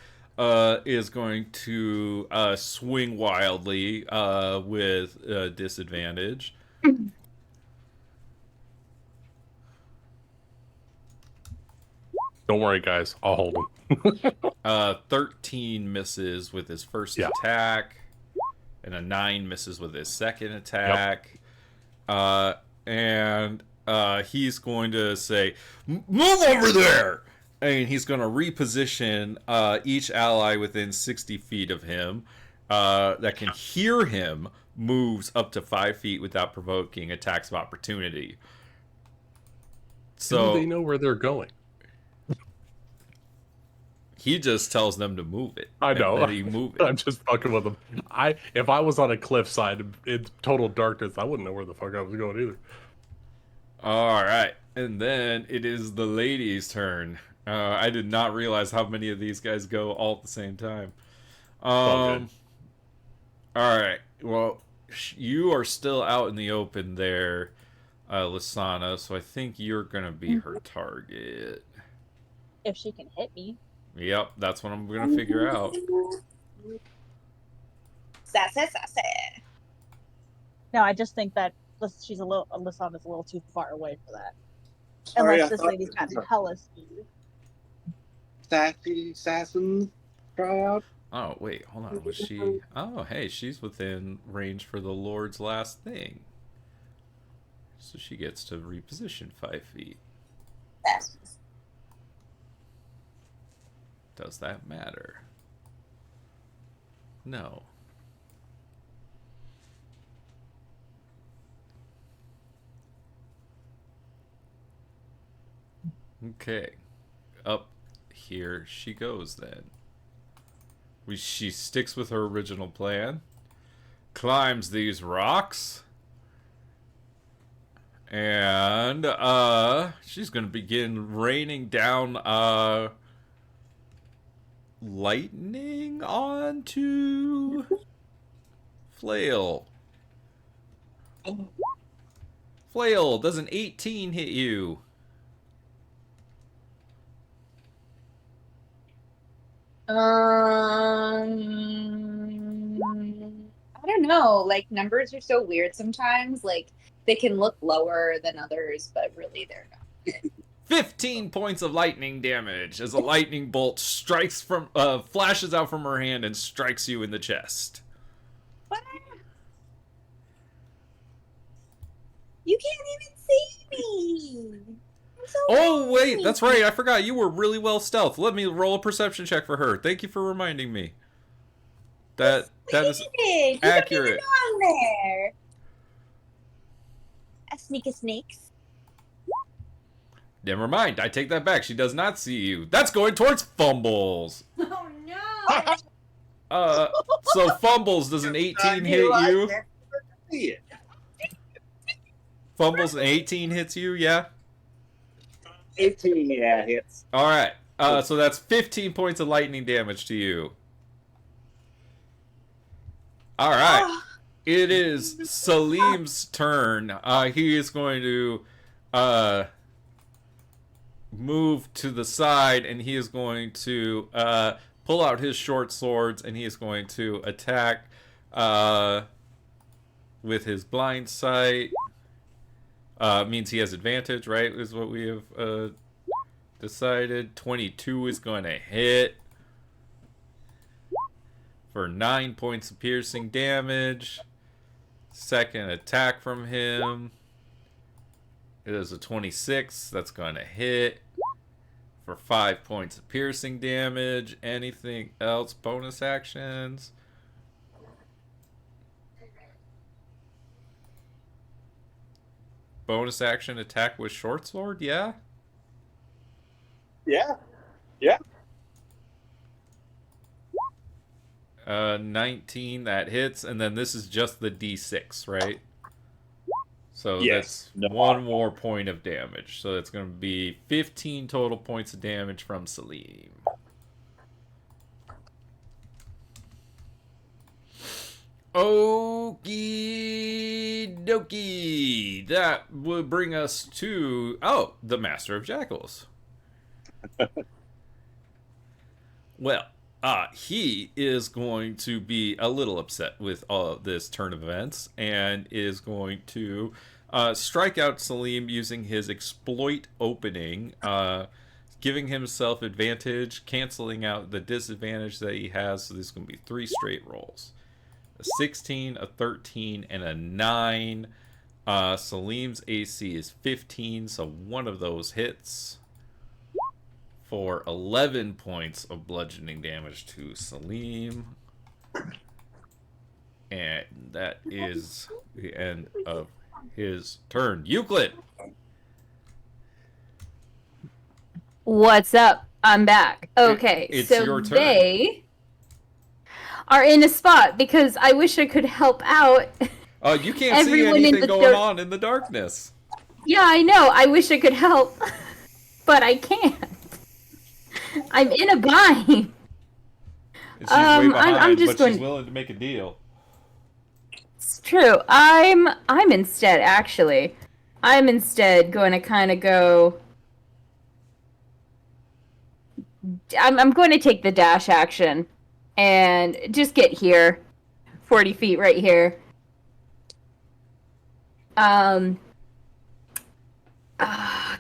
is going to swing wildly with disadvantage. Don't worry, guys. I'll hold him. 13 misses with his first attack, and a 9 misses with his second attack. And he's going to say, "Move over there!" And he's going to reposition each ally within 60 feet of him that can hear him moves up to 5 feet without provoking attacks of opportunity. So do they know where they're going? He just tells them to move it. I know. And he move it. I'm just fucking with them. If I was on a cliffside in total darkness, I wouldn't know where the fuck I was going either. All right, and then it is the lady's turn. I did not realize how many of these guys go all at the same time. All right. Well, you are still out in the open there, Lysana. So I think you're gonna be her target. If she can hit me. Yep, that's what I'm gonna figure out. Sassy. No, I just think that she's Lysana's a little too far away for that. Sorry, Unless I this thought lady's got hella speed. Sassy assassin tryout. Oh wait, hold on. Was she? Oh hey, she's within range for the Lord's last thing. So she gets to reposition 5 feet. Does that matter? No. Okay. Up here she goes then. She sticks with her original plan. Climbs these rocks. And she's gonna begin raining down lightning onto Flail. Flail, does an 18 hit you? I don't know. Like, numbers are so weird sometimes. Like, they can look lower than others, but really they're not. 15 points of lightning damage as a lightning bolt strikes from flashes out from her hand and strikes you in the chest. What? You can't even see me. I'm so Oh wait, tiny. that's right. I forgot you were really well stealth. Let me roll a perception check for her. Thank you for reminding me. That is You accurate. don't even know I'm there. A sneak of snakes. Never mind. I take that back. She does not see you. That's going towards Fumbles. Oh no! So Fumbles, does an 18 hit you? Fumbles, an 18 hits you, yeah? 18, yeah, hits. Alright, so that's 15 points of lightning damage to you. Alright, it is Salim's turn. He is going to move to the side, and he is going to pull out his short swords, and he is going to attack with his blind sight. Means he has advantage, right? Is what we have decided. 22 is going to hit for 9 points of piercing damage. Second attack from him. It is a 26. That's going to hit for 5 points of piercing damage. Anything else? Bonus actions? Bonus action attack with short sword? Yeah? Yeah. Yeah. 19, that hits, and then this is just the D6, right? So Yes. that's one more point of damage. So that's going to be 15 total points of damage from Salim. Okie dokie. That would bring us to, the Master of Jackals. Well, he is going to be a little upset with this turn of events and is going to strike out Salim using his exploit opening, giving himself advantage, canceling out the disadvantage that he has. So there's going to be 3 straight rolls. A 16, a 13, and a 9. Salim's AC is 15, so one of those hits for 11 points of bludgeoning damage to Salim. And that is the end of his turn. Euclid! What's up? I'm back. Okay, It's so your turn. they are in a spot because I wish I could help out. You can't see Everyone in anything the going on in the darkness. Yeah, I know. I wish I could help, but I can't. I'm in a bind. She's way behind, I'm just but she's going. willing to make a deal. It's true. I'm instead actually. I'm instead going to kind of go. I'm going to take the dash action and just get here, 40 feet right here.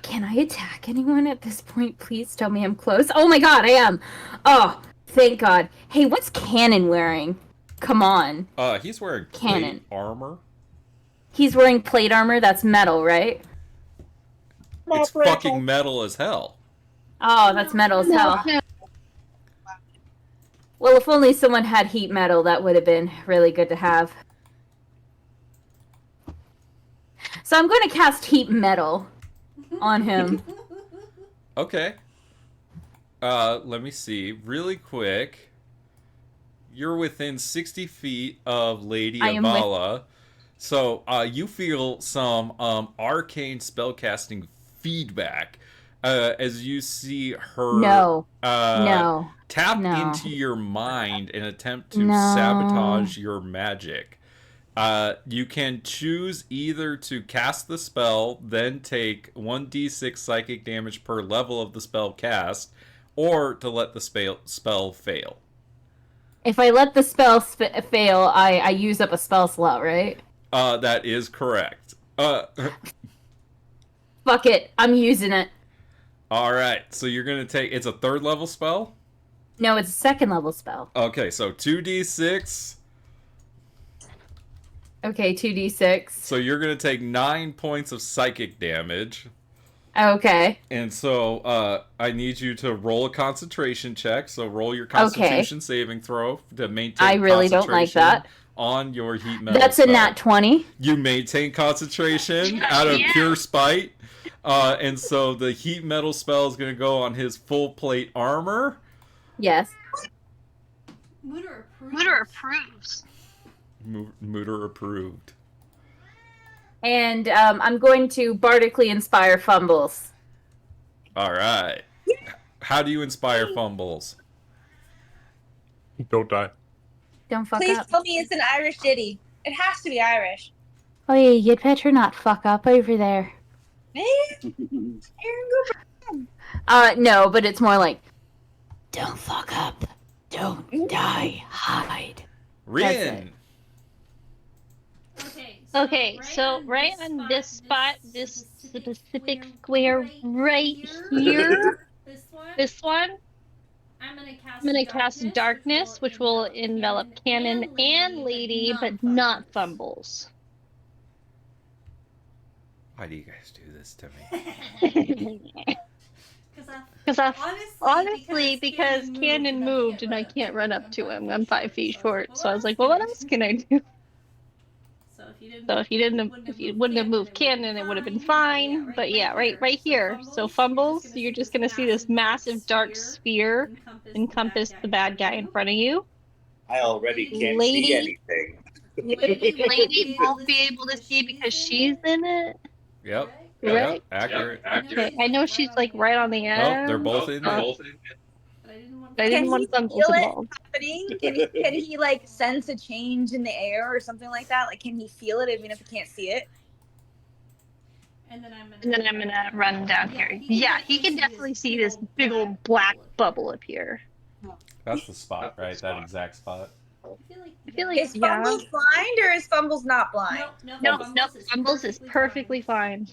Can I attack anyone at this point? Please tell me I'm close. Oh my god, I am. Oh, thank god. Hey, what's Cannon wearing? Come on. He's wearing Cannon. plate armor. He's wearing plate armor. That's metal, right? It's fucking metal as hell. Oh, that's metal as hell. Well, if only someone had heat metal, that would have been really good to have. So I'm going to cast heat metal on him. Okay. Let me see. Really quick. You're within 60 feet of Lady I am Avala. So, you feel some arcane spellcasting feedback as you see her No. tap No. into your mind and attempt to No. sabotage your magic. You can choose either to cast the spell, then take 1d6 psychic damage per level of the spell cast, or to let the spell fail. If I let the spell fail, I use up a spell slot, right? That is correct. Fuck it. I'm using it. Alright, so you're going to take... It's a 3rd level spell? No, it's a 2nd level spell. Okay, so 2d6. Okay, 2d6. So you're going to take 9 points of psychic damage. Okay. And so I need you to roll a concentration check. So roll your Constitution saving throw to maintain I really don't like concentration that. on your heat metal That's spell. a nat 20. You maintain concentration out of pure spite. And so the heat metal spell is going to go on his full plate armor. Yes. Mooter approves. Mooter approved. And I'm going to bardically inspire fumbles. All right. How do you inspire fumbles? Don't die. Don't fuck Please up. tell me it's an Irish ditty. It has to be Irish. Oh yeah, you'd better not fuck up over there. Aaron, go. No, but it's more like, don't fuck up. Don't die. Hide. Rin. Okay, So right on this spot, this specific square right here, this one, I'm I'm gonna cast darkness, which will envelop Cannon and Lady, but not Fumbles. Why do you guys do this to me? Because honestly, because Cannon moved and I can't run up to him. I'm 5 feet short, so I was like, well, what else can I do? So if you wouldn't have moved Cannon, it would have been fine. But yeah, right here. So Fumbles, you're just gonna see this massive dark sphere encompass the bad guy in front of you. I already can't Lady- see anything. Lady won't be able to see because she's in it. Yep. Right? Accurate. Okay, I know she's like right on the edge. Oh, they're both in there. I didn't Can want he Fumbles feel it involved. happening? Can he like sense a change in the air or something like that? Like, can he feel it even if he can't see it? And then I'm gonna run down here. Yeah, he can definitely see this big old black bubble up here. That's the spot, right? That exact spot. I feel like Is Fumbles blind or is Fumbles not blind? No, Fumbles is perfectly fine.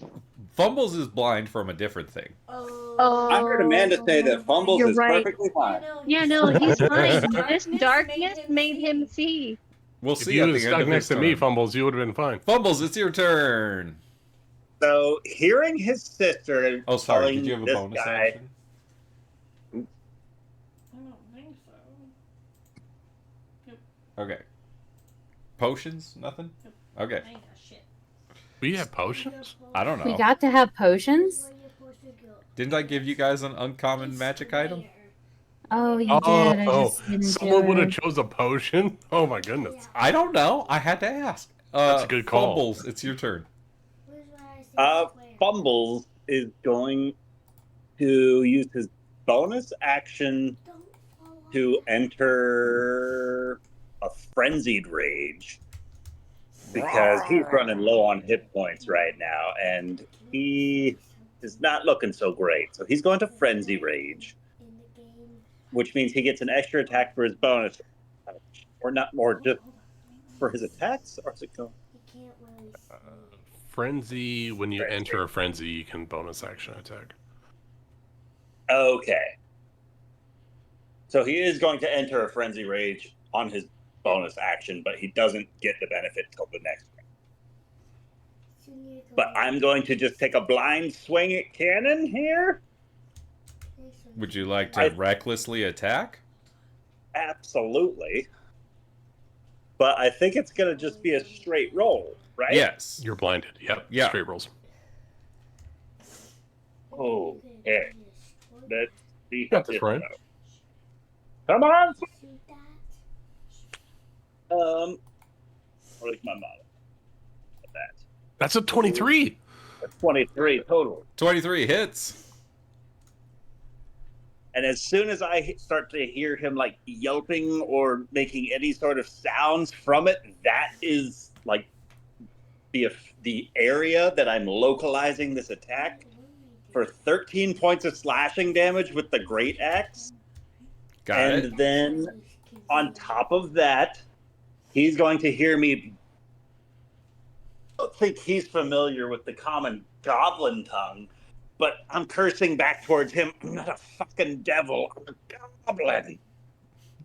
Fumbles is blind from a different thing. Oh, I heard Amanda say that Fumbles you're is right. perfectly fine. Yeah, no, he's fine. This darkness made him see. We'll If see you at had the end stuck of next his to me, turn. Fumbles, you would have been fine. Fumbles, it's your turn. So hearing his sister. Oh, sorry. telling Did you have a this bonus guy, action? I don't think so. Okay. Potions? Nothing? Okay. I ain't got shit. We have potions? I don't know. We got to have potions? Didn't I give you guys an uncommon magic item? Oh, you did. I Oh, just didn't someone do would have it. chose a potion? Oh my goodness. I don't know. I had to ask. That's a good call. Fumbles, it's your turn. Fumbles is going to use his bonus action to enter a frenzied rage because he's running low on hit points right now and he is not looking so great. So he's going to frenzy rage, which means he gets an extra attack for his bonus, or not more just for his attacks, or is it going? Frenzy, when you enter a frenzy, you can bonus action attack. Okay. So he is going to enter a frenzy rage on his bonus action, but he doesn't get the benefit till the next round. But I'm going to just take a blind swing at Cannon here. Would you like to recklessly attack? Absolutely. But I think it's going to just be a straight roll, right? Yes. You're blinded. Yep. Yeah. Straight rolls. Oh, okay. Let's see. Got this, Ryan. Come on. Where's my model? That's a 23. That's 23 total. 23 hits. And as soon as I start to hear him like yelping or making any sort of sounds from it, that is like the area that I'm localizing this attack for 13 points of slashing damage with the Great Axe. Got it. And then on top of that, he's going to hear me. I don't think he's familiar with the common goblin tongue, but I'm cursing back towards him. I'm not a fucking devil. I'm a goblin.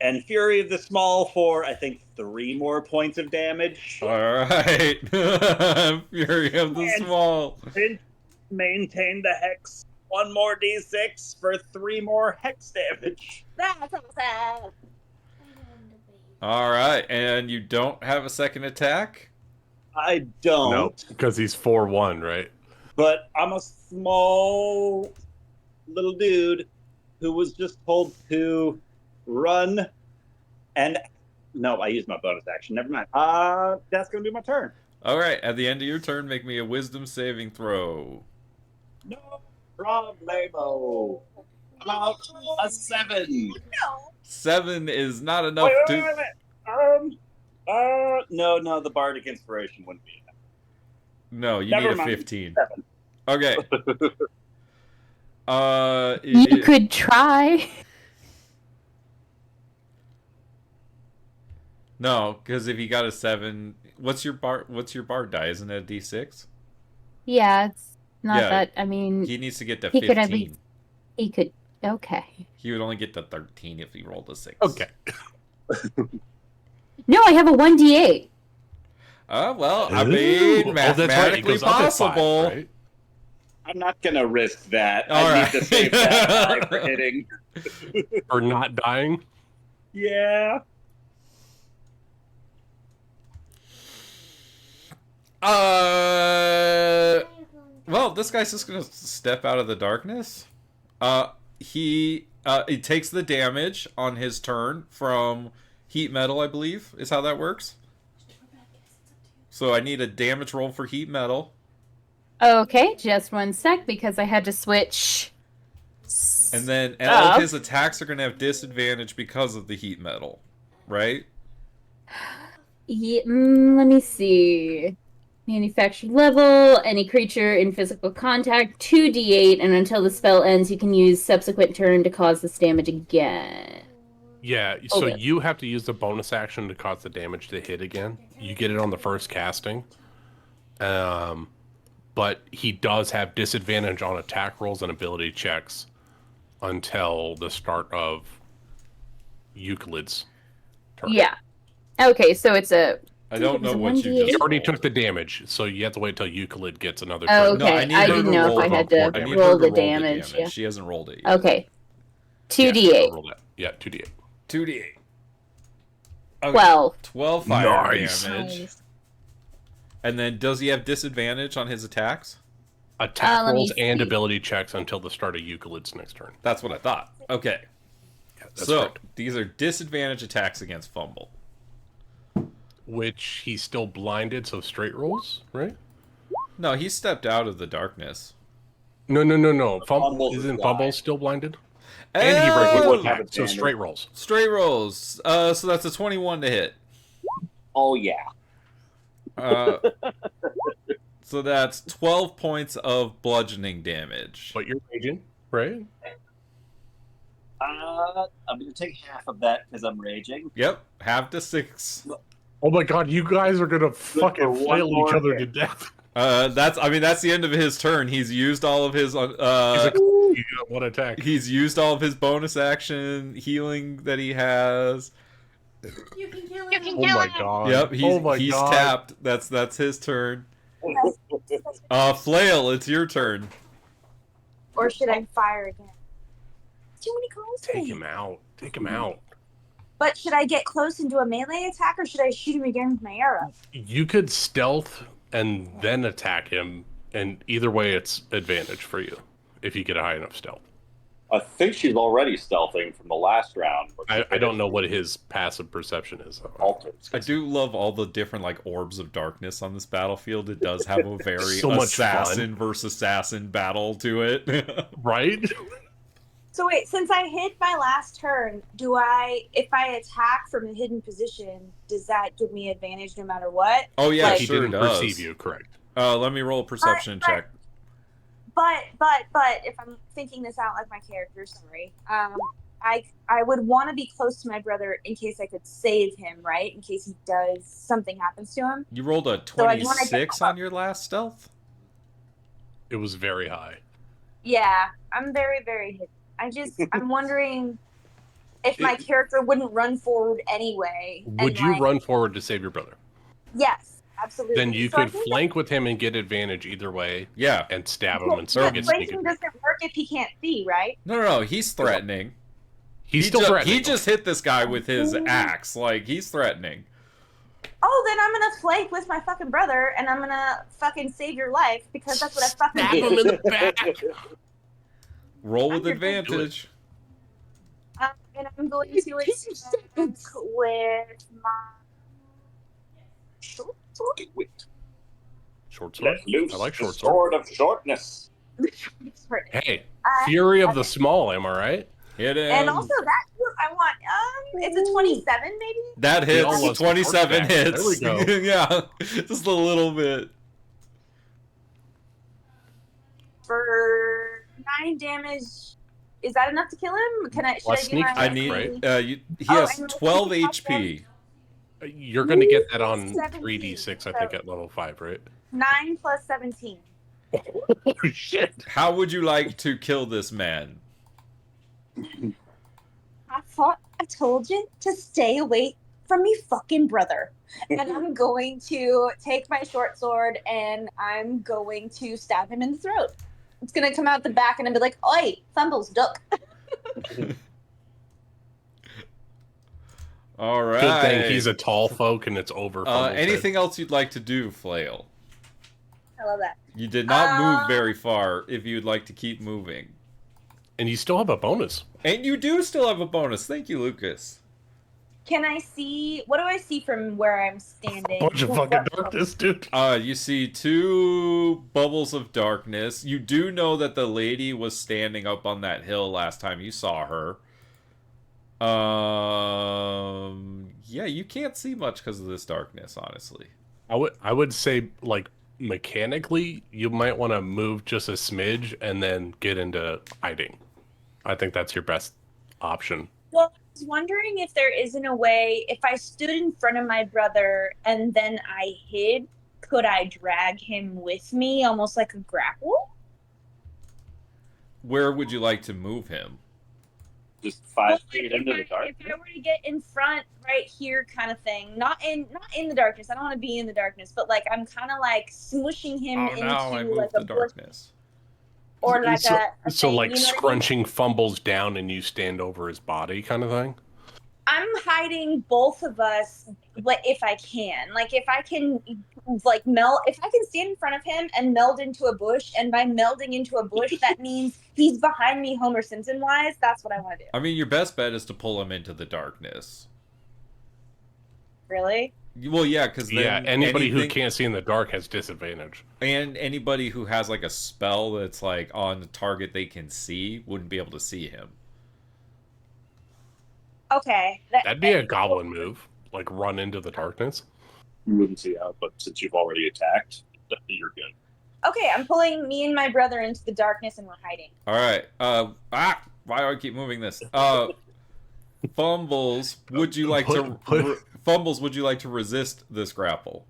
And Fury of the Small for, I think, 3 more points of damage. All right. Fury of the Small. Maintain the hex. 1 more d6 for 3 more hex damage. That's awesome. All right. And you don't have a second attack? I don't. No, because he's 4-1, right? But I'm a small little dude who was just told to run and no, I used my bonus action. Never mind. That's gonna be my turn. All right. At the end of your turn, make me a wisdom saving throw. No problemo. About a 7. 7 is not enough Wait a to. minute. No, the bardic inspiration wouldn't be enough. No, you Never need a mind. 15. 7. Okay. You could try. No, because if he got a 7, what's your bar die? Isn't it a D6? Yeah, it's not Yeah, that. I mean, he needs to get to he 15. could at least. He could. Okay. He would only get to 13 if he rolled a 6. Okay. No, I have a 1d8. Well, I mean, mathematically possible. Right? I'm not gonna risk that. All I right. need to save that die for hitting. Or not dying. Yeah. Well, this guy's just gonna step out of the darkness. He takes the damage on his turn from heat metal, I believe, is how that works. So I need a damage roll for heat metal. Okay, just one sec because I had to switch. And then all of his attacks are going to have disadvantage because of the heat metal, right? Yeah, let me see. Manufactured level, any creature in physical contact, 2d8, and until the spell ends, you can use subsequent turn to cause this damage again. Yeah, so Okay. you have to use the bonus action to cause the damage to hit again. You get it on the first casting. But he does have disadvantage on attack rolls and ability checks until the start of Euclid's turn. Yeah. Okay, so it's a. I don't know what you He just already rolled. took the damage, so you have to wait till Euclid gets another Oh, turn. okay. I need I her didn't to know if roll I the had to more- I need her roll to the roll damage. Yeah. She hasn't rolled it yet. Okay. Yeah, 2d8. roll that. Yeah, 2d8. 2d8. Okay. 12. 12 fire Nice. damage. And then does he have disadvantage on his attacks? Attack let me rolls and see. ability checks until the start of Euclid's next turn. That's what I thought. Okay. Yeah, that's So, correct. these are disadvantage attacks against Fumble. Which he's still blinded, so straight rolls, right? No, he stepped out of the darkness. No. Fumble's Isn't blind. Fumble still blinded? And he Oh! regular have attack, so advantage. straight rolls. Straight rolls. So that's a 21 to hit. Oh yeah. So that's 12 points of bludgeoning damage. But you're raging, right? I'm gonna take half of that because I'm raging. Yep, half to 6. Oh my god, you guys are gonna fucking for one flail each more other to hit. death. That's the end of his turn. He's used all of his He's like, you got one attack. he's used all of his bonus action healing that he has. You can kill him. You can Oh kill my him. god. Yep, he's oh my he's god. tapped. That's his turn. Flail, it's your turn. Or should I fire again? Too many calls. Take him out. Take him out. But should I get close and do a melee attack, or should I shoot him again with my arrow? You could stealth and then attack him, and either way it's advantage for you if you get a high enough stealth. I think she's already stealthing from the last round. I don't know what his passive perception is. Alters. I do love all the different like orbs of darkness on this battlefield. It does have a very So much assassin versus assassin battle to it. Right? So wait, since I hit my last turn, if I attack from a hidden position, does that give me advantage no matter what? Oh yeah, he sure didn't does. perceive you, correct. Let me roll a perception check. But if I'm thinking this out like my character, sorry, I would want to be close to my brother in case I could save him, right? In case he does something happens to him. You rolled a So I'd wanna get 26 on your last stealth? It was very high. Yeah, I'm very, very hidden. I'm wondering if my character wouldn't run forward anyway. Would you run forward to save your brother? Yes, absolutely. Then you So I could think flank with him and get advantage either way. Yeah. And stab him and still that get sneak flanking attack. doesn't work if he can't see, right? No, he's threatening. He's still threatening. He just hit this guy with his axe. Like, he's threatening. Oh, then I'm gonna flank with my fucking brother, and I'm gonna fucking save your life because that's what I fucking Stab do. him in the back. Roll with I'm your advantage. And I'm going to attack with my short sword. Short sword? Let loose I like the short sword. sword of shortness. Hey, Fury of the Small, am I right? Hit him. And also that I want it's a 27 maybe. That We all hits. love 27 short hits. There we go. Yeah, just a little bit. For 9 damage. Is that enough to kill him? Can I? Should Plus I do my? I need. right? He Oh, has and 12 sneak attack HP. You're going to get that on 17, 3d6, I think, at level 5, right? 9 plus 17. Oh, shit. How would you like to kill this man? I thought I told you to stay away from me fucking brother. And I'm going to take my short sword and I'm going to stab him in the throat. It's going to come out the back and I'll be like, oi, Fumbles, duck. All right. Good thing he's a tall folk and it's over. Anything else you'd like to do, Flail? I love that. You did not move very far if you'd like to keep moving. And you still have a bonus. And you do still have a bonus. Thank you, Lucas. Can I see? What do I see from where I'm standing? Bunch of fucking darkness, dude. You see 2 bubbles of darkness. You do know that the lady was standing up on that hill last time you saw her. Yeah, you can't see much because of this darkness, honestly. I would say, like, mechanically, you might want to move just a smidge and then get into hiding. I think that's your best option. Well, I was wondering if there isn't a way, if I stood in front of my brother and then I hid, could I drag him with me, almost like a grapple? Where would you like to move him? Just 5 feet into the dark. If I were to get in front, right here, kind of thing, not in the darkness. I don't want to be in the darkness, but like I'm kind of like smushing him into I moved like the a darkness. or like so, a so thing, like you know what I mean? scrunching Fumbles down and you stand over his body, kind of thing. I'm hiding both of us, but if I can, like if I can, like meld, if I can stand in front of him and meld into a bush, and by melding into a bush, that means he's behind me, Homer Simpson wise. That's what I want to do. I mean, your best bet is to pull him into the darkness. Really? Well, yeah, because anybody who can't see in the dark has disadvantage. And anybody who has like a spell that's like on the target they can see wouldn't be able to see him. Okay. That'd be a goblin move, like run into the darkness. You wouldn't see how, but since you've already attacked, you're good. Okay, I'm pulling me and my brother into the darkness and we're hiding. All right. Why do I keep moving this? Fumbles, would you like Fumbles, would you like to resist this grapple?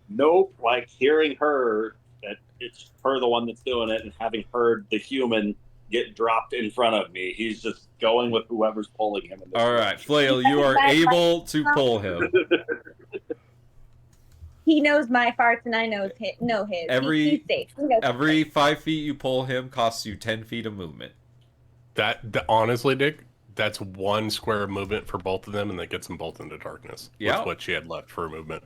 Nope. Like hearing her, that it's her the one that's doing it, and having heard the human get dropped in front of me, he's just going with whoever's pulling him. In this All right, Flail, you are able to pull him. He knows my farts and I know his. He's safe. He knows Every 5 feet you pull him costs you 10 feet of movement. That honestly, Dick, that's 1 square of movement for both of them, and that gets them both into darkness. Yeah. With what she had left for movement.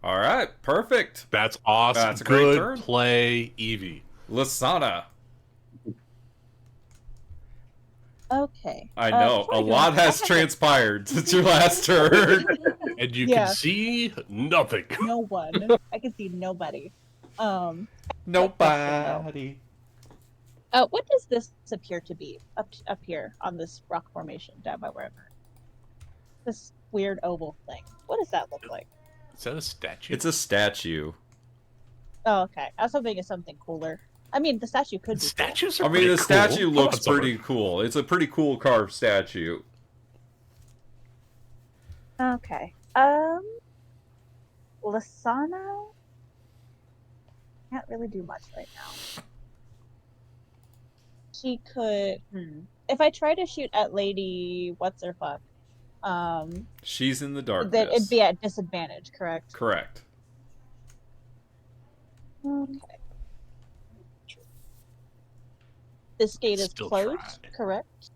All right, perfect. That's awesome. That's a great Good turn. play, Evie. Lasana. Okay. I know. A lot has transpired since your last turn. And you can see nothing. No one. I can see nobody. Nobody. What does this appear to be up here on this rock formation down by wherever? This weird oval thing. What does that look like? Is that a statue? It's a statue. Oh, okay. I was hoping it's something cooler. I mean, the statue could be. Statues I mean, the statue looks pretty cool. It's a pretty cool carved statue. Okay. Lasana can't really do much right now. She could. If I try to shoot at Lady What's Her Fuck, she's in the darkness. then it'd be at disadvantage, correct? Correct. Okay. This gate is Still closed, correct?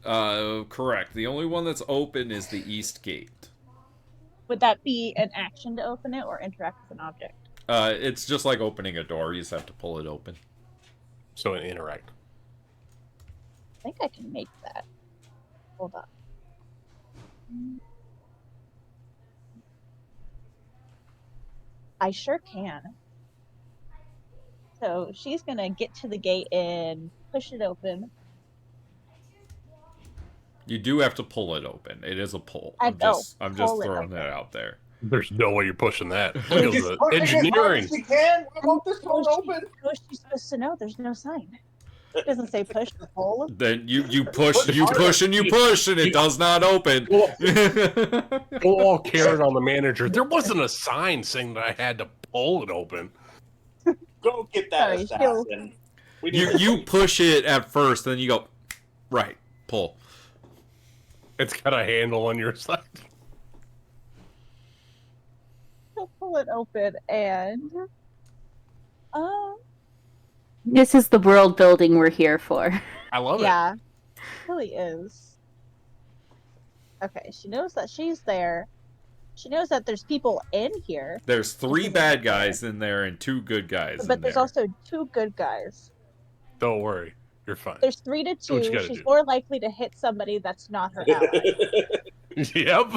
Correct. The only one that's open is the east gate. Would that be an action to open it or interact with an object? It's just like opening a door. You just have to pull it open. So an interact. I think I can make that. Hold on. I sure can. So she's gonna get to the gate and push it open. You do have to pull it open. It is a pull. I I'm know. just Pull it throwing open. that out there. There's no way you're pushing that. Just Skills of push it as hard engineering. as you can. We want this door open. How is she supposed to know? There's no sign. It doesn't say push or pull. Then you push, and you push, and it does not open. We'll all carry it on the manager. There wasn't a sign saying that I had to pull it open. Go get that assassin. We need You push it at first, then you go right, pull. It's got a handle on your side. He'll pull it open and This is the world building we're here for. I love yeah, it really is. Okay, she knows that she's there. She knows that there's people in here. There's 3 bad guys in there and 2 good guys But in there's there. also 2 good guys. Don't worry, you're fine. There's 3 to Do what you 2. gotta She's do. more likely to hit somebody that's not her ally. Yep.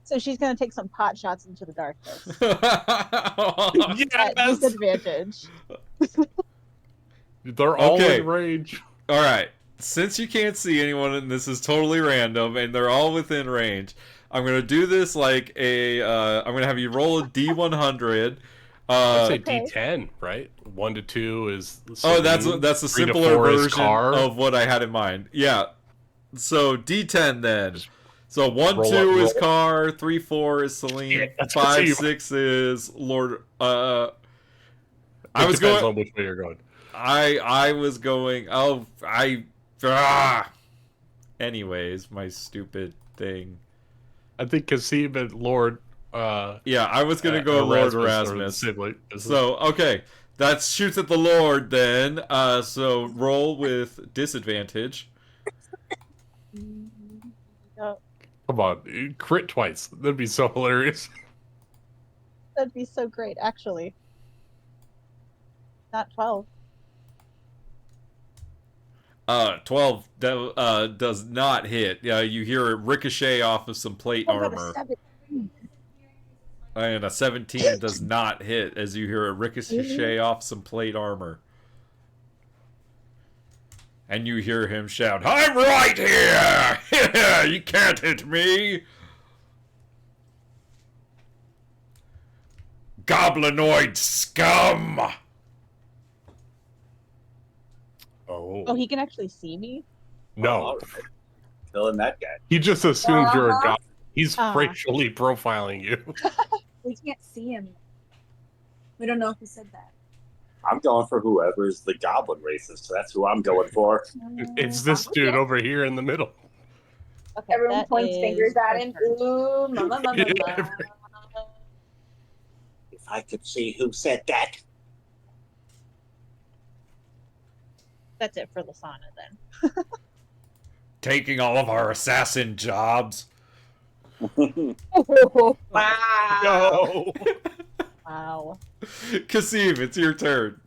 So she's gonna take some pot shots into the darkness. Yes! At disadvantage. They're all Okay. in range. All right. Since you can't see anyone and this is totally random and they're all within range, I'm gonna do this like a. I'm gonna have you roll a D100. I'd say D10, right? 1 to 2 is. Oh, that's Celine. a 3 to simpler 4 is version car. of what I had in mind. Yeah. So D10 then. So 1, Roll 2 up, is roll. car, 3, 4 is Celine, Yeah, that's 5, what you- 6 is Lord. It I was depends going. on which way you're going. I was going. Anyways, my stupid thing. I think Kasim and Lord. Yeah, I was gonna go Lord Erasmus. So okay, that shoots at the Lord then. So roll with disadvantage. Come on, crit twice. That'd be so hilarious. That'd be so great, actually. Not 12. 12 does not hit. You hear it ricochet off of some plate Oh, but a armor. 17. And a 17 does not hit as you hear it ricochet off some plate armor. And you hear him shout, "I'm right here! You can't hit me! Goblinoid scum!" Oh, he can actually see me? No. Killing that guy. He just assumes you're a Uh-huh. god. He's Uh-huh. racially profiling you. We can't see him. We don't know if he said that. I'm going for whoever's the goblin racist. So that's who I'm going for. It's this dude over here in the middle. Okay, Everyone that points is fingers at him. her turn. Ooh, mama, mama, Yeah. mama. If I could see who said that. That's it for Lasana then. Taking all of our assassin jobs. No. Wow. Kasim, it's your turn.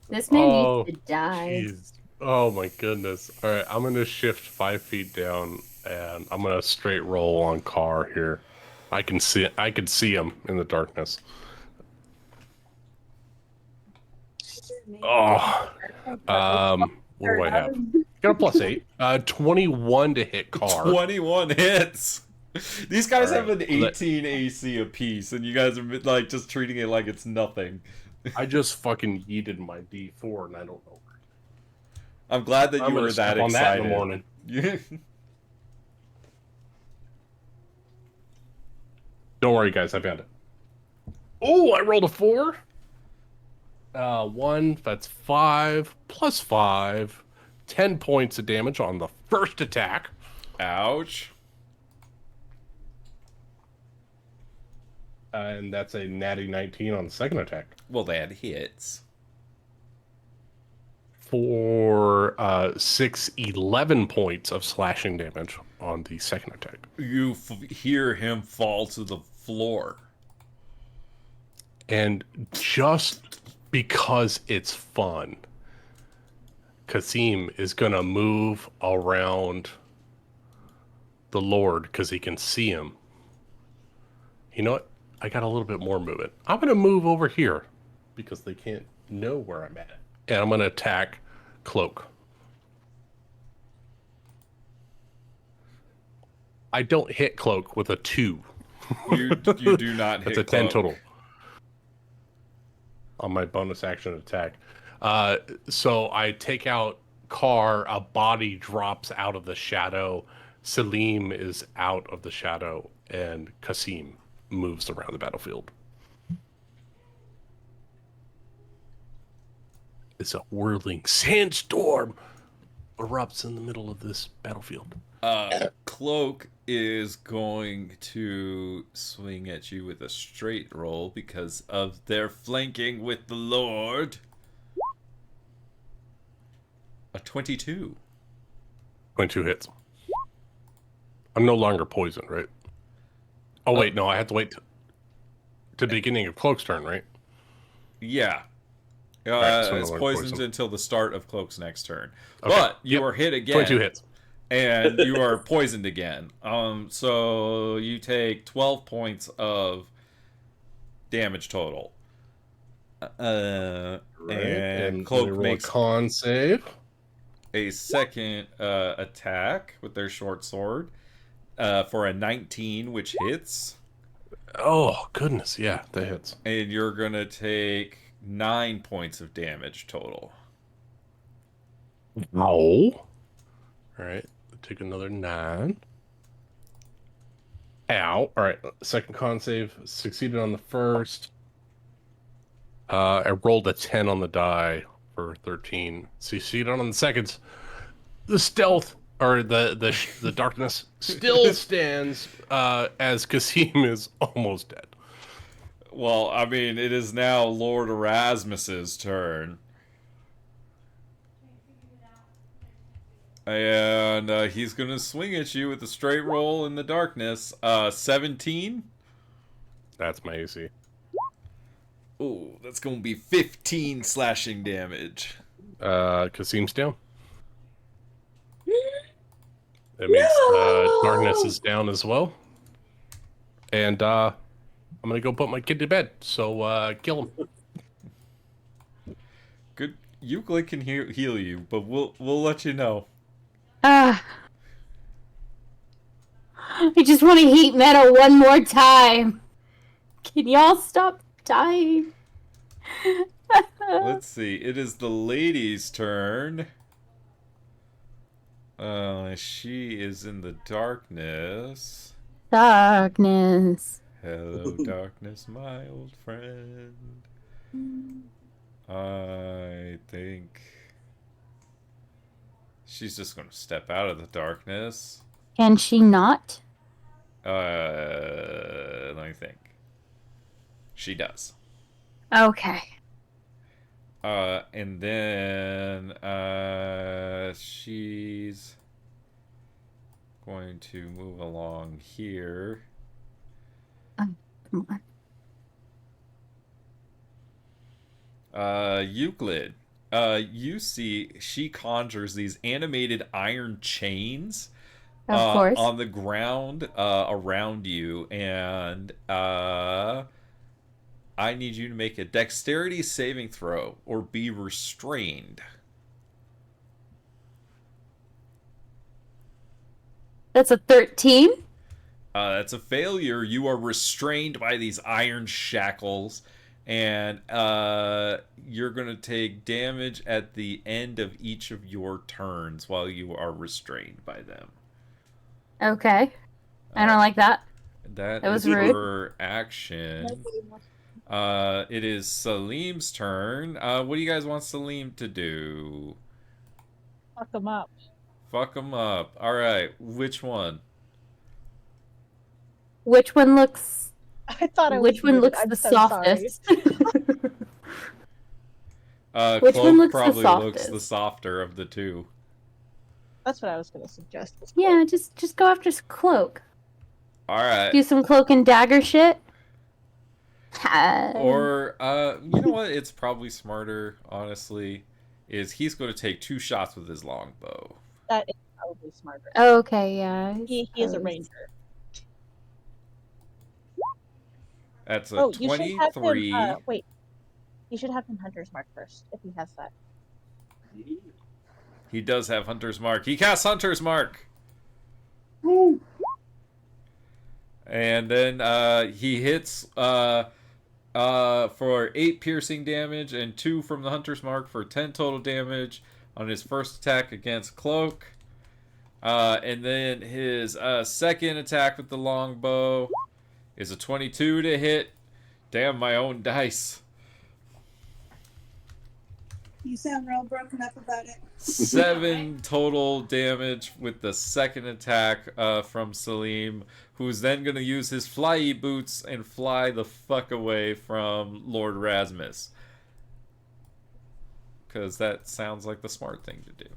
This man Oh, needs to die. Jeez. Oh my goodness. All right, I'm gonna shift 5 feet down, and I'm gonna straight roll on Carr here. I can see him in the darkness. Oh, what do I have? Got a +8. 21 to hit Carr. 21 hits. These guys All right, have an 18 AC apiece, and you guys are like just treating it like it's nothing. I just fucking yeeted my D4, and I don't know. I'm glad that I'm you gonna were that step on that excited. in the morning. Don't worry, guys. I found it. Oh, I rolled a 4. 1, that's 5, plus 5. 10 points of damage on the first attack. Ouch. And that's a natty 19 on the second attack. Well, that hits. For 11 points of slashing damage on the second attack. You hear him fall to the floor. And just because it's fun, Kasim is going to move around the Lord because he can see him. You know what? I got a little bit more movement. I'm going to move over here because they can't know where I'm at. And I'm going to attack Cloak. I don't hit Cloak with a 2. You do not hit. That's a 10 Cloak. total. On my bonus action attack. So I take out Car, a body drops out of the shadow. Salim is out of the shadow, and Kasim moves around the battlefield. It's a whirling sandstorm erupts in the middle of this battlefield. Cloak is going to swing at you with a straight roll because of their flanking with the Lord. A 22. 22 hits. I'm no longer poisoned, right? Oh, wait, no, I have to wait to the beginning of Cloak's turn, right? Yeah. Right, so it's no poisoned poison. until the start of Cloak's next turn. Okay. But you are hit again. 22 hits. And you are poisoned again. So you take 12 points of damage total. And Cloak makes a con save. a second attack with their short sword for a 19, which hits. Oh, goodness. Yeah, that hits. And you're going to take 9 points of damage total. No. All right. Take another 9. Ow. All right. Second con save. Succeeded on the first. I rolled a 10 on the die for 13. Succeeded on the second. The stealth, or the darkness, still stands as Kasim is almost dead. Well, I mean, it is now Lord Erasmus's turn. And he's going to swing at you with a straight roll in the darkness. 17? That's my AC. Ooh, that's going to be 15 slashing damage. Kasim's down. That means darkness is down as well. And I'm going to go put my kid to bed. So kill him. Good. Euclid can heal you, but we'll let you know. I just want to heat metal one more time. Can y'all stop dying? Let's see. It is the lady's turn. She is in the darkness. Darkness. Hello, darkness, my old friend. I think she's just going to step out of the darkness. Can she not? Let me think. She does. Okay. And then she's going to move along here. Come on. Euclid. You see she conjures these animated iron chains Of course. on the ground around you, and I need you to make a dexterity saving throw or be restrained. That's a 13. That's a failure. You are restrained by these iron shackles, and you're going to take damage at the end of each of your turns while you are restrained by them. Okay. I don't like that. That was is rude. her action. It is Salim's turn. What do you guys want Salim to do? Fuck them up. Fuck him up. All right, which one? Which one looks? I thought I Which was one muted. looks I'm the so softest? Which Which Cloak one looks the probably looks softest? the softer of the two. That's what I was going to suggest. Yeah, just go after Cloak. All right. Do some cloak and dagger shit. Or, you know what? It's probably smarter, honestly, is he's going to take 2 shots with his longbow. That is probably smarter. Okay, yeah. He is a ranger. That's a Oh, you should have 23. him. Wait, you should have him Hunter's Mark first if he has that. He does have Hunter's Mark. He casts Hunter's Mark. And then he hits for 8 piercing damage and 2 from the Hunter's Mark for 10 total damage on his first attack against Cloak. And then his second attack with the longbow is a 22 to hit. Damn, my own dice. You sound real broken up about it. 7 total damage with the second attack from Salim, who's then going to use his flyy boots and fly the fuck away from Lord Rasmus. Because that sounds like the smart thing to do.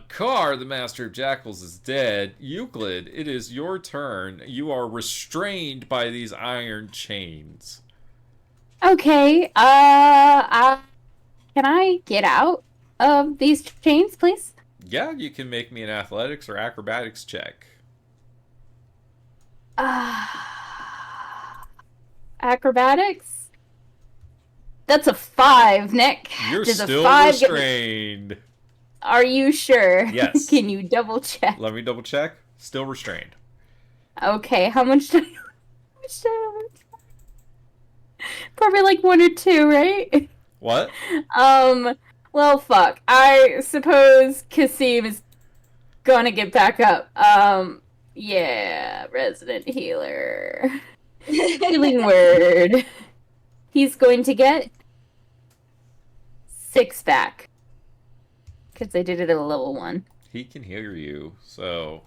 Carr, the Master of Jackals, is dead. Euclid, it is your turn. You are restrained by these iron chains. Okay, can I get out of these chains, please? Yeah, you can make me an athletics or acrobatics check. Acrobatics? That's a 5, Nick. You're Does a still 5 restrained. Are you sure? Yes. Can you double check? Let me double check. Still restrained. Okay, how much do I Probably like 1 or 2, right? What? Well, fuck. I suppose Kasim is gonna get back up. Yeah, resident healer. Healing word. He's going to get 6 back. Because I did it at a level 1. He can hear you. So,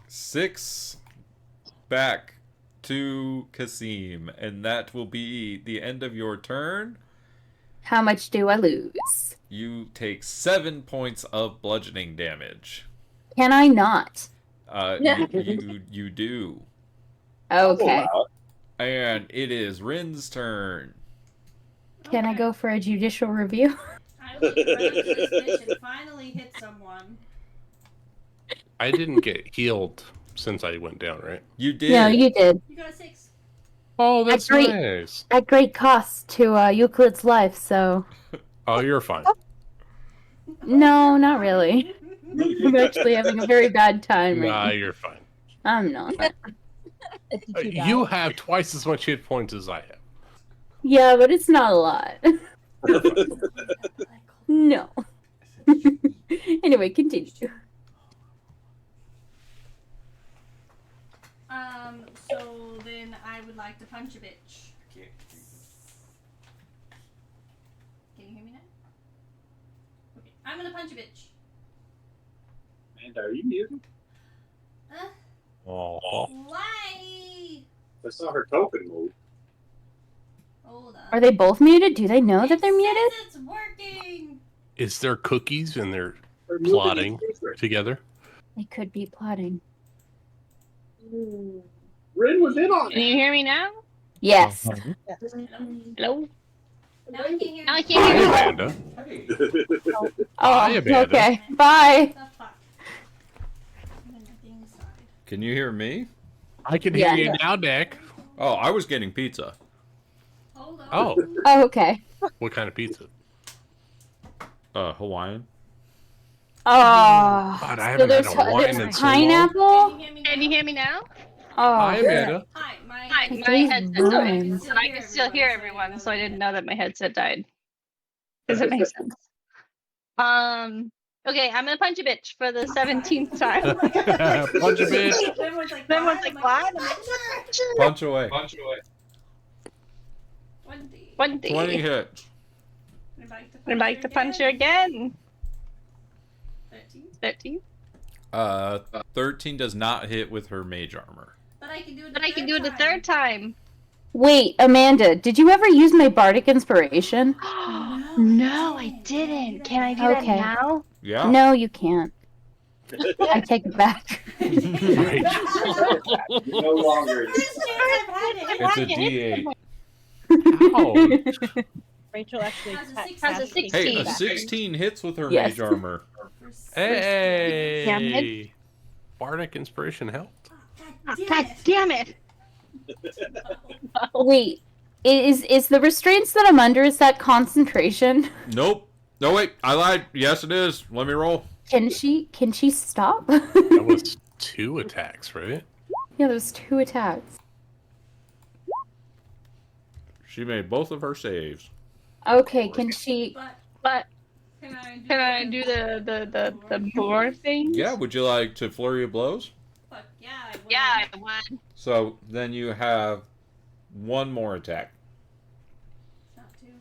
6 back to Kasim. And that will be the end of your turn. How much do I lose? You take 7 points of bludgeoning damage. Can I not? You do. Okay. And it is Rin's turn. Can I go for a judicial review? I was ready for this mission. Finally hit someone. I didn't get healed since I went down, right? You did. No, you did. You got a 6. Oh, that's great. nice. At great cost to Euclid's life, so... Oh, you're fine. No, not really. I'm actually having a very bad time right Nah, now. you're fine. I'm not. You have twice as much hit points as I have. Yeah, but it's not a lot. No. Anyway, continue. So then I would like to punch a bitch. Can you hear me now? Okay, I'm gonna punch a bitch. And are you muted? Oh. Why? I saw her token move. Hold on. Are they both muted? Do they know that they're muted? It's working. Is there cookies and they're Her moving plotting is secret. together? They could be plotting. Rin was in on Can it. you hear me now? Yes. Hello? Now I can't hear Now I you. can't Hi, hear you. Amanda. Oh, Hi, Amanda. okay. Bye. The fuck? I'm in the thing side. Can you hear me? I can hear Yeah. you now, Nick. Oh, I was getting pizza. Hold on. Oh, Oh, okay. what kind of pizza? Hawaiian. Oh. God, I So haven't had there's, a wine there's in so long. pineapple? Can you hear me now? Oh. Hi, Amanda. Hi, my Hi, These my headset died. rhymes. And I can still hear everyone, so I didn't know that my headset died. Does it make sense? Okay, I'm gonna punch a bitch for the 17th time. Punch a bitch. Everyone's like, Everyone's like, what? Punch away. 20. 20 hits. I'd like to punch her again. 13. 13. 13 does not hit with her mage armor. But I can do it. But I can do it a third time. Wait, Amanda, did you ever use my bardic inspiration? No, I didn't. Can I do that Okay. now? Yeah. No, you can't. I take it back. No longer. It's a D8. Ouch. Rachel actually Has a ca- 16. cast Has a it 16. Hey, a back. 16 hits with her Yes. mage armor. Hey. Damn it. Bardic inspiration helped. God damn it. Wait, is the restraints that I'm under, is that concentration? Nope. No, wait. I lied. Yes, it is. Let me roll. Can she stop? That was 2 attacks, right? Yeah, there's 2 attacks. She made both of her saves. Okay, can she? But Can I do the boar thing? Yeah, would you like to flurry of blows? Fuck yeah, I would. Yeah, I would. So then you have 1 more attack.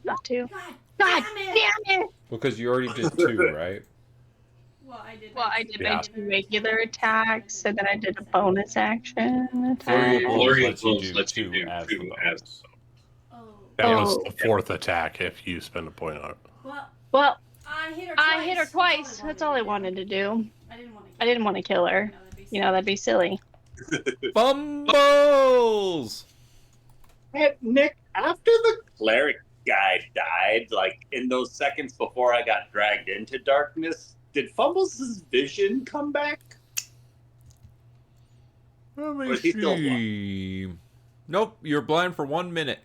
Not 2. God, God damn damn it! Because you already did 2, right? Well, I did. Well, I did Yeah. my 2 regular attacks, and then I did a bonus action Flurry attack. of blows lets you do 2 as the bonus. Oh. That was Oh. the 4th attack if you spend a point on it. Well, I hit her I hit her twice. That's all I wanted to do. I didn't want to kill her. You know, that'd be silly. Fumbles! Hey, Nick, after the cleric guy died, like in those seconds before I got dragged into darkness, did Fumbles' vision come back? Let me Or is he still blind? see. Nope, you're blind for 1 minute.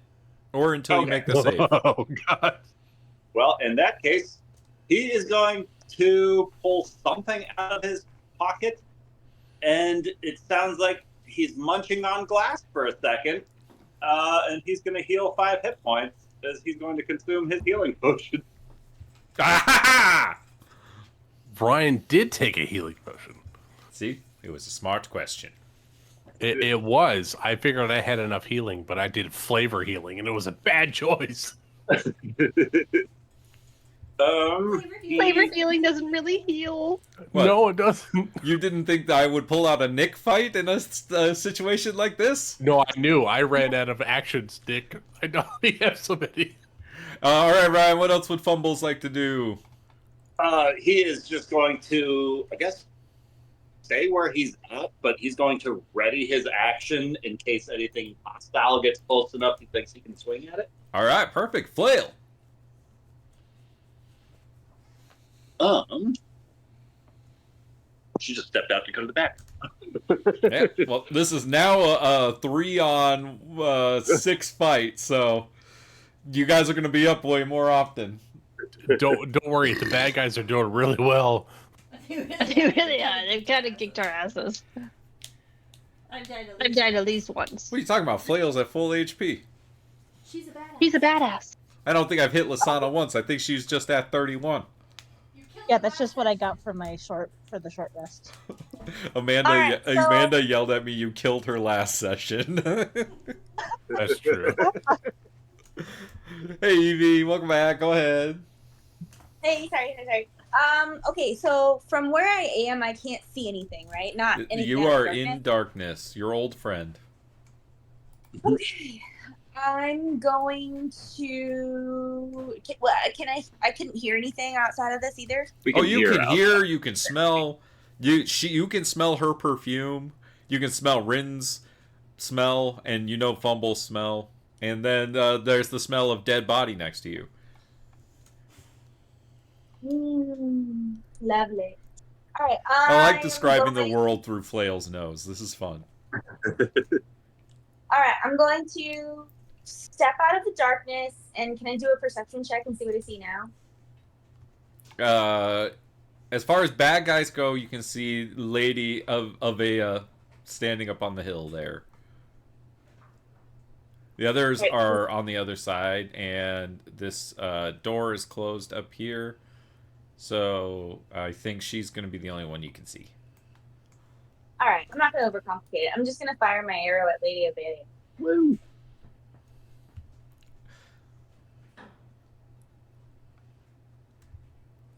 Or until you Okay. make the save. Oh, God. Well, in that case, he is going to pull something out of his pocket, and it sounds like he's munching on glass for a second, and he's going to heal 5 hit points as he's going to consume his healing potion. Brian did take a healing potion. See? It was a smart question. It was. I figured I had enough healing, but I did flavor healing, and it was a bad choice. Flavor healing doesn't really heal. What? No, it doesn't. You didn't think that I would pull out a Nick fight in a situation like this? No, I knew. I ran out of actions, Nick. I don't have so many. All right, Ryan, what else would Fumbles like to do? He is just going to, I guess, stay where he's at, but he's going to ready his action in case anything hostile gets close enough he thinks he can swing at it. All right, perfect. Flail. She just stepped out to go to the back. Yeah, well, this is now a 3-on-6 fight, so you guys are going to be up way more often. Don't worry. The bad guys are doing really well. They really are. They've kind of kicked our asses. I've died at least once. What are you talking about? Flail's at full HP. She's a badass. He's a badass. I don't think I've hit Lasana once. I think she's just at 31. Yeah, that's just what I got for the short rest. Amanda, All right, so- Amanda yelled at me, "You killed her last session." That's true. Hey, Evie, welcome back. Go ahead. Hey, sorry. Okay, so from where I am, I can't see anything, right? Not anything. You out of are darkness? in darkness. Your old friend. Okay. I'm going to. Can I? I couldn't hear anything outside of this either. You can hear. You can smell. You can smell her perfume. You can smell Rin's smell, and you know Fumble's smell. And then there's the smell of dead body next to you. Lovely. All right. I like describing the world through Flail's nose. This is fun. All right, I'm going to step out of the darkness, and can I do a perception check and see what I see now? As far as bad guys go, you can see Lady of Avea standing up on the hill there. The others are on the other side, and this door is closed up here. So I think she's going to be the only one you can see. All right, I'm not going to overcomplicate it. I'm just going to fire my arrow at Lady of Bailey. Woo!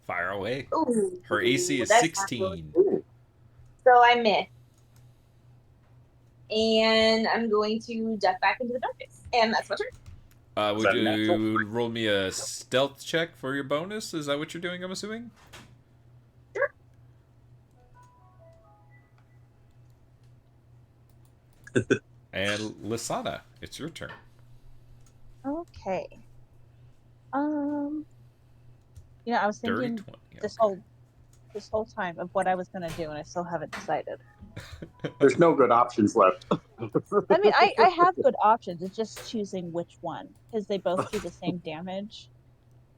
Fire away. Ooh, Her AC is that's 16. So I miss. And I'm going to duck back into the darkness. And that's my turn. Would you roll me a stealth check for your bonus? Is that what you're doing, I'm assuming? Sure. And Lisana, it's your turn. Okay. You know, I was Dirty thinking 20. this whole time of what I was gonna do, and I still haven't decided. There's no good options left. I mean, I have good options. It's just choosing which one, because they both do the same damage.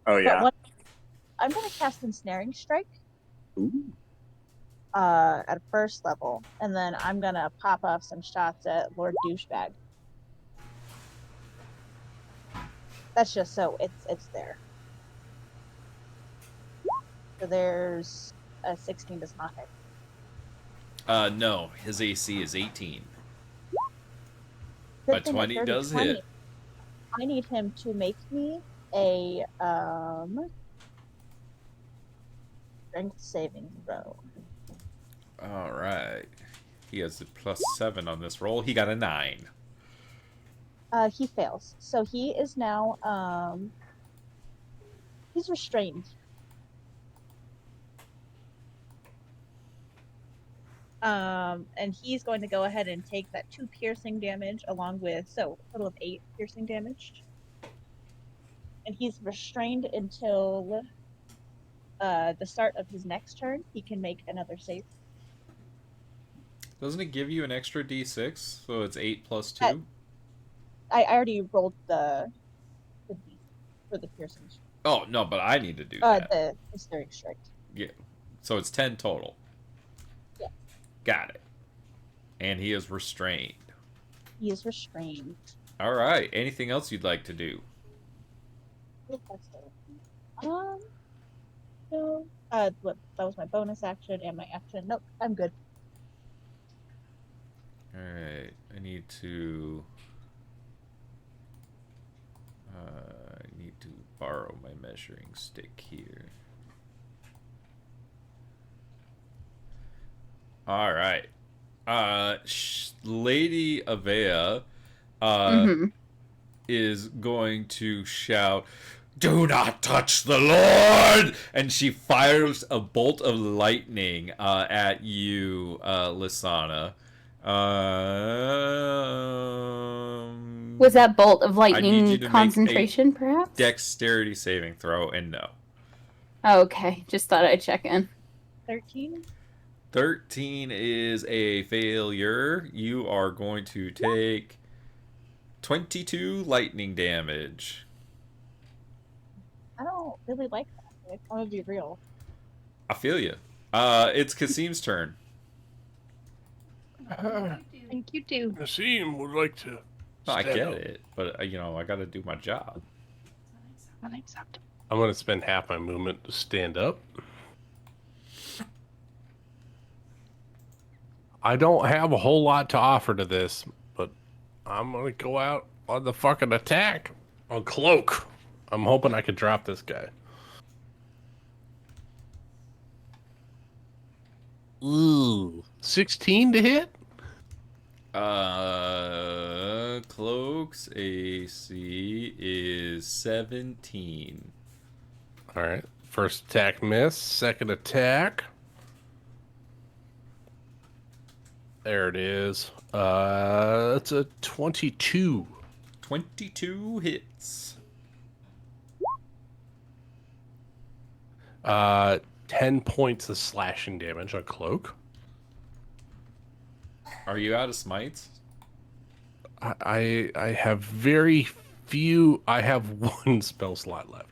Oh, yeah. But I'm gonna cast Ensnaring Strike. Ooh. at first level, and then I'm gonna pop off some shots at Lord Douchebag. That's just so it's there. So there's a 16 does not hit. No, his AC is 18. Good But thing 20 a dirty does 20. hit. I need him to make me a strength saving throw. All right. He has a +7 on this roll. He got a 9. He fails. So he is now he's restrained. And he's going to go ahead and take that 2 piercing damage along with, so a total of 8 piercing damage. And he's restrained until the start of his next turn. He can make another save. Doesn't it give you an extra d6? So it's 8 + 2? I already rolled the for the piercing. Oh, no, but I need to do that. The stirring strike. Yeah. So it's 10 total. Yeah. Got it. And he is restrained. He is restrained. All right. Anything else you'd like to do? No. That was my bonus action and my action. Nope, I'm good. All right. I need to borrow my measuring stick here. All right. Lady Avea is going to shout, "Do not touch the Lord!" And she fires a bolt of lightning at you, Lysana. Was that bolt of I need you lightning to concentration, make a perhaps? Dexterity saving throw, and no. Oh, okay, just thought I'd check in. 13? 13 is a failure. You are going to take 22 lightning damage. I don't really like that. I'm gonna be real. I feel you. It's Kasim's turn. Thank you too. Kasim would like to. No, I stand get up. it, but I got to do my job. Unacceptable. I'm going to spend half my movement to stand up. I don't have a whole lot to offer to this, but I'm going to go out on the fucking attack on Cloak. I'm hoping I could drop this guy. Ooh, 16 to hit? Cloak's AC is 17. All right. First attack miss. Second attack. There it is. That's a 22. 22 hits. 10 points of slashing damage on Cloak. Are you out of smites? I have very few. I have one spell slot left.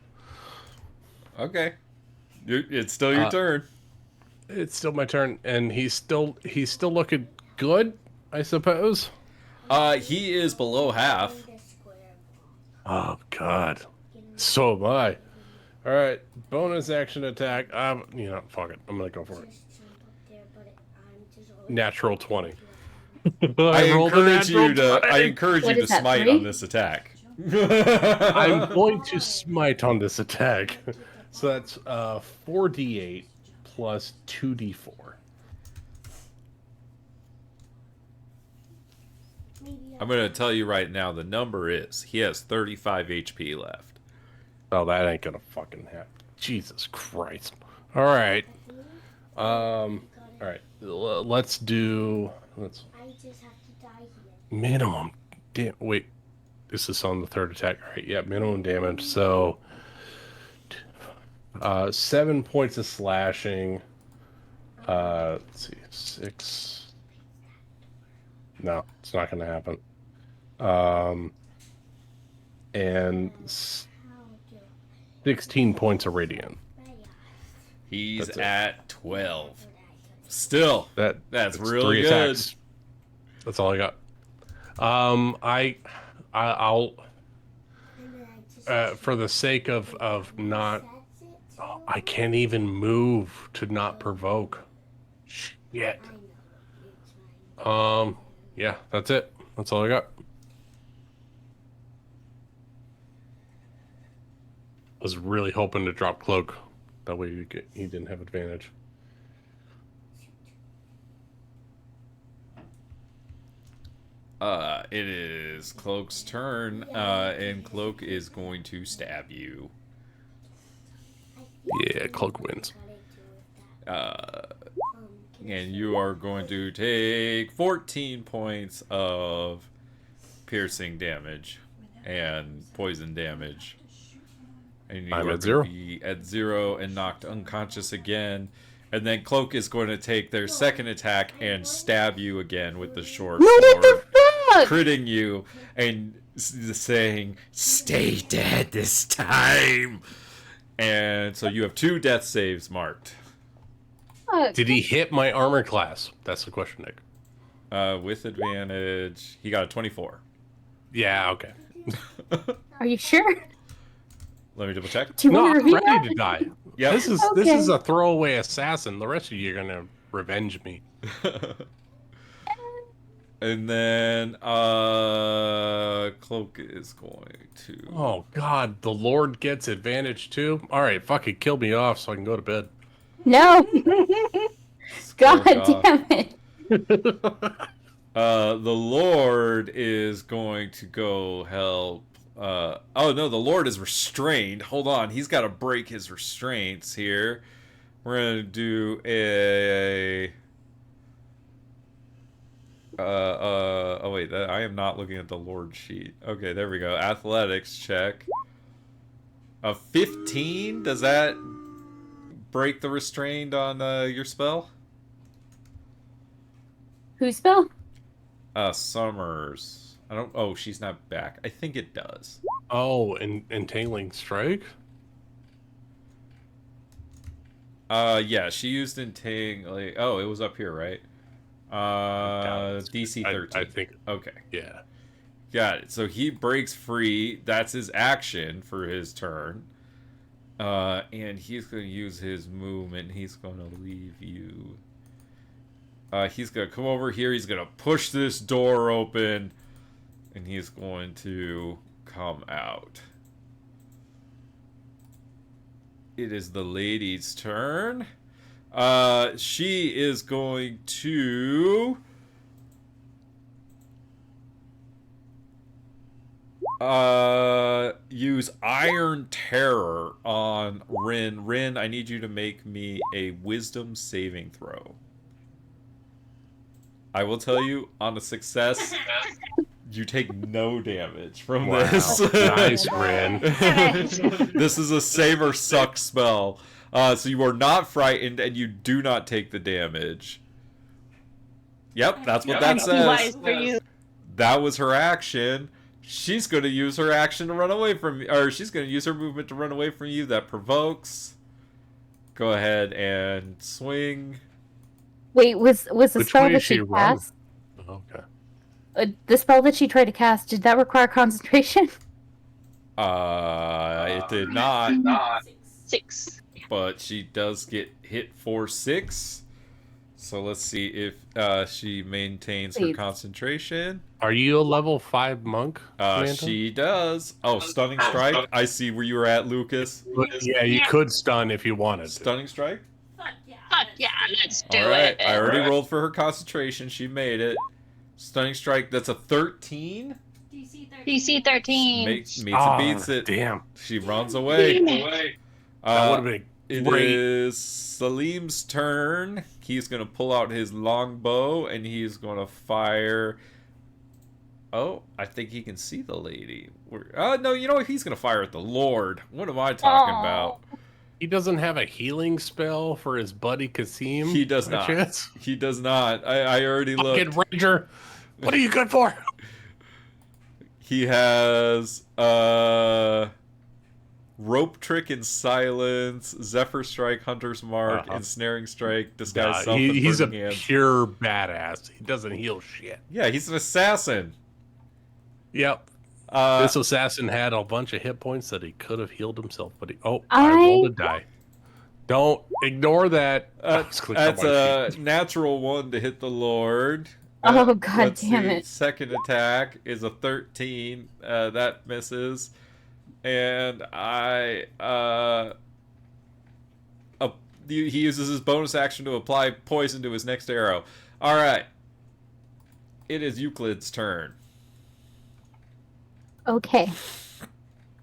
Okay. It's still your turn. It's still my turn, and he's still looking good, I suppose. He is below half. Oh God. So am I. All right, bonus action attack. Fuck it. I'm gonna go for it. Natural 20. I encourage you What to is that, smite 3? on this attack. I'm going to smite on this attack. So that's 4d8 plus 2d4. I'm going to tell you right now, the number is, he has 35 HP left. Oh, that ain't gonna fucking happen. Jesus Christ. All right. All right. Let's do. Minimum. Damn. Wait. This is on the third attack. All right. Yeah. Minimum damage. So. 7 points of slashing. Let's see. 6. No, it's not gonna happen. And 16 points of radiant. He's at 12. Still, that's it's really 3 good. attacks. That's all I got. I'll for the sake of not, I can't even move to not provoke. Shit. Yeah, that's it. That's all I got. I was really hoping to drop cloak. That way he didn't have advantage. It is Cloak's turn, and Cloak is going to stab you. Yeah, Cloak wins. And you are going to take 14 points of piercing damage and poison damage. And you I'm are at 0. going to be at 0 and knocked unconscious again. And then Cloak is going to take their second attack and stab you again with the short sword, critting you and saying, "Stay dead this time." And so you have 2 death saves marked. Did he hit my armor class? That's the question, Nick. With advantage, he got a 24. Yeah, okay. Are you sure? Let me double check. Do you No, want to I'm reveal ready that? to die. Yep. This is a throwaway assassin. The rest of you are gonna revenge me. And then Cloak is going to. Oh God, the Lord gets advantage too. All right, fuck it, kill me off so I can go to bed. No. God Cloak damn it. The Lord is going to go help. Oh no, the Lord is restrained. Hold on, he's got to break his restraints here. We're gonna do a. Oh wait, I am not looking at the Lord sheet. Okay, there we go. Athletics check. A 15. Does that break the restrained on your spell? Whose spell? Summers. I don't. Oh, she's not back. I think it does. Oh, entailing strike. Yeah, she used entailing. Oh, it was up here, right? DC 13. I think. Okay. Yeah. Got it. So he breaks free. That's his action for his turn. And he's going to use his movement. He's going to leave you. He's going to come over here. He's going to push this door open. And he's going to come out. It is the lady's turn. She is going to use Iron Terror on Rin. Rin, I need you to make me a Wisdom saving throw. I will tell you, on a success, you take no damage from this. Nice, Rin. This is a save or suck spell. So you are not frightened and you do not take the damage. Yep, that's what that says. Wise for you. That was her action. She's going to use her action to run away from you. Or she's going to use her movement to run away from you. That provokes. Go ahead and swing. Wait, was the Which spell way that is she she running? cast? Okay. The spell that she tried to cast, did that require concentration? It did not. 6. But she does get hit for 6. So let's see if she maintains her Please. concentration. Are you a level 5 monk? Samantha? She does. Oh, Stunning Strike. I see where you were at, Lucas. Yeah, you could stun if you wanted to. Stunning Strike? Fuck yeah, let's do Alright, it. I already rolled for her concentration. She made it. Stunning Strike, that's a 13. DC 13. Meets and beats it. Damn. She runs away. That would have been It great. is Salim's turn. He's going to pull out his longbow and he's going to fire. Oh, I think he can see the lady. No, you know what? He's going to fire at the Lord. What am I talking about? He doesn't have a healing spell for his buddy Kasim. He does by not. chance? He does not. I already looked. Fucking Ranger. What are you good for? He has Rope Trick and Silence, Zephyr Strike, Hunter's Mark, Ensnaring Strike, Disguise Self, and he's a Burning Hands. pure badass. He doesn't heal shit. Yeah, he's an assassin. Yep. This assassin had a bunch of hit points that he could have healed himself, but I rolled a die. Don't ignore that. That's a natural 1 to hit the Lord. Oh, God Let's damn see. it. Second attack is a 13. That misses. And he uses his bonus action to apply poison to his next arrow. All right. It is Euclid's turn. Okay.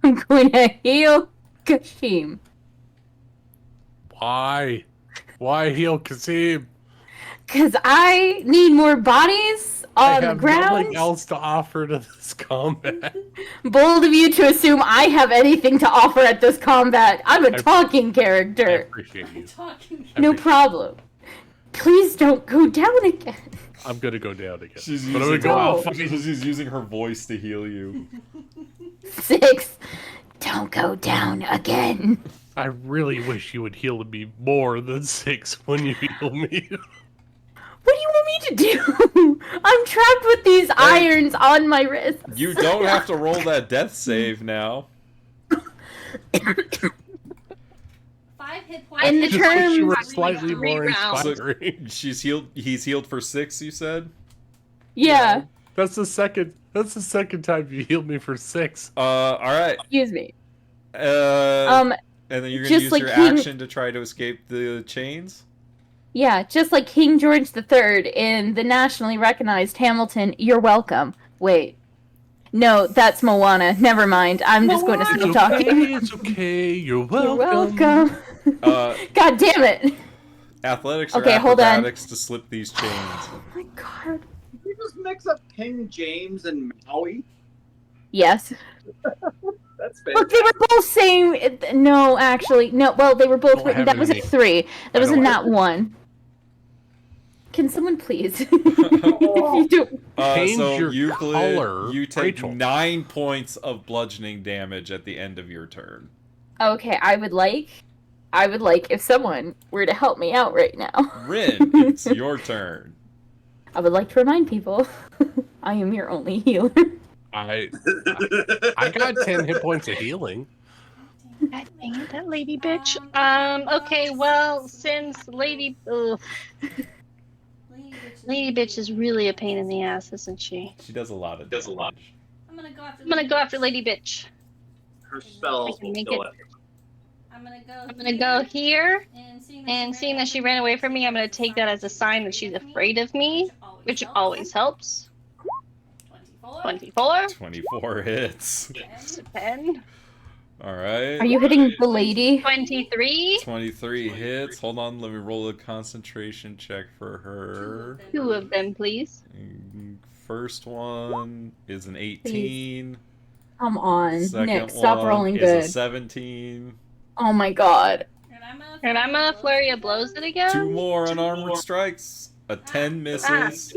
I'm going to heal Kashim. Why? Why heal Kasim? Because I need more bodies on the ground. Nothing else to offer to this combat. Bold of you to assume I have anything to offer at this combat. I'm a talking I character. appreciate you. No problem. Please don't go down again. I'm gonna go down again. She's But I'm gonna go out. She's using her voice to heal you. 6. Don't go down again. I really wish you would heal me more than 6 when you heal me. What do you want me to do? I'm trapped with these irons on my wrists. You don't have to roll that death save now. 5 hit points. In the Just wish you terms were slightly more inspiring. He's healed for 6, you said? Yeah. That's the second time you healed me for 6. Alright. Excuse me. And then you're gonna just use like your King- action to try to escape the chains? Yeah, just like King George III in the nationally recognized Hamilton, you're welcome. Wait. No, that's Moana. Never mind. I'm just going to stop talking. It's okay. You're welcome. You're welcome. God damn it. Athletics or Okay, hold on. acrobatics to slip these chains? Oh my god. Did you just mix up King James and Maui? Yes. That's Look, they were both same. No, actually. No, well, they were both Don't written. have That was a any. 3. That was a don't nat 1. Can someone please? If you do- Change So your Euclid, color, you take Rachel. 9 points of bludgeoning damage at the end of your turn. Okay, I would like if someone were to help me out right now. Rin, it's your turn. I would like to remind people, I am your only healer. I got 10 hit points of healing. God dang it, that lady bitch. Okay, well, since Lady bitch is really a pain in the ass, isn't she? She does a lot of damage. I'm gonna go after Lady bitch. Her spells will make kill it. it. I'm gonna go here, and seeing that she ran away from me, I'm gonna take that as a sign that she's afraid of me, which always helps. 24. 24 hits. 10. Alright. Are you hitting the lady? 23. 23 hits. Hold on, let me roll a concentration check for her. 2 of them, please. First one is an 18. Come on, Second Nick, stop one rolling is good. a 17. Oh my god. And I'm gonna flurry of blows it again. 2 more unarmored strikes. A 10 misses.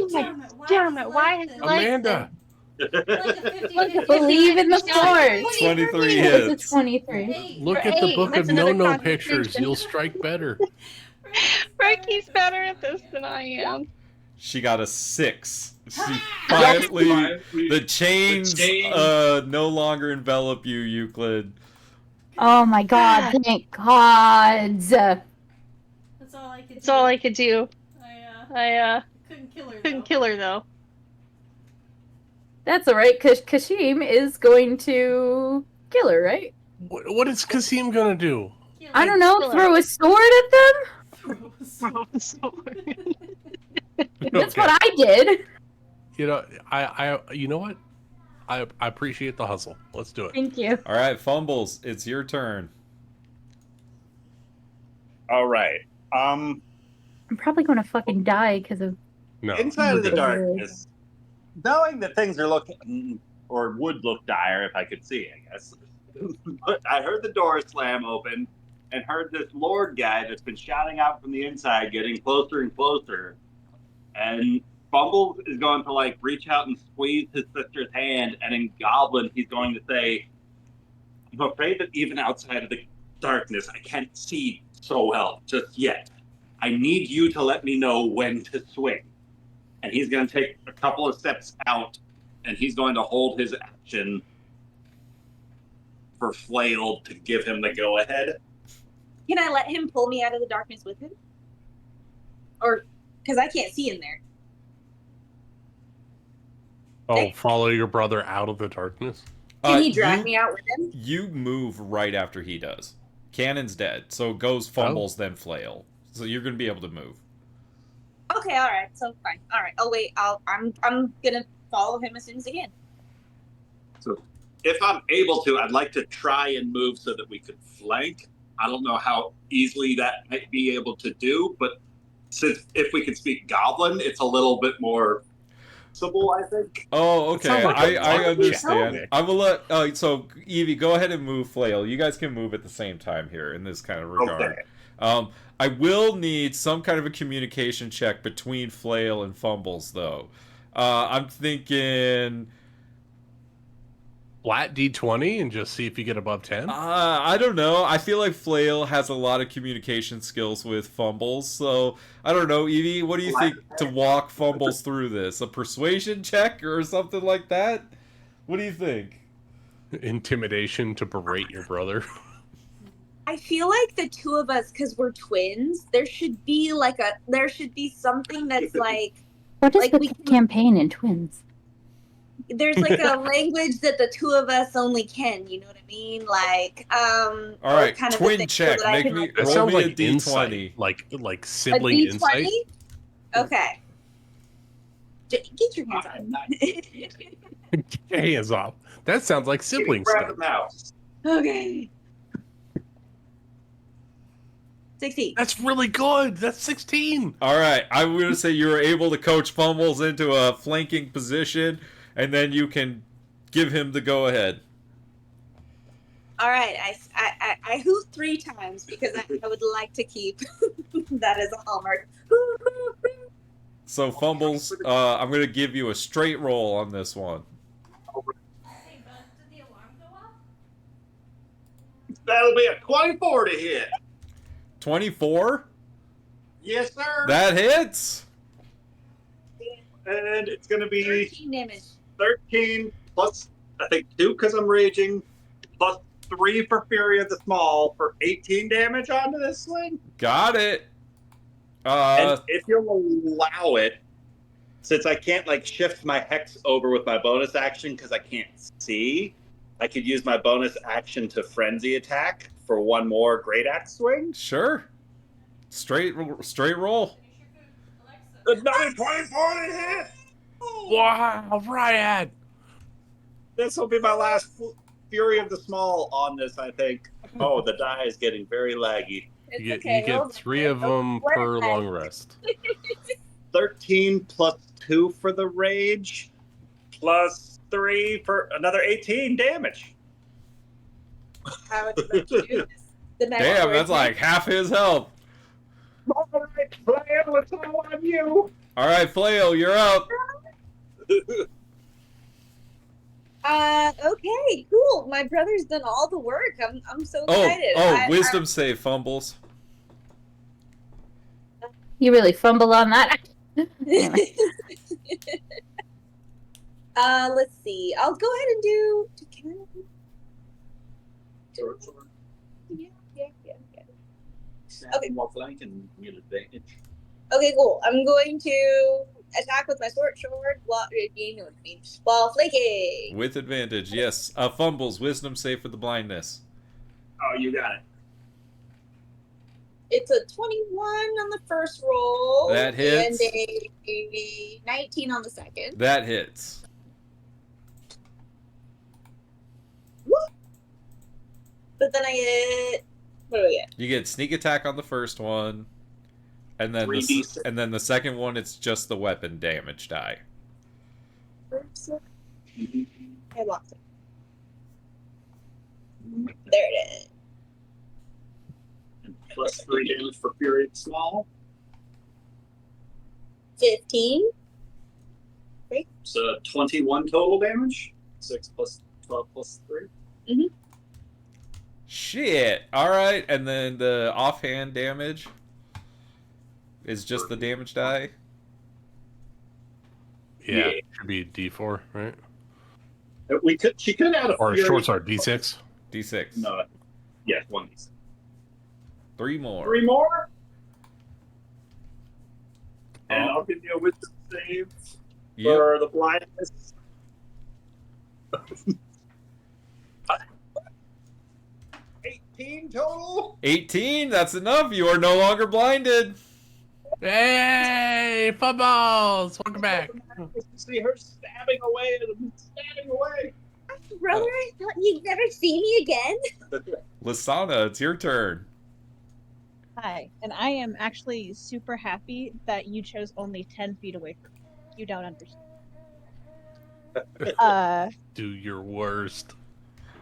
Damn it! Why is it like Amanda. Believe in the force. 23 It's a hits. 23. Look For at the 8, book that's of no-no another pictures. concentration. You'll strike better. Frankie's better at this than I am. She got a 6. She finally, the chains no longer envelop you, Euclid. Oh my god, thank god. That's all I could That's all I could do. I couldn't kill her though. That's alright, because Kashim is going to kill her, right? What is Kasim gonna do? I don't know, Kill her. throw a sword at them? That's Okay. what I did. You know, you know what? I appreciate the hustle. Let's do it. Thank you. Alright, Fumbles, it's your turn. All right. I'm probably going to fucking die because of... No. Inside of the Okay. darkness, knowing that things are looking, or would look dire if I could see, I guess. But I heard the door slam open and heard this Lord guy that's been shouting out from the inside getting closer and closer. And Fumbles is going to like reach out and squeeze his sister's hand, and in Goblin he's going to say, I'm afraid that even outside of the darkness, I can't see so well just yet. I need you to let me know when to swing. And he's going to take a couple of steps out, and he's going to hold his action for Flail to give him the go-ahead. Can I let him pull me out of the darkness with him? Or, because I can't see in there. Oh, follow your brother out of the darkness? Can he drag me out with him? You move right after he does. Cannon's dead, so it goes Fumbles, then Flail. So you're going to be able to move. Okay, all right, so fine. All right, oh wait, I'm gonna follow him as soon as I can. So, if I'm able to, I'd like to try and move so that we could flank. I don't know how easily that might be able to do, but since if we can speak Goblin, it's a little bit more possible, I think. Oh, okay. Like I understand. I will let. So Evie, go ahead and move Flail. You guys can move at the same time here in this kind of regard. Okay. I will need some kind of a communication check between Flail and Fumbles, though. I'm thinking flat D20 and just see if you get above 10? I don't know. I feel like Flail has a lot of communication skills with Fumbles, so I don't know. Evie, what do you think to walk Fumbles through this? A persuasion check or something like that? What do you think? Intimidation to berate your brother. I feel like the two of us, because we're twins, there should be something that's like. What is like the campaign in Twins? There's like a language that the two of us only can. You know what I mean? Like, all right, kind twin of check. So Make me that roll sounds me like a D20. Insight, like sibling a D20? insight. Okay. Get your hands on. Get your hands off. That sounds like sibling stuff. Okay. 16. That's really good. That's 16. All right, I'm going to say you were able to coach Fumbles into a flanking position, and then you can give him the go-ahead. All right, I hoot 3 times because I would like to keep that as a hallmark. So Fumbles, I'm going to give you a straight roll on this one. That'll be a 24 to hit. 24? Yes, sir. That hits. And it's going to be 13 damage. 13 plus, I think, 2 because I'm raging, plus 3 for Fury of the Small for 18 damage onto this swing. Got it. And if you'll allow it, since I can't like shift my hex over with my bonus action because I can't see, I could use my bonus action to frenzy attack for 1 more great axe swing. Sure. Straight roll. Another 24 to hit. Wow, Ryad. This will be my last Fury of the Small on this, I think. Oh, the die is getting very laggy. You get 3 of them per long rest. 13 plus 2 for the rage, plus 3 for another 18 damage. How would you like to do this? Damn, that's like half his health. All right, Flail, it's all on you. All right, Flail, you're up. Okay, cool. My brother's done all the work. I'm so excited. Wisdom save, Fumbles. You really fumble on that. Let's see. I'll go ahead and do. Yeah. Okay. More flank and get advantage. Okay, cool. I'm going to attack with my sword while flanking. With advantage, yes. Fumbles, wisdom save for the blindness. Oh, you got it. It's a 21 on the first roll. That hits. And a 19 on the second. That hits. What? But then I get... What do I get? You get sneak attack on the first one, and then the second one, it's just the weapon damage die. I lost it. There it is. And plus 3 damage for Fury of the Small. 15. So 21 total damage. 6 plus 12 plus 3. Mm-hmm. Shit. All right, and then the offhand damage is just the damage die. Yeah, it should be D4, right? She could add a or fury. shorts are D6. D6. No. Yes, 1d6. 3 more. 3 more. And I'll give you a wisdom save for the blindness. 18 total. 18. That's enough. You are no longer blinded. Hey, footballs! Welcome back. See her stabbing away and stabbing away. Brother, I thought you'd never see me again. Lysana, it's your turn. Hi, and I am actually super happy that you chose only 10 feet away from me. You don't understand. Do your worst.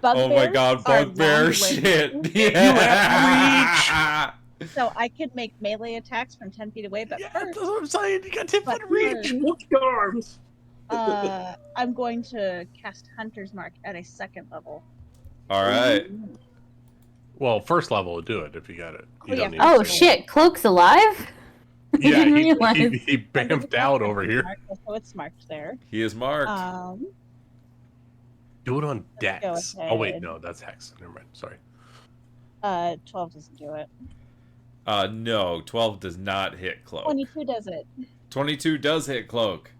Oh my Bugbears god, are bugbear long shit. ways. Yeah. So I could make melee attacks from 10 feet away, but first, That's what I'm saying. You got 10 foot but reach. first, Look at arms. I'm going to cast Hunter's Mark at a 2nd level. All right. Well, first level will do it if you got it. You don't need Oh a second shit, Cloak's alive? Yeah, I didn't he realize. bamfed out over here. So it's marked there. He is marked. Do it on Let's go Dex. Oh wait, ahead. no, that's Hex. Never mind. Sorry. 12 doesn't do it. No, 12 does not hit Cloak. 22 does it. 22 does hit Cloak.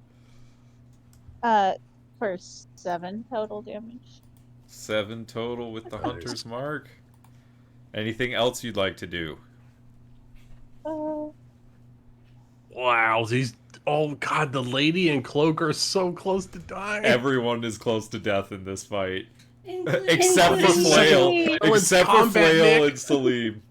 For 7 total damage. 7 total with the Hunter's Mark. Anything else you'd like to do? Wow, these. Oh god, the lady and Cloak are so close to dying. Everyone is close to death in this fight. Including Except for me. Flail. Oh, it's Except for combat, Flail Nick. and Salim.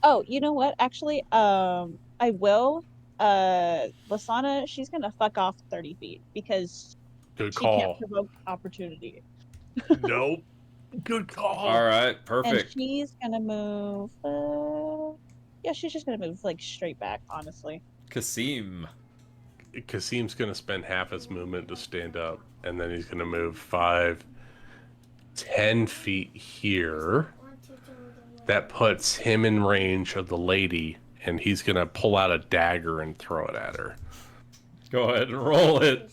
Oh, you know what? Actually, I will. Lysana, she's gonna fuck off 30 feet because Good she call. can't provoke opportunity. Nope. Good call. All right, And perfect. she's gonna move. Yeah, she's just gonna move like straight back. Honestly. Kasim. Kasim's gonna spend half his movement to stand up, and then he's gonna move 5, 10 feet here. That puts him in range of the lady, and he's gonna pull out a dagger and throw it at her. Go ahead and roll it.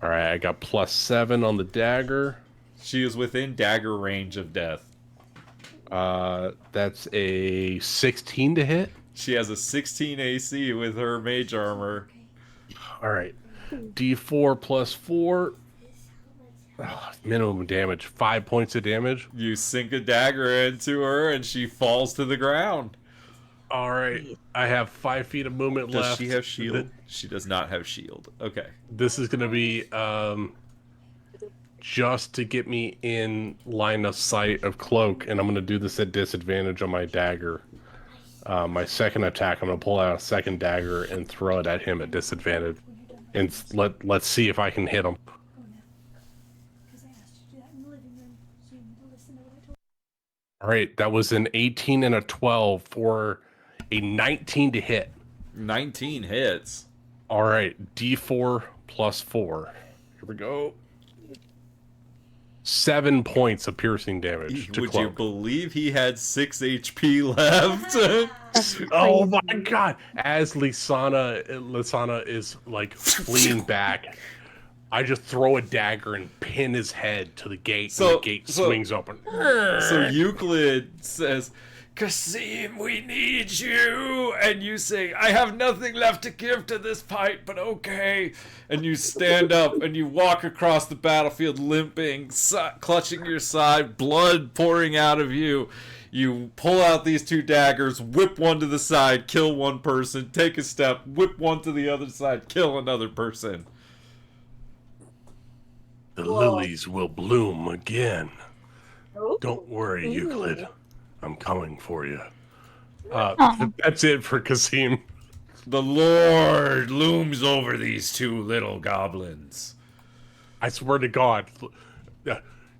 All right, I got +7 on the dagger. She is within dagger range of death. That's a 16 to hit. She has a 16 AC with her mage armor. All right, D4 plus 4. Minimum damage, 5 points of damage. You sink a dagger into her and she falls to the ground. All right, I have 5 feet of movement Does left. she have shield? She does not have shield. Okay. This is gonna be just to get me in line of sight of Cloak, and I'm gonna do this at disadvantage on my dagger. My second attack, I'm gonna pull out a second dagger and throw it at him at disadvantage, and let's see if I can hit him. All right, that was an 18 and a 12 for a 19 to hit. 19 hits. All right, D4 plus 4. Here we go. 7 points of piercing damage to Would you Cloak. believe he had 6 HP left? Oh my god! As Lysana is like fleeing back, I just throw a dagger and pin his head to the gate, and the gate swings open. So Euclid says, Kasim, we need you. And you say, I have nothing left to give to this fight, but okay. And you stand up and you walk across the battlefield limping, clutching your side, blood pouring out of you. You pull out these 2 daggers, whip one to the side, kill one person, take a step, whip one to the other side, kill another person. The lilies will bloom again. Don't worry, Euclid. I'm coming for you. That's it for Kasim. The Lord looms over these 2 little goblins. I swear to God.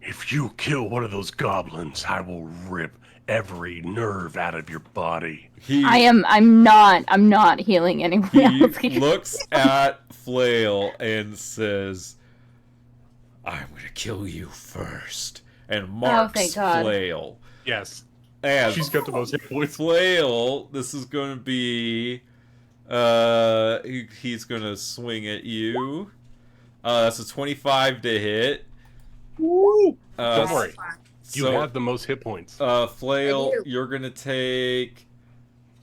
If you kill one of those goblins, I will rip every nerve out of your body. I'm not healing anyone He else. looks at Flail and says, I'm gonna kill you first. and Mark's thank God. flail. Yes. And She's got the most hit points. Flail, this is going to be... he's going to swing at you. That's a 25 to hit. Woo! Don't worry. You So, have the most hit points. Flail, you're going to take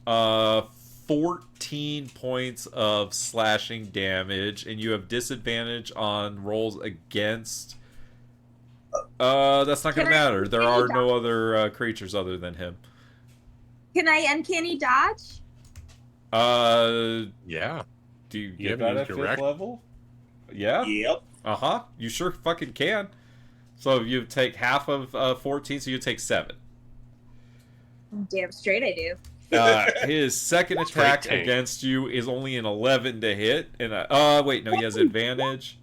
14 points of slashing damage, and you have disadvantage on rolls against... that's not going to matter. There are no other creatures other than him. Can I uncanny dodge? Yeah. Do you get haven't that at used 5th your level? Yeah? Yep. Uh-huh. You sure fucking can. So you take half of 14, so you take 7. Damn straight I do. His second attack against you is only an 11 to hit. And wait, no, he has advantage.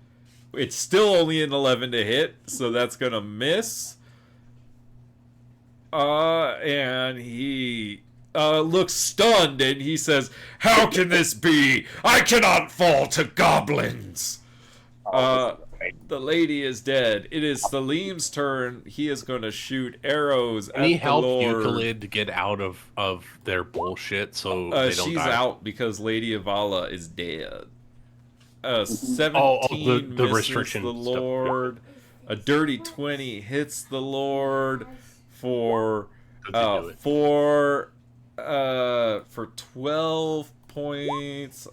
It's still only an 11 to hit, so that's gonna miss. And he looks stunned, and he says, "How can this be? I cannot fall to goblins." The lady is dead. It is Salim's turn. He is going to shoot arrows at Any the help Lord. Euclid to get out of their bullshit so they don't she's die? out because Lady Avala is dead. 17 the misses restriction the stuff. Lord. A dirty 20 hits the Lord for 12 points.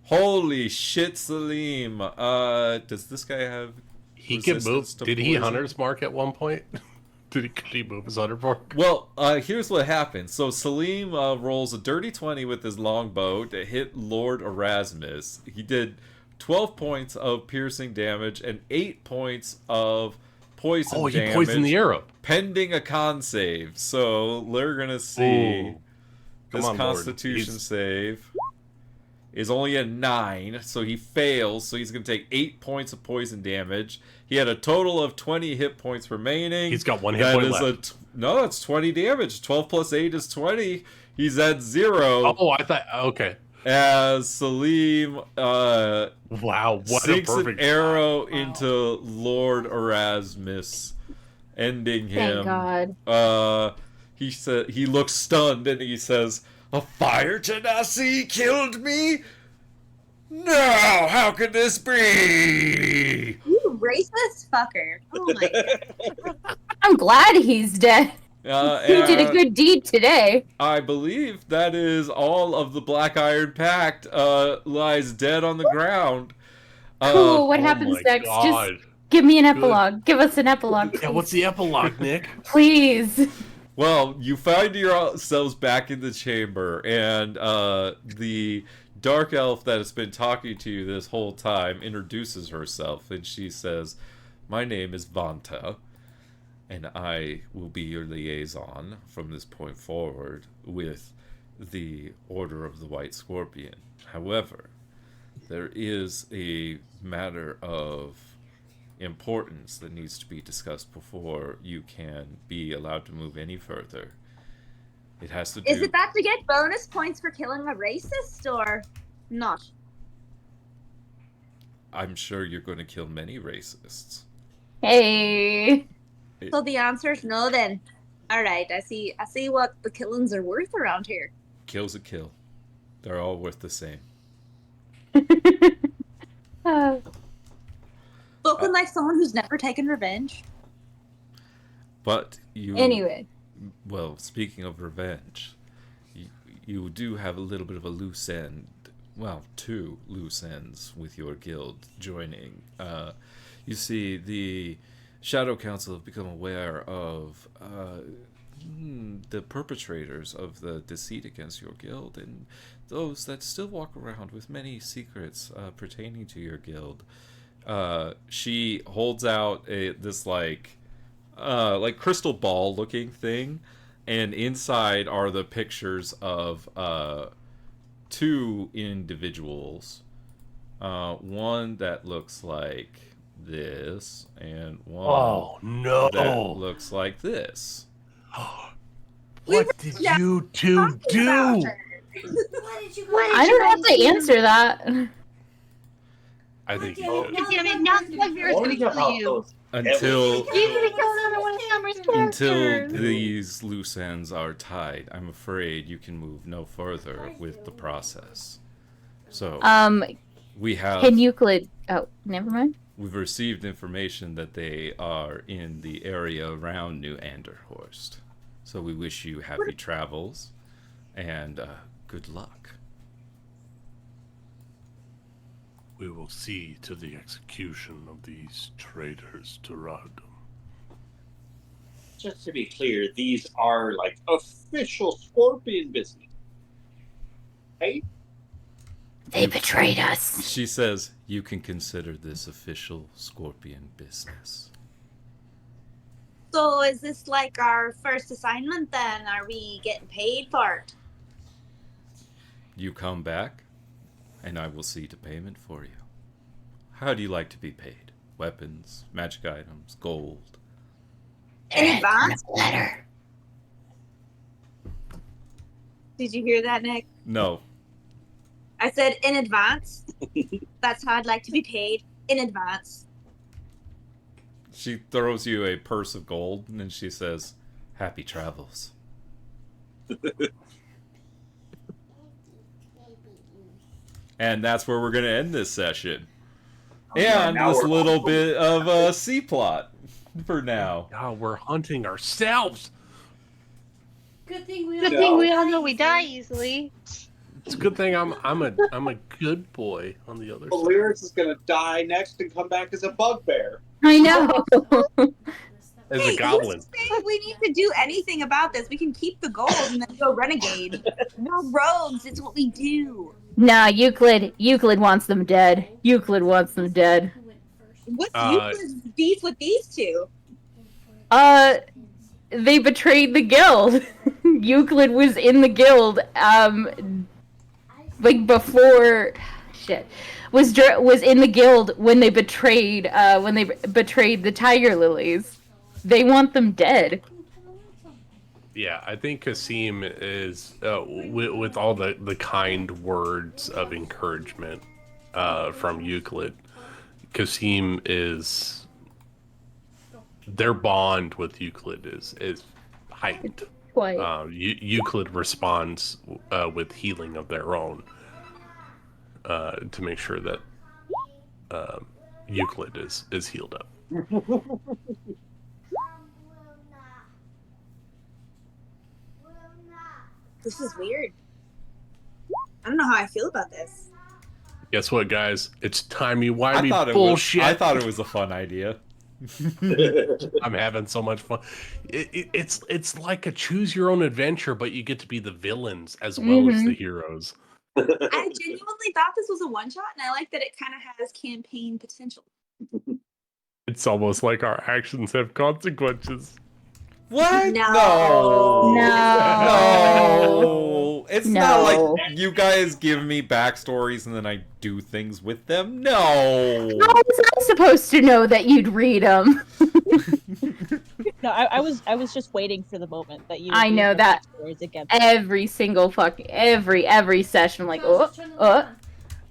Holy shit, Salim. Does this guy have He can move. resistance to Did he poison? hunter's mark at one point? Could he move his hunter mark? Well, here's what happened. So Salim rolls a dirty 20 with his longbow to hit Lord Erasmus. He did 12 points of piercing damage and 8 points of poison damage. Oh, he poisoned the arrow. Pending a con save. So we're going to see Ooh. Come this on, Lord. constitution He's- save is only a 9, so he fails, so he's going to take 8 points of poison damage. He had a total of 20 hit points remaining. He's got 1 hit point left. No, that's 20 damage. 12 plus 8 is 20. He's at 0. Oh, I thought... Okay. As Salim wow, what a sinks perfect an arrow into Lord Erasmus, ending him. Thank God. He said he looks stunned and he says, "A fire genasi killed me? No, how could this be?" You racist fucker. Oh my god. I'm glad he's dead. He did a good deed today. I believe that is all of the Black Iron Pact lies dead on the ground. Cool, what happens next? God. Just give me an epilogue. Give us an epilogue, please. Yeah, what's the epilogue, Nick? Please. Well, you find yourselves back in the chamber, and the dark elf that has been talking to you this whole time introduces herself, and she says, "My name is Vanta, and I will be your liaison from this point forward with the Order of the White Scorpion. However, there is a matter of importance that needs to be discussed before you can be allowed to move any further. It has to do... Is it that to get bonus points for killing a racist or not? I'm sure you're going to kill many racists. Hey. So the answer is no then. Alright, I see what the killings are worth around here. Kill's a kill. They're all worth the same. Spoken like someone who's never taken revenge. But you... Anyway. Well, speaking of revenge, you do have a little bit of a loose end. Well, 2 loose ends with your guild joining. You see, the Shadow Council have become aware of the perpetrators of the deceit against your guild, and those that still walk around with many secrets pertaining to your guild. She holds out this like crystal ball looking thing, and inside are the pictures of 2 individuals. One that looks like this, and one that looks like this. What did you two do? What did you I don't know how to answer that. I think you Oh, should. Damn it, now the bugbear is Worry gonna kill about you. those Until You're gonna kill another one of Summer's characters. these loose ends are tied, I'm afraid you can move no further with the process. So we have. Can Euclid? Oh, never mind. We've received information that they are in the area around New Anderhorst. So we wish you happy travels and good luck. We will see to the execution of these traitors to Ragdom. Just to be clear, these are like official Scorpion business. Hey? They betrayed us. She says, you can consider this official Scorpion business. So is this like our first assignment then? Are we getting paid for it? You come back, and I will see to payment for you. How do you like to be paid? Weapons, magic items, gold? In advance? Letter. Did you hear that, Nick? No. I said in advance. That's how I'd like to be paid. In advance. She throws you a purse of gold, and then she says, happy travels. And that's where we're going to end this session. And now this we're little bit of C-plot for now. Oh, we're hunting ourselves. Good thing we Good thing we all know we die easily. It's a good thing I'm a good boy on the other side. Valeris is gonna die next and come back as a bugbear. I know. As Hey, a goblin. who's saying we need to do anything about this? We can keep the gold and then go renegade. No rogues. It's what we do. Nah, Euclid wants them dead. Euclid wants them dead. What's Euclid's beef with these two? They betrayed the guild. Euclid was in the guild, like before, was in the guild when they betrayed the Tiger Lilies. They want them dead. Yeah, I think Kasim is with all the kind words of encouragement from Euclid. Kasim is their bond with Euclid is heightened. Quite. Euclid responds with healing of their own to make sure that Euclid is healed up. This is weird. I don't know how I feel about this. Guess what, guys? It's timey-wimey I bullshit. I thought it was a fun idea. I'm having so much fun. It's like a choose your own adventure, but you get to be the villains as well as the heroes. I genuinely thought this was a one shot, and I like that it kind of has campaign potential. It's almost like our actions have consequences. What? No. No. It's not No. like you guys give me backstories and then I do things with them. No. How was I supposed to know that you'd read them? No, I was just waiting for the moment that you. I know that again. every single every session, I'm like,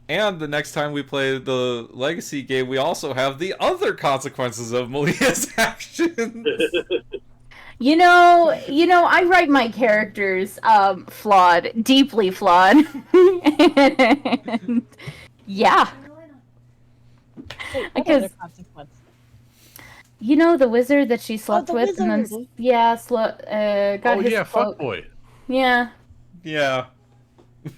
And the next time we play the Legacy game, we also have the other consequences of Malia's actions. You know, I write my characters flawed, deeply flawed. And, yeah. Because you know the wizard that she slept with, and then got his cloak. fuckboy. Yeah. Yeah.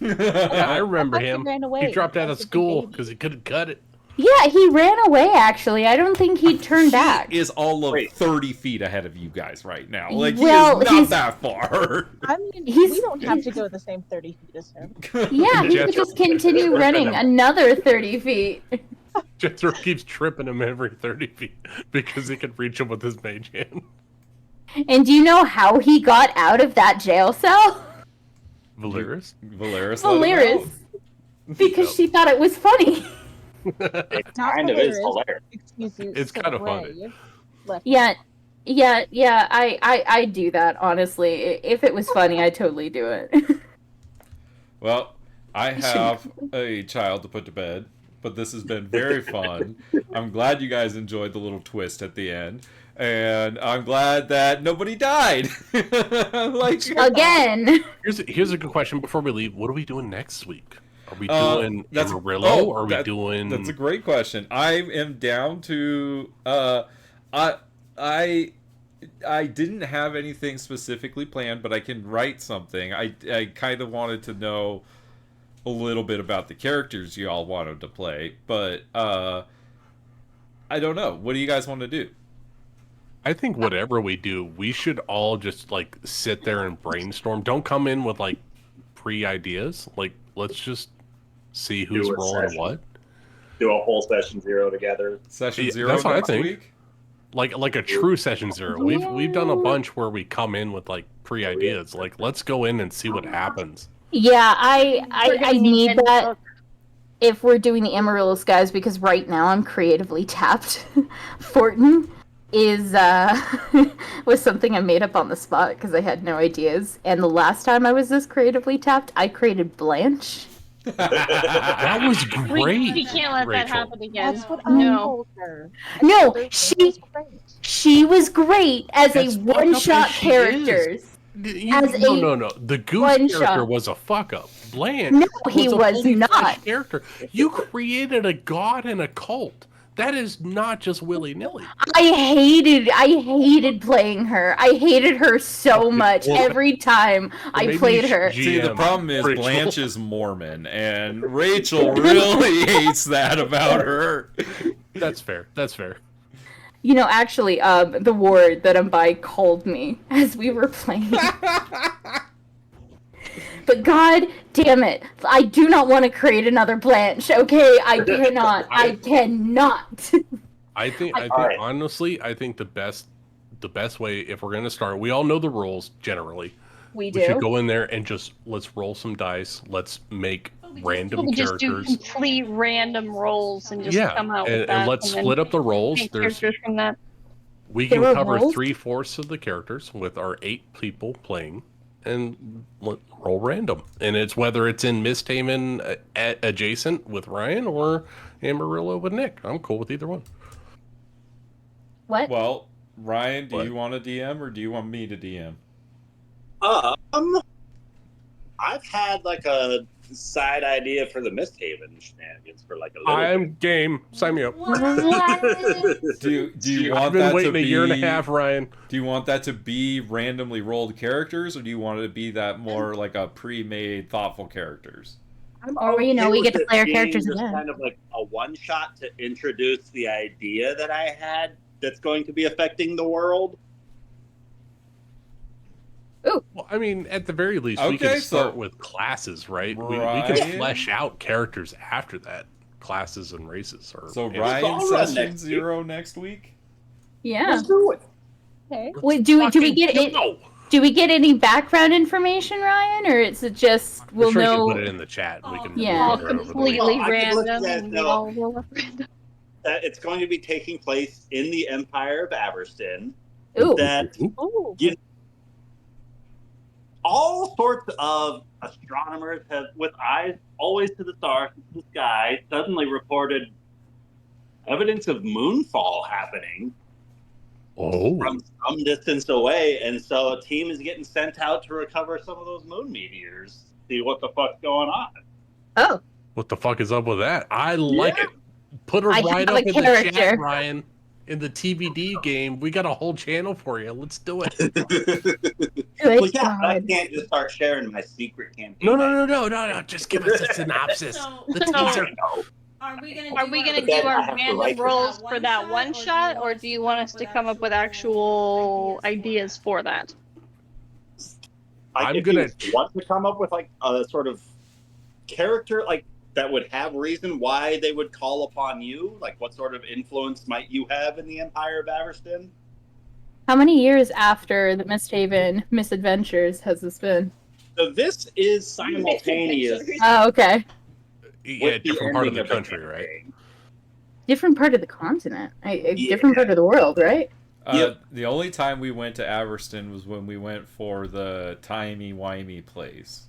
Yeah, I remember him. ran away. He dropped out of school because he couldn't cut it. Yeah, he ran away, actually. I don't think he'd turn back. He is all of 30 feet ahead of you guys right now. Like, Well, he is not he's- that far. I mean, we don't have to go the same 30 feet as him. Yeah, he could just continue running another 30 feet. Jethro keeps tripping him every 30 feet because he can reach him with his mage hand. And do you know how he got out of that jail cell? Valeris? Valeris. Because she thought it was funny. It kind of is hilarious. Excuse you. It's kind of funny. Yeah, I do that, honestly. If it was funny, I'd totally do it. Well, I have a child to put to bed. but this has been very fun. I'm glad you guys enjoyed the little twist at the end. And I'm glad that nobody died. Like Again. Here's a good question before we leave. What are we doing next week? Are we doing Amarillo? Or are we doing? That's a great question. I am down to. I didn't have anything specifically planned, but I can write something. I kind of wanted to know a little bit about the characters you all wanted to play, but I don't know. What do you guys want to do? I think whatever we do, we should all just like sit there and brainstorm. Don't come in with like pre-ideas. Like, let's just see who's rolling what. Do a whole session 0 together. Session 0 That's what next I think. week? Like a true session 0. We've done a bunch where we come in with like pre-ideas. Like, let's go in and see what happens. Yeah, I need that if we're doing the Amaryllis guys, because right now I'm creatively tapped. Fortin is was something I made up on the spot because I had no ideas. And the last time I was this creatively tapped, I created Blanche. That was great. We can't let that happen again. That's what I told her. No, she was great as a one-shot character. No. The Goose character was a fuck up. Blanche. No, he a was fully not. fledged character. You created a god and a cult. That is not just willy nilly. I hated playing her. I hated her so much every time I played her. See, the problem is Blanche is Mormon, and Rachel really hates that about her. That's fair. That's fair. You know, actually, the ward that I'm by called me as we were playing. But god damn it, I do not want to create another Blanche, okay? I cannot. I cannot. I think honestly, I think the best way, if we're gonna start, we all know the rules generally. We should go in there and just let's roll some dice. Let's make random We just characters. do complete random rolls and just come out with that. And let's split up the roles. Make characters from that. We can cover 3/4 of the characters with our 8 people playing, and roll random. And it's whether it's in Misthaven adjacent with Ryan or Amarillo with Nick. I'm cool with either one. What? Well, Ryan, do you want to DM or do you want me to DM? I've had like a side idea for the Misthaven shenanigans for like a little I'm game. Sign me up. Do you want I've been that waiting to a be year and a half, Ryan? Do you want that to be randomly rolled characters, or do you want it to be that more like a pre-made, thoughtful characters? Or we get to play our being characters just again. kind of like a one shot to introduce the idea that I had that's going to be affecting the world. Ooh. Well, I mean, at the very least, we Okay, can start so- with classes, right? We Ryan? can flesh out characters after that, classes and races. So Yeah. Ryan session 0 next week? Yeah. Let's do it. Okay. Wait, do we get it? Do we get any background information, Ryan, or is it just I'm we'll sure you know? can put it in the chat. And we can Yeah. All go over it over the completely weekend. I can look random. at And we no. all roll up random. It's going to be taking place in the Empire of Averston. Ooh. That Ooh. all sorts of astronomers have, with eyes always to the stars, to the sky, suddenly reported evidence of moonfall happening from some distance away, and so a team is getting sent out to recover some of those moon meteors, see what the fuck's going on. Oh. What the fuck is up with that? I like it. Put her I right have up a in the character. chat, Ryan. In the TBD game, we got a whole channel for you. Let's do it. Well, yeah, but I can't just start sharing my secret campaign. No. Just give us a synopsis. The teaser. Are we gonna do our random rolls for that one shot, or do you want us to come up with actual ideas for that? Like, if you want to come up with like a sort of character like that would have reason why they would call upon you, like what sort of influence might you have in the Empire of Averston? How many years after the Misthaven misadventures has this been? So this is simultaneous. Oh, okay. Yeah, with the different part of the ending of the country, right? Different part of the continent. A different part of the world, right? The only time we went to Averston was when we went for the timey-wimey place.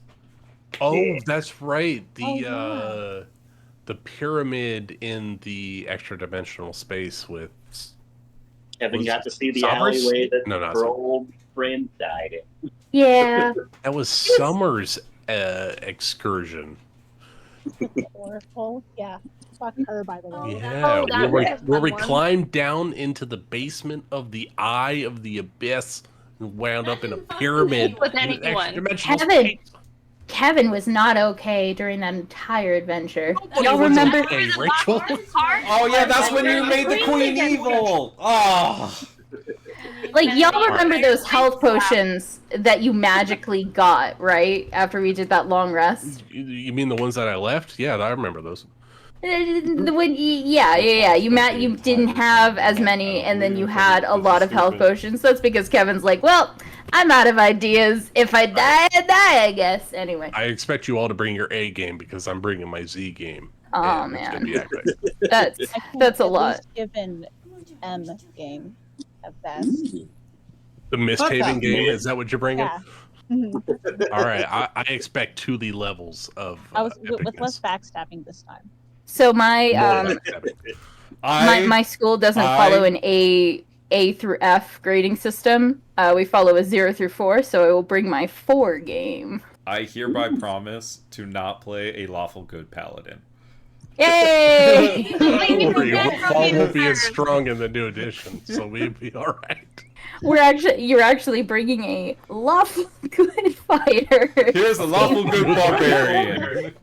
Oh, that's right. The the pyramid in the extra dimensional space with. Kevin got to see the Summers? alleyway that No, not Pearl Brand died in. Yeah. That was Summer's excursion. Oracle, yeah. Fuck her, by the way. Yeah, that where was a we fun one. climbed down into the basement of the eye of the abyss and wound up in a pyramid. With in an anyone. extra-dimensional Kevin. space. Kevin was not okay during that entire adventure. Nobody Y'all was remember? okay, Rachel. Oh yeah, that's when you made the Queen evil. Oh. Like y'all remember those health potions that you magically got, right? After we did that long rest. You mean the ones that I left? Yeah, I remember those. Yeah. You didn't have as many, and then you had a lot of health potions. That's because Kevin's like, well, I'm out of ideas. If I die, I die, I guess. Anyway. I expect you all to bring your A game because I'm bringing my Z game. Oh and it's man, gonna be epic. that's a At lot. least Given M game at best. The Misthaven game, is that what you're bringing? Yeah. Mhm. All right, I expect 2D levels of. I was with epicness. less backstabbing this time. So my More backstabbing. my school doesn't follow an A through F grading system. We follow a 0 through 4, so I will bring my 4 game. I hereby promise to not play a lawful good paladin. Yay! Don't worry, Paul won't be as strong in the new edition, so we'll be all right. You're actually bringing a lawful good fighter. Here's a lawful good barbarian.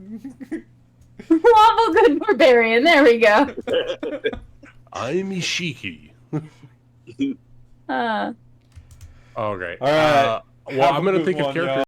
Lawful good barbarian. There we go. I'm Ishiki. Uh. Okay. All right. Well, Have I'm a gonna good think of one, characters. y'all.